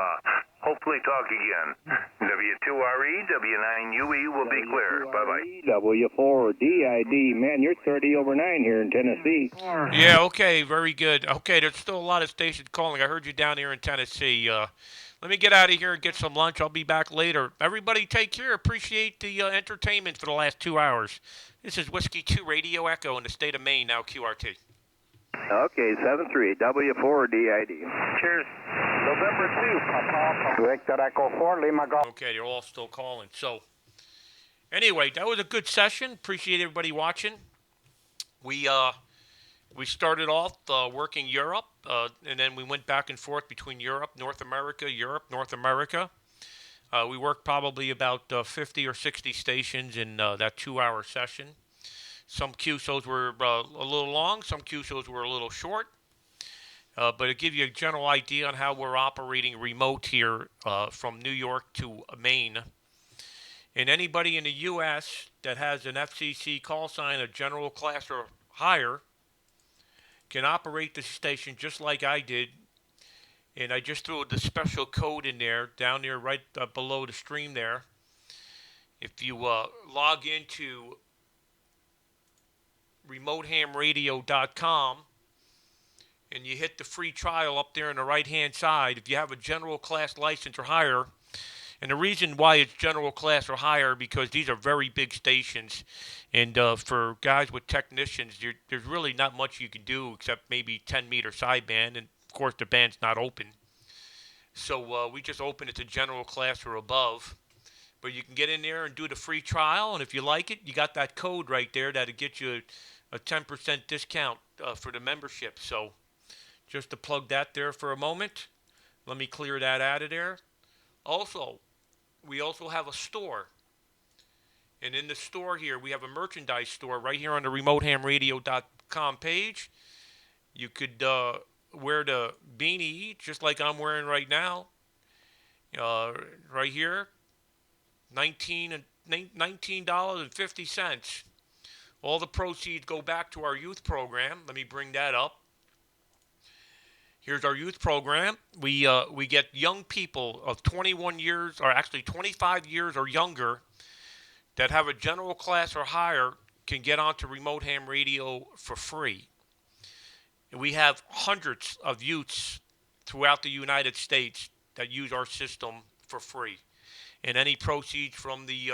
hopefully talk again. W2RE, W9UE will be clear. Bye-bye. W4DID. Man, you're 30 over 9 here in Tennessee. Yeah, okay, very good. Okay, there's still a lot of stations calling. I heard you down here in Tennessee. Let me get out of here and get some lunch. I'll be back later. Everybody take care. Appreciate the entertainment for the last 2 hours. This is Whiskey 2 Radio Echo in the state of Maine, now QRT. Okay, 7-3, W4DID. Cheers. November 2, Papa. Victor Echo 4, Lima Golf. Okay, they're all still calling. So, anyway, that was a good session. Appreciate everybody watching. We started off working Europe, and then we went back and forth between Europe, North America, Europe, North America. We worked probably about 50 or 60 stations in that 2-hour session. Some QSOs were a little long, some QSOs were a little short. But to give you a general idea on how we're operating remote here from New York to Maine. And anybody in the U.S. that has an FCC call sign, a general class or higher, can operate the station just like I did. And I just threw the special code in there, down there right below the stream there. If you log into RemoteHamRadio.com and you hit the free trial up there on the right-hand side, if you have a general class license or higher, and the reason why it's general class or higher, because these are very big stations, and for guys with technicians, there's really not much you can do except maybe 10-meter sideband, and of course the band's not open. So we just open it to general class or above. But you can get in there and do the free trial, and if you like it, you got that code right there that'll get you a 10% discount for the membership. So just to plug that there for a moment, let me clear that out of there. Also, we also have a store. And in the store here, we have a merchandise store right here on the RemoteHamRadio.com page. You could wear the beanie, just like I'm wearing right now, right here. $19.50. All the proceeds go back to our youth program. Let me bring that up. Here's our youth program. We get young people of 21 years, or actually 25 years or younger, that have a general class or higher, can get onto Remote Ham Radio for free. And we have hundreds of youths throughout the United States that use our system for free. And any proceeds from the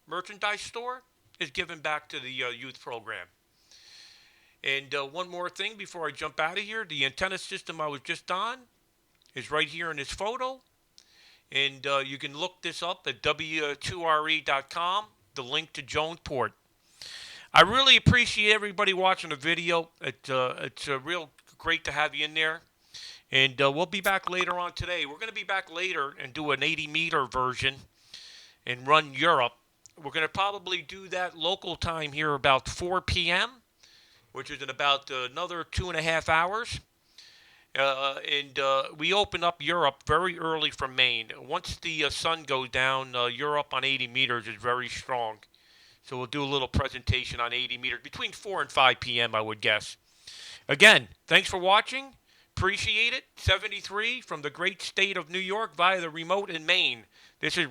merchandise store is given back to the youth program. And one more thing before I jump out of here. The antenna system I was just on is right here in this photo. And you can look this up at W2RE.com, the link to Jonesport. I really appreciate everybody watching the video. It's real great to have you in there. And we'll be back later on today. We're going to be back later and do an 80-meter version and run Europe. We're going to probably do that local time here about 4 p.m., which is in about another 2.5 hours. And we open up Europe very early from Maine. Once the sun goes down, Europe on 80 meters is very strong. So we'll do a little presentation on 80 meters between 4 and 5 p.m., I would guess. Again, thanks for watching. Appreciate it. 73 from the great state of New York via the remote in Maine. This is